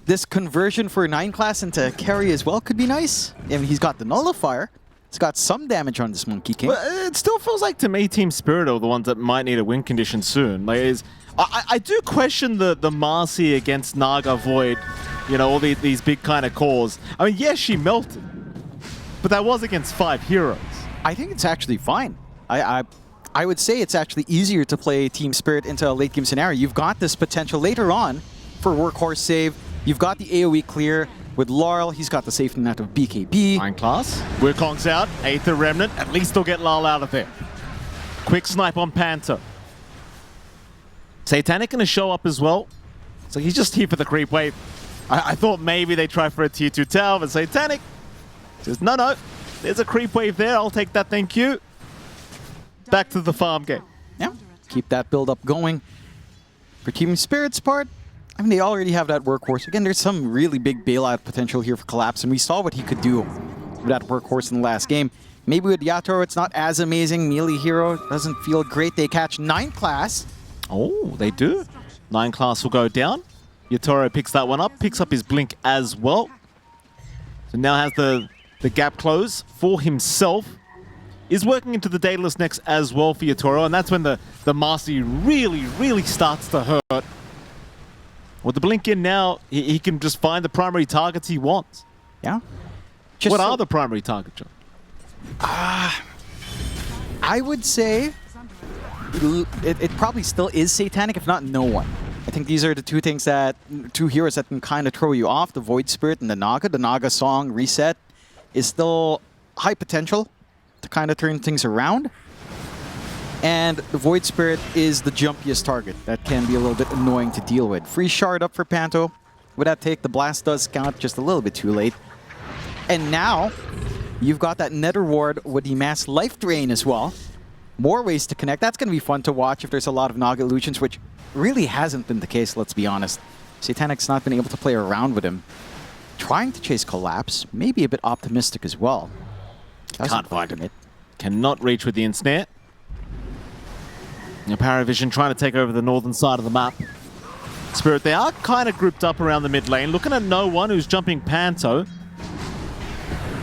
[SPEAKER 3] This conversion for 9 class into carry as well could be nice. I mean, he's got the Nullifier. It's got some damage on this Monkey King.
[SPEAKER 2] But it still feels like to me Team Spirit are the ones that might need a win condition soon. Like, I do question the Marcy against Naga Void, you know, all these big kind of calls. I mean, yes, she melted, but that was against 5 heroes.
[SPEAKER 3] I think it's actually fine. I would say it's actually easier to play Team Spirit into a late game scenario. You've got this potential later on for Workhorse save. You've got the AoE clear. With Laurel, he's got the safety net of BKB.
[SPEAKER 2] 9 class. Wukong's out. Aether Remnant. At least they'll get Lal out of there. Quick snipe on Panther. Satanic gonna show up as well. So he's just here for the creep wave. I thought maybe they'd try for a tier 2 tower, but Satanic says, no. There's a creep wave there. I'll take that, thank you. Back to the farm game.
[SPEAKER 3] Yeah, keep that build up going. For Team Spirit's part, I mean, they already have that Workhorse. Again, there's some really big bailout potential here for Collapse, and we saw what he could do with that Workhorse in the last game. Maybe with Yatoro, it's not as amazing. Melee hero doesn't feel great. They catch 9 class.
[SPEAKER 2] Oh, they do. 9 class will go down. Yatoro picks that one up, picks up his Blink as well. So now has the gap close for himself. Is working into the Daedalus next as well for Yatoro, and that's when the Marcy really starts to hurt. With the Blink in now, he can just find the primary targets he wants.
[SPEAKER 3] Yeah.
[SPEAKER 2] What are the primary targets, John?
[SPEAKER 3] I would say it probably still is Satanic, if not no one. I think these are the two heroes that can kind of throw you off, the Void Spirit and the Naga. The Naga Song Reset is still high potential to kind of turn things around. And the Void Spirit is the jumpiest target that can be a little bit annoying to deal with. Free shard up for Panto. with that take. The blast does count just a little bit too late. And now, you've got that nether ward with the mass life drain as well. More ways to connect. That's going to be fun to watch if there's a lot of Naga illusions, which really hasn't been the case, let's be honest. Satanic's not been able to play around with him. Trying to chase Collapse, maybe a bit optimistic as well.
[SPEAKER 2] Can't find him. Cannot reach with the ensnare. Now PARIVISION trying to take over the northern side of the map. Spirit, they are kind of grouped up around the mid lane. Looking at no one who's jumping Panto.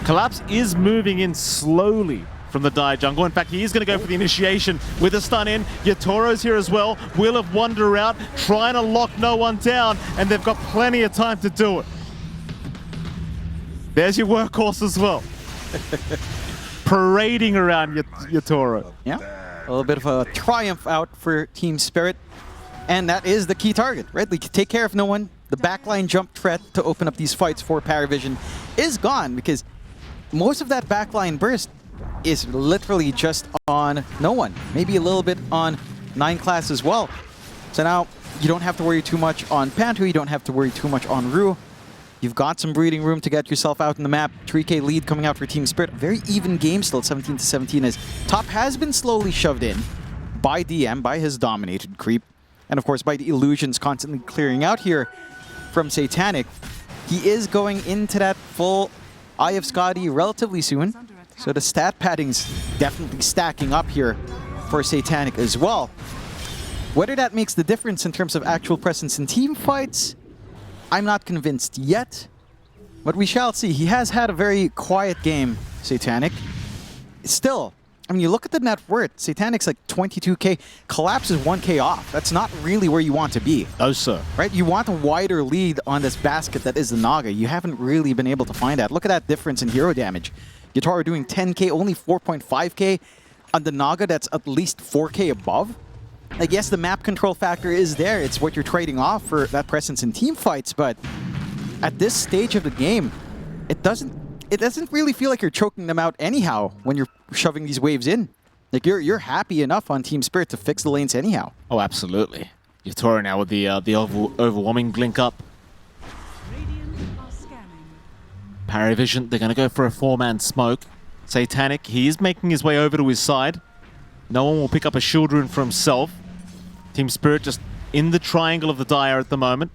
[SPEAKER 2] Collapse is moving in slowly from the Dire jungle. In fact, he is going to go for the initiation with a stun in. Yatoro's here as well. Will of Wonder out, trying to lock no one down, and they've got plenty of time to do it. There's your workhorse as well. Parading around Yatoro.
[SPEAKER 3] Yeah, a little bit of a triumph out for Team Spirit. And that is the key target, right? They can take care of no one. The backline jump threat to open up these fights for PARIVISION is gone because most of that backline burst is literally just on no one. Maybe a little bit on 9 class as well. So now you don't have to worry too much on Panto, you don't have to worry too much on Rue. You've got some breathing room to get yourself out in the map. 3K lead coming out for Team Spirit. Very even game still, 17-17, as top has been slowly shoved in by DM, by his dominated creep. And of course by the illusions constantly clearing out here from Satanic. He is going into that full Eye of Scotty relatively soon. So the stat padding's definitely stacking up here for Satanic as well. Whether that makes the difference in terms of actual presence in team fights, I'm not convinced yet, but we shall see. He has had a very quiet game, Satanic. Still, I mean, you look at the net worth, Satanic's like 22k, Collapse is 1k off. That's not really where you want to be.
[SPEAKER 2] Oh, sir.
[SPEAKER 3] Right? You want a wider lead on this basket that is the Naga. You haven't really been able to find that. Look at that difference in hero damage. Yatoro doing 10k, only 4.5k on the Naga that's at least 4k above. I guess the map control factor is there. It's what you're trading off for that presence in team fights, but at this stage of the game, it doesn't really feel like you're choking them out anyhow when you're shoving these waves in. Like you're happy enough on Team Spirit to fix the lanes anyhow.
[SPEAKER 2] Oh, absolutely. Yatoro now with the overwhelming blink up. PARIVISION, they're going to go for a 4-man smoke. Satanic, he is making his way over to his side. No one will pick up a shield rune for himself. Team Spirit just in the triangle of the Dire at the moment.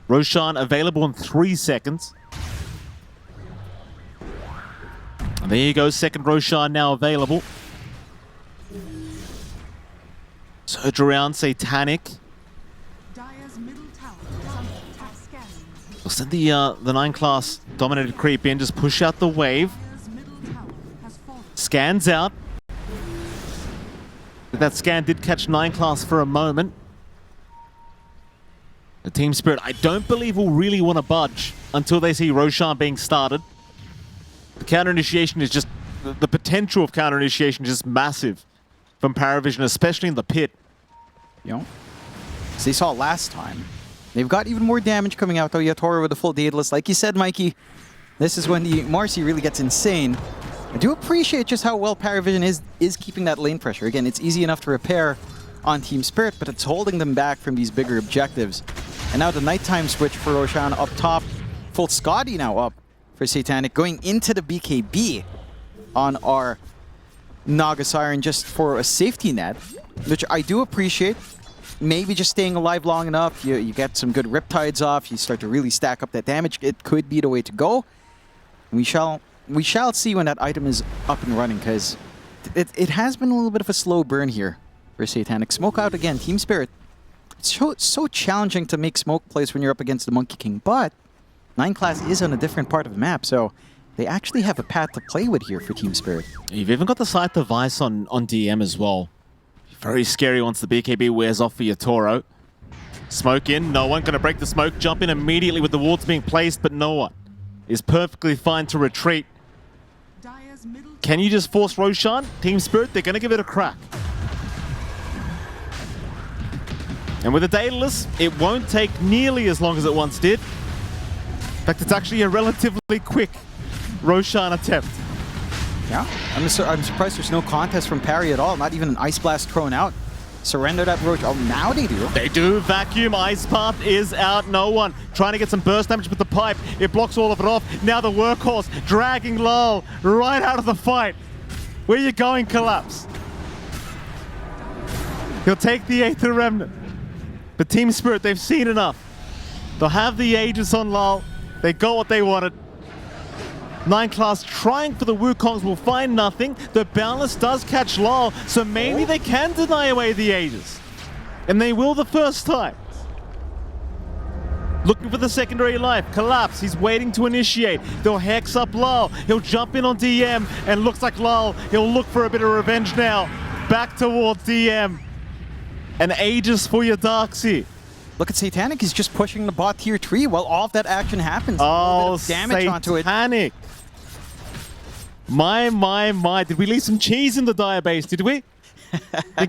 [SPEAKER 2] Roshan available in 3 seconds. And there you go, second Roshan now available. Surge around Satanic. We'll send the 9 class dominated creep in, just push out the wave. Scans out. That scan did catch 9 class for a moment. The Team Spirit, I don't believe will really want to budge until they see Roshan being started. The counter initiation is just, the potential of counter initiation is just massive from PARIVISION, especially in the pit.
[SPEAKER 3] You know, as they saw last time, they've got even more damage coming out though. Yatoro with the full Daedalus. Like you said, Mikey, this is when the Marcy really gets insane. I do appreciate just how well PARIVISION is keeping that lane pressure. Again, it's easy enough to repair on Team Spirit, but it's holding them back from these bigger objectives. And now the nighttime switch for Roshan up top. Full Scotty now up for Satanic, going into the BKB on our Naga Siren just for a safety net, which I do appreciate. Maybe just staying alive long enough, you get some good Riptides off, you start to really stack up that damage. It could be the way to go. We shall see when that item is up and running, because it has been a little bit of a slow burn here for Satanic. Smoke out again, Team Spirit. It's so challenging to make smoke plays when you're up against the Monkey King, but 9 class is on a different part of the map, so they actually have a path to play with here for Team Spirit.
[SPEAKER 2] You've even got the Scythe device on DM as well. Very scary once the BKB wears off for Yatoro. Smoke in, no one gonna break the smoke, jump in immediately with the wards being placed, but no one is perfectly fine to retreat. Can you just force Roshan? Team Spirit, they're gonna give it a crack. And with the Daedalus, it won't take nearly as long as it once did. In fact, it's actually a relatively quick Roshan attempt.
[SPEAKER 3] Yeah, I'm surprised there's no contest from Parry at all, not even an Ice Blast thrown out. surrender that Roach. Oh, now they do.
[SPEAKER 2] They do. Vacuum. Ice Path is out. No one. Trying to get some burst damage with the pipe. It blocks all of it off. Now the workhorse dragging Lol right out of the fight. Where you going, Collapse? He'll take the Aether Remnant. But Team Spirit, they've seen enough. They'll have the Aegis on Lol. They got what they wanted. 9 class trying for the Wukongs will find nothing. The Boundless does catch Lol, so maybe they can deny away the Aegis. And they will the first time. Looking for the secondary life. Collapse. He's waiting to initiate. They'll hex up Lol. He'll jump in on DM, and looks like Lol. He'll look for a bit of revenge now. Back towards DM. An Aegis for your Darkseid.
[SPEAKER 3] Look at Satanic. He's just pushing the bot tier 3 while all of that action happens.
[SPEAKER 2] Oh,
[SPEAKER 3] a bit of damage onto it.
[SPEAKER 2] Satanic. My. Did we leave some cheese in the dire base? Did we?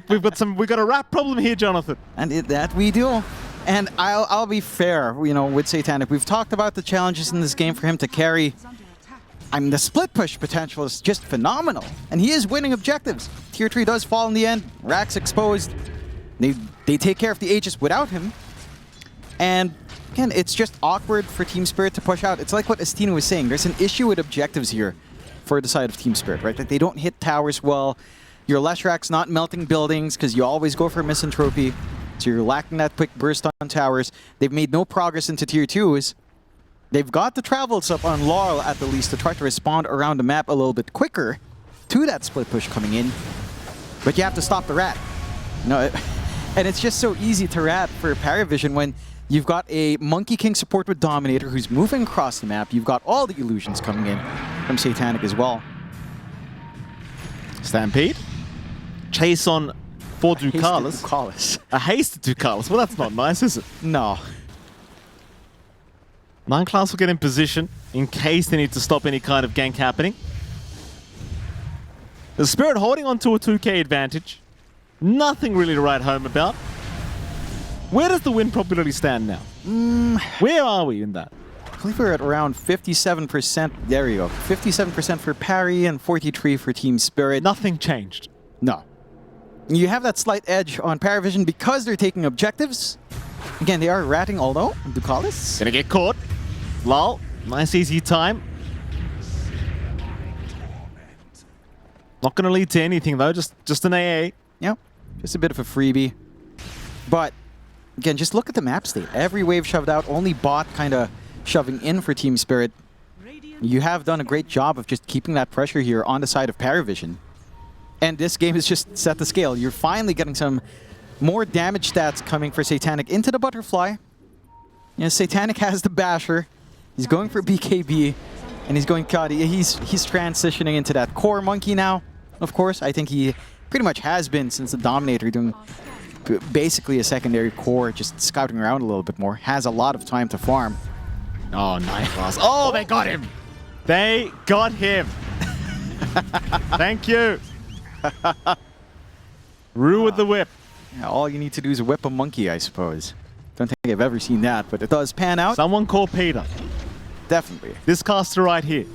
[SPEAKER 2] We've got a rat problem here, Jonathan.
[SPEAKER 3] And that we do. And I'll be fair, you know, with Satanic. We've talked about the challenges in this game for him to carry. I mean, the split push potential is just phenomenal. And he is winning objectives. Tier 3 does fall in the end. Rack's exposed. They take care of the Aegis without him. And again, it's just awkward for Team Spirit to push out. It's like what Estina was saying. There's an issue with objectives here for the side of Team Spirit, right? Like they don't hit towers well. Your Leshrak's not melting buildings because you always go for misanthropy. So you're lacking that quick burst on towers. They've made no progress into tier 2s. They've got the travels up on Laurel at the least to try to respond around the map a little bit quicker to that split push coming in. But you have to stop the rat. No, and it's just so easy to rat for PARIVISION when you've got a Monkey King support with Dominator who's moving across the map. You've got all the illusions coming in from Satanic as well.
[SPEAKER 2] Stampede. Chase on for Ducalis. A hasted Ducalis. Well, that's not nice, is it?
[SPEAKER 3] No.
[SPEAKER 2] 9 class will get in position in case they need to stop any kind of gank happening. The Spirit holding on to a 2k advantage. Nothing really to write home about. Where does the win probability stand now? Where are we in that?
[SPEAKER 3] I believe we're at around 57%. There you go. 57% for Parry and 43% for Team Spirit.
[SPEAKER 2] Nothing changed.
[SPEAKER 3] No. You have that slight edge on PARIVISION because they're taking objectives. Again, they are ratting, although Ducalis
[SPEAKER 2] Gonna get caught. Lol. Nice easy time. Not gonna lead to anything though, just an AA.
[SPEAKER 3] Yep. Just a bit of a freebie. But again, just look at the map state. Every wave shoved out, only bot kind of shoving in for Team Spirit. You have done a great job of just keeping that pressure here on the side of PARIVISION. And this game has just set the scale. You're finally getting some more damage stats coming for Satanic into the Butterfly. You know, Satanic has the Basher. He's going for BKB. And he's going, God, he's transitioning into that core monkey now, of course. I think he pretty much has been since the Dominator, doing basically a secondary core, just scouting around a little bit more. Has a lot of time to farm.
[SPEAKER 2] Oh, 9 class. Oh, they got him. They got him. Thank you. Rue with the whip.
[SPEAKER 3] Yeah, all you need to do is whip a monkey, I suppose. Don't think I've ever seen that, but it does pan out.
[SPEAKER 2] Someone call Peter.
[SPEAKER 3] Definitely.
[SPEAKER 2] This caster right here.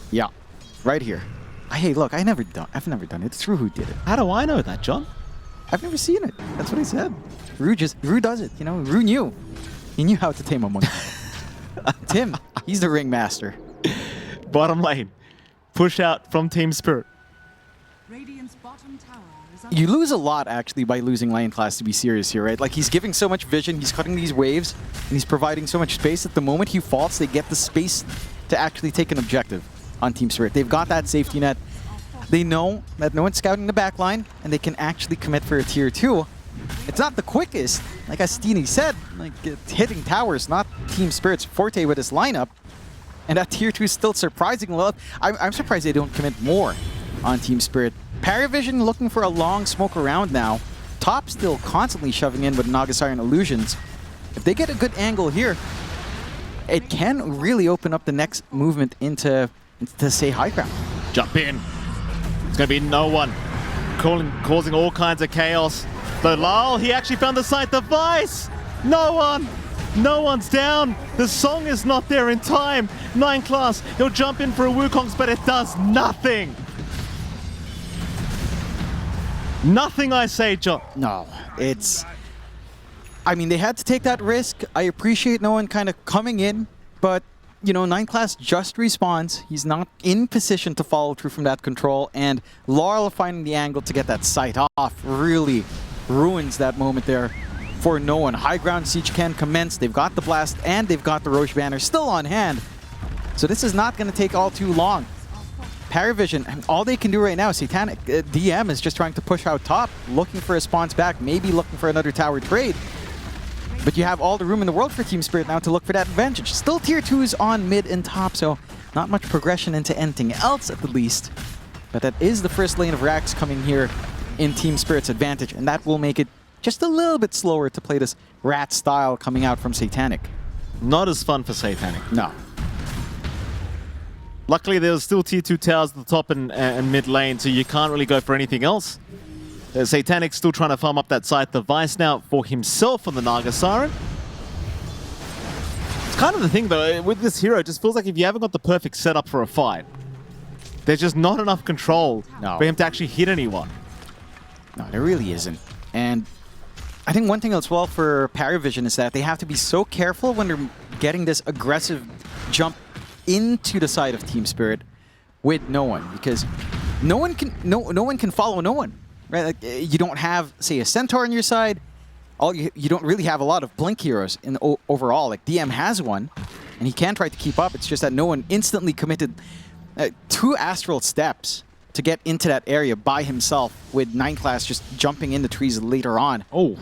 [SPEAKER 3] Yeah, right here. Hey, look, I've never done it. It's Rue who did it.
[SPEAKER 2] How do I know that, John?
[SPEAKER 3] I've never seen it. That's what I said. Rue does it. You know, Rue knew. He knew how to tame a monkey. It's him. He's the ringmaster.
[SPEAKER 2] Bottom lane. Push out from Team Spirit.
[SPEAKER 3] You lose a lot, actually, by losing lane class, to be serious here, right? Like, he's giving so much vision, he's cutting these waves, and he's providing so much space. At the moment he faults, they get the space to actually take an objective on Team Spirit. They've got that safety net. They know that no one's scouting the back line, and they can actually commit for a tier 2. It's not the quickest, like Astini said, like hitting towers, not Team Spirit's forte with this lineup. And that tier 2 is still surprising well. I'm surprised they don't commit more on Team Spirit. PARIVISION looking for a long smoke around now. Top still constantly shoving in with Nagasari and Illusions. If they get a good angle here, it can really open up the next movement into say high ground.
[SPEAKER 2] Jump in. It's going to be no one. Causing all kinds of chaos. But Lal, he actually found the site device. No one. No one's down. The song is not there in time. 9 class. He'll jump in for a Wukongs, but it does nothing. Nothing I say, John.
[SPEAKER 3] No, it's... I mean, they had to take that risk. I appreciate no one kind of coming in, but, you know, 9 Class just respawns. He's not in position to follow through from that control, and Laurel finding the angle to get that sight off really ruins that moment there for no one. High ground siege can commence. They've got the blast, and they've got the Roche banner still on hand. So this is not going to take all too long. PARIVISION, all they can do right now, Satanic DM is just trying to push out top, looking for a response back, maybe looking for another tower trade. But you have all the room in the world for Team Spirit now to look for that advantage. Still tier 2s on mid and top, so not much progression into anything else at the least. But that is the first lane of racks coming here in Team Spirit's advantage, and that will make it just a little bit slower to play this rat style coming out from Satanic.
[SPEAKER 2] Not as fun for Satanic.
[SPEAKER 3] No.
[SPEAKER 2] Luckily, there's still tier 2 towers at the top and mid lane, so you can't really go for anything else. Satanic's still trying to farm up that side device now for himself on the Naga Siren. It's kind of the thing, though, with this hero, it just feels like if you haven't got the perfect setup for a fight, there's just not enough control for him to actually hit anyone.
[SPEAKER 3] No, there really isn't. And I think one thing as well for PARIVISION is that they have to be so careful when they're getting this aggressive jump into the side of Team Spirit with no one, because no one can follow no one, right? Like, you don't have, say, a Centaur on your side. You don't really have a lot of blink heroes in overall. Like DM has one, and he can try to keep up. It's just that no one instantly committed 2 astral steps to get into that area by himself, with 9 Class just jumping in the trees later on.
[SPEAKER 2] Oh,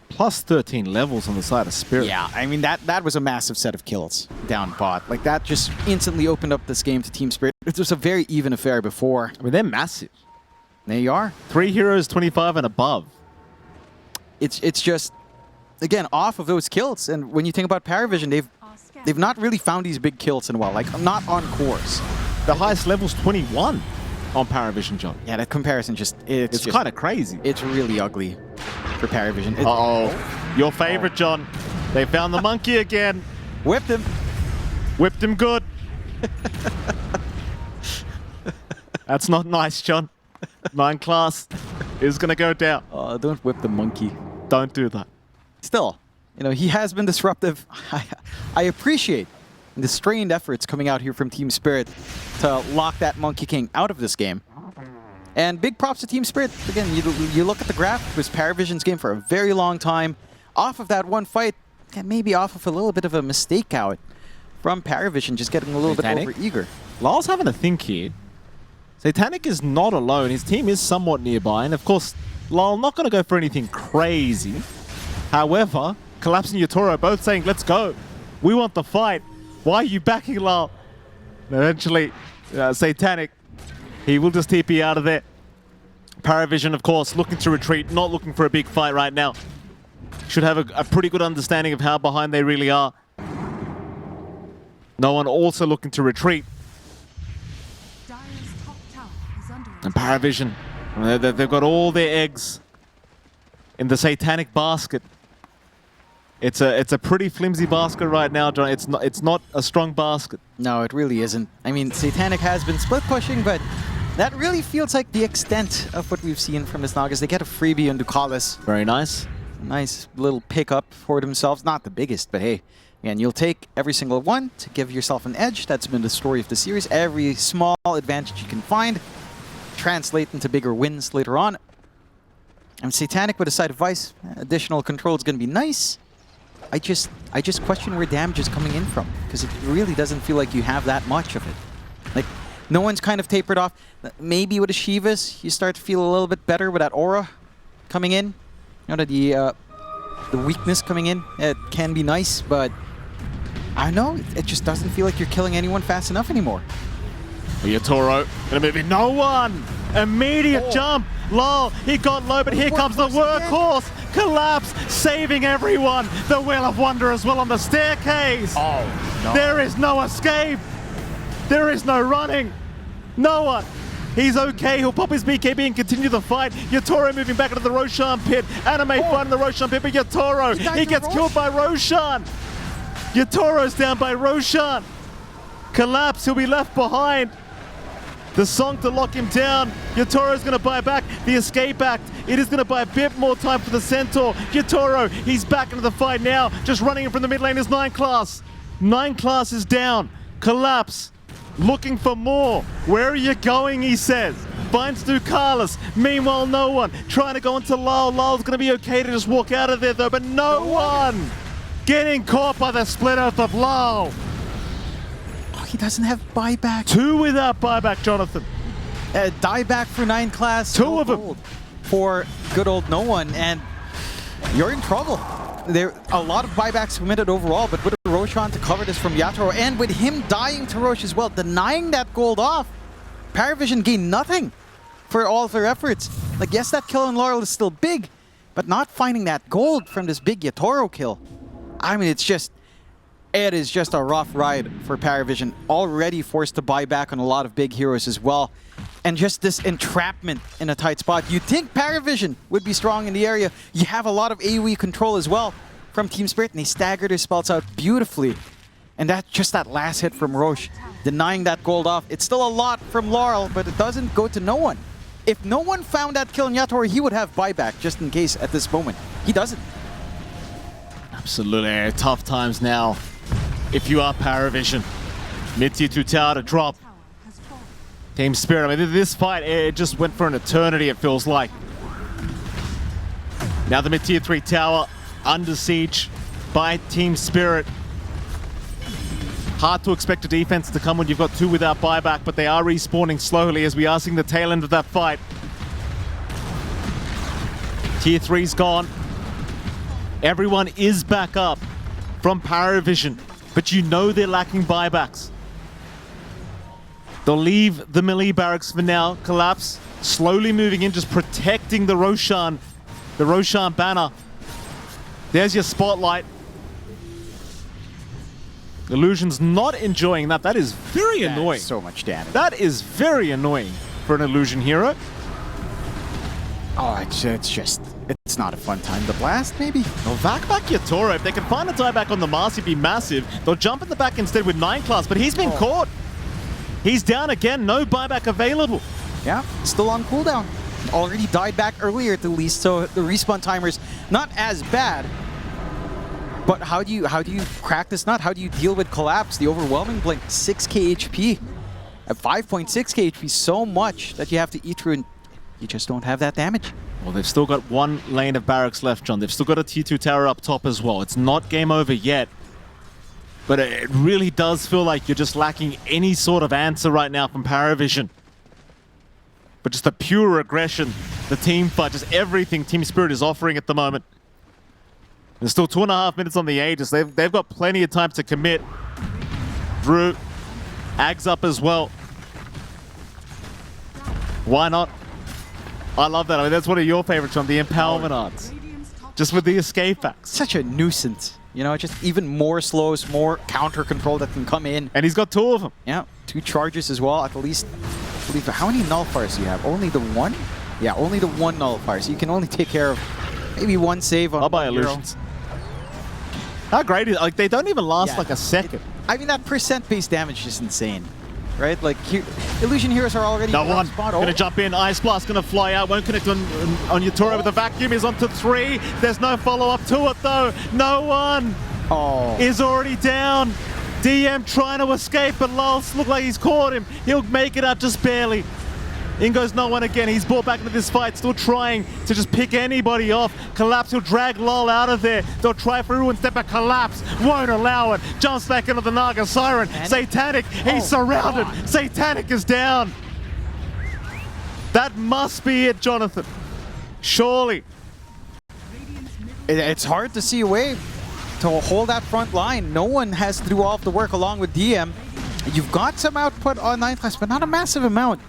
[SPEAKER 2] plus 13 levels on the side of Spirit.
[SPEAKER 3] Yeah, I mean, that was a massive set of kills down bot. Like, that just instantly opened up this game to Team Spirit. It was a very even affair before.
[SPEAKER 2] I mean, they're massive.
[SPEAKER 3] There you are.
[SPEAKER 2] 3 heroes, 25 and above.
[SPEAKER 3] It's just, again, off of those kills. And when you think about PARIVISION, they've not really found these big kills in a while. Like, not on course.
[SPEAKER 2] The highest level's 21 on PARIVISION, John.
[SPEAKER 3] Yeah, that comparison just... It's
[SPEAKER 2] kind of crazy.
[SPEAKER 3] It's really ugly for PARIVISION.
[SPEAKER 2] Uh-oh. Your favorite, John. They found the monkey again.
[SPEAKER 3] Whipped him.
[SPEAKER 2] Whipped him good. That's not nice, John. 9 Class is going to go down.
[SPEAKER 3] Don't whip the monkey.
[SPEAKER 2] Don't do that.
[SPEAKER 3] Still, you know, he has been disruptive. I appreciate the strained efforts coming out here from Team Spirit to lock that Monkey King out of this game. And big props to Team Spirit. Again, you look at the graph, it was PARIVISION's game for a very long time. Off of that one fight, and maybe off of a little bit of a mistake out from PARIVISION, just getting a little bit over-eager.
[SPEAKER 2] Lal's having a think here. Satanic is not alone. His team is somewhat nearby. And of course, Lal not going to go for anything crazy. However, Collapse and Yatoro both saying, let's go. We want the fight. Why are you backing Lal? And eventually, Satanic, he will just TP out of there. PARIVISION, of course, looking to retreat, not looking for a big fight right now. Should have a pretty good understanding of how behind they really are. No one also looking to retreat. And PARIVISION, they've got all their eggs in the Satanic basket. It's a pretty flimsy basket right now, John. It's not a strong basket.
[SPEAKER 3] No, it really isn't. I mean, Satanic has been split pushing, but that really feels like the extent of what we've seen from this Nagas. They get a freebie on Ducalis.
[SPEAKER 2] Very nice.
[SPEAKER 3] Nice little pickup for themselves. Not the biggest, but hey, again, you'll take every single one to give yourself an edge. That's been the story of the series. Every small advantage you can find translate into bigger wins later on. And Satanic with a side of Vice, additional control is going to be nice. I just question where damage is coming in from, because it really doesn't feel like you have that much of it. Like, no one's kind of tapered off. Maybe with a Shivas, you start to feel a little bit better with that aura coming in. You know, the weakness coming in. It can be nice, but I don't know. It just doesn't feel like you're killing anyone fast enough anymore.
[SPEAKER 2] Yatoro gonna move in. No one! Immediate jump! Lol, he got low, but here comes the workhorse! Collapse, saving everyone! The Wheel of Wonder as well on the staircase!
[SPEAKER 3] Oh, no.
[SPEAKER 2] There is no escape! There is no running! No one! He's okay, he'll pop his BKB and continue the fight. Yatoro moving back into the Roshan pit. Anime fighting the Roshan pit, but Yatoro, he gets killed by Roshan! Yatoro's down by Roshan! Collapse, he'll be left behind. The song to lock him down. Yatoro's going to buy back the escape act. It is going to buy a bit more time for the Centaur. Yatoro, he's back into the fight now. Just running in from the mid lane is 9 Class. 9 Class is down. Collapse. Looking for more. Where are you going, he says. Finds Ducalis. Meanwhile, no one. Trying to go into Lyle. Lyle's going to be okay to just walk out of there, though, but no one. Getting caught by the split earth of Lyle.
[SPEAKER 3] Oh, he doesn't have buyback.
[SPEAKER 2] 2 without buyback, Jonathan.
[SPEAKER 3] Dieback for 9 Class.
[SPEAKER 2] 2 of them.
[SPEAKER 3] For good old no one, and you're in trouble. There a lot of buybacks committed overall, but with Roshan to cover this from Yatoro, and with him dying to Roche as well, denying that gold off, PARIVISION gained nothing for all of their efforts. Like, yes, that kill on Laurel is still big, but not finding that gold from this big Yatoro kill. I mean, it is just a rough ride for PARIVISION, already forced to buy back on a lot of big heroes as well. And just this entrapment in a tight spot. You'd think PARIVISION would be strong in the area. You have a lot of AoE control as well from Team Spirit, and they staggered their spells out beautifully. And that last hit from Roche, denying that gold off. It's still a lot from Laurel, but it doesn't go to no one. If no one found that kill in Yatoro, he would have buyback just in case at this moment. He doesn't.
[SPEAKER 2] Absolutely tough times now. If you are PARIVISION, mid-tier 2 tower to drop. Team Spirit, I mean, this fight, it just went for an eternity, it feels like. Now the mid-tier 3 tower under siege by Team Spirit. Hard to expect a defense to come when you've got 2 without buyback, but they are respawning slowly as we are seeing the tail end of that fight. Tier 3's gone. Everyone is back up from PARIVISION, but you know they're lacking buybacks. They'll leave the melee barracks for now. Collapse, slowly moving in, just protecting the Roshan banner. There's your spotlight. Illusion's not enjoying that. That is very annoying.
[SPEAKER 3] So much damage.
[SPEAKER 2] That is very annoying for an Illusion hero.
[SPEAKER 3] Oh, it's not a fun time to blast, maybe?
[SPEAKER 2] They'll back Yatoro. If they can find a dieback on the Mars, he'd be massive. They'll jump in the back instead with 9 Class, but he's been caught. He's down again, no buyback available.
[SPEAKER 3] Yeah, still on cooldown. Already died back earlier at the least, so the respawn timer's not as bad. But how do you crack this nut? How do you deal with Collapse? The overwhelming blink, 6k HP. At 5.6k HP, so much that you have to eat through, and you just don't have that damage.
[SPEAKER 2] Well, they've still got 1 lane of barracks left, John. They've still got a tier 2 tower up top as well. It's not game over yet. But it really does feel like you're just lacking any sort of answer right now from PARIVISION. But just the pure aggression, the team fight, just everything Team Spirit is offering at the moment. There's still 2.5 minutes on the Aegis. They've got plenty of time to commit. Drew, Ags up as well. Why not? I love that. I mean, that's one of your favorites, John, the empowerment arts. Just with the escape acts.
[SPEAKER 3] Such a nuisance. You know, just even more slows, more counter control that can come in.
[SPEAKER 2] And he's got 2 of them.
[SPEAKER 3] Yeah, 2 charges as well. At the least, I believe, how many nullifiers do you have? Only the 1? Yeah, only the 1 nullifier. So you can only take care of maybe 1 save on
[SPEAKER 2] I'll buy Illusions. How great is it? Like, they don't even last like a second.
[SPEAKER 3] I mean, that percent-based damage is insane. Right? Like, Illusion heroes are already
[SPEAKER 2] No one.
[SPEAKER 3] spot.
[SPEAKER 2] Gonna jump in. Ice Blast gonna fly out. Won't connect on Yatoro, but the vacuum is onto 3. There's no follow-up to it, though. No one is already down. DM trying to escape, but Lulz look like he's caught him. He'll make it up just barely. In goes no one again. He's brought back into this fight, still trying to just pick anybody off. Collapse will drag Lul out of there. They'll try for ruin step, but Collapse won't allow it. Jumps back into the Naga Siren. Satanic, he's surrounded. God. Satanic is down. That must be it, Jonathan. Surely.
[SPEAKER 3] It's hard to see a way to hold that front line. No one has to do all of the work along with DM. You've got some output on 9 Class, but not a massive amount.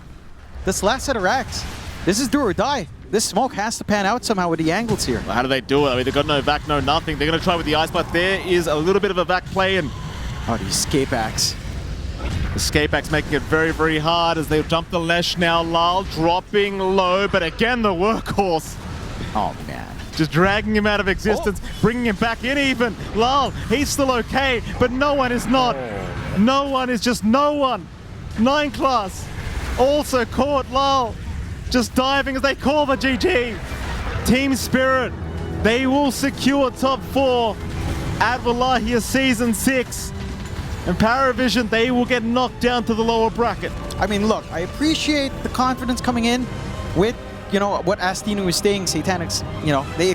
[SPEAKER 3] This last set of racks, this is do or die. This smoke has to pan out somehow with the angles here.
[SPEAKER 2] Well, how do they do it? I mean, they've got no vac, no nothing. They're going to try with the ice, but there is a little bit of a vac play. And
[SPEAKER 3] oh, the escape axe.
[SPEAKER 2] The escape axe making it very, very hard as they jump the Lesh now. Lal dropping low, but again, the workhorse.
[SPEAKER 3] Oh, man.
[SPEAKER 2] Just dragging him out of existence, bringing him back in even. Lal, he's still okay, but no one is not. No one is just no one. 9 Class. also caught Lal just diving as they call the GG. Team Spirit, they will secure top 4 at Wallachia Season 6. And PARIVISION, they will get knocked down to the lower bracket.
[SPEAKER 3] I mean, look, I appreciate the confidence coming in with, you know, what Astino was saying, Satanics, you know, they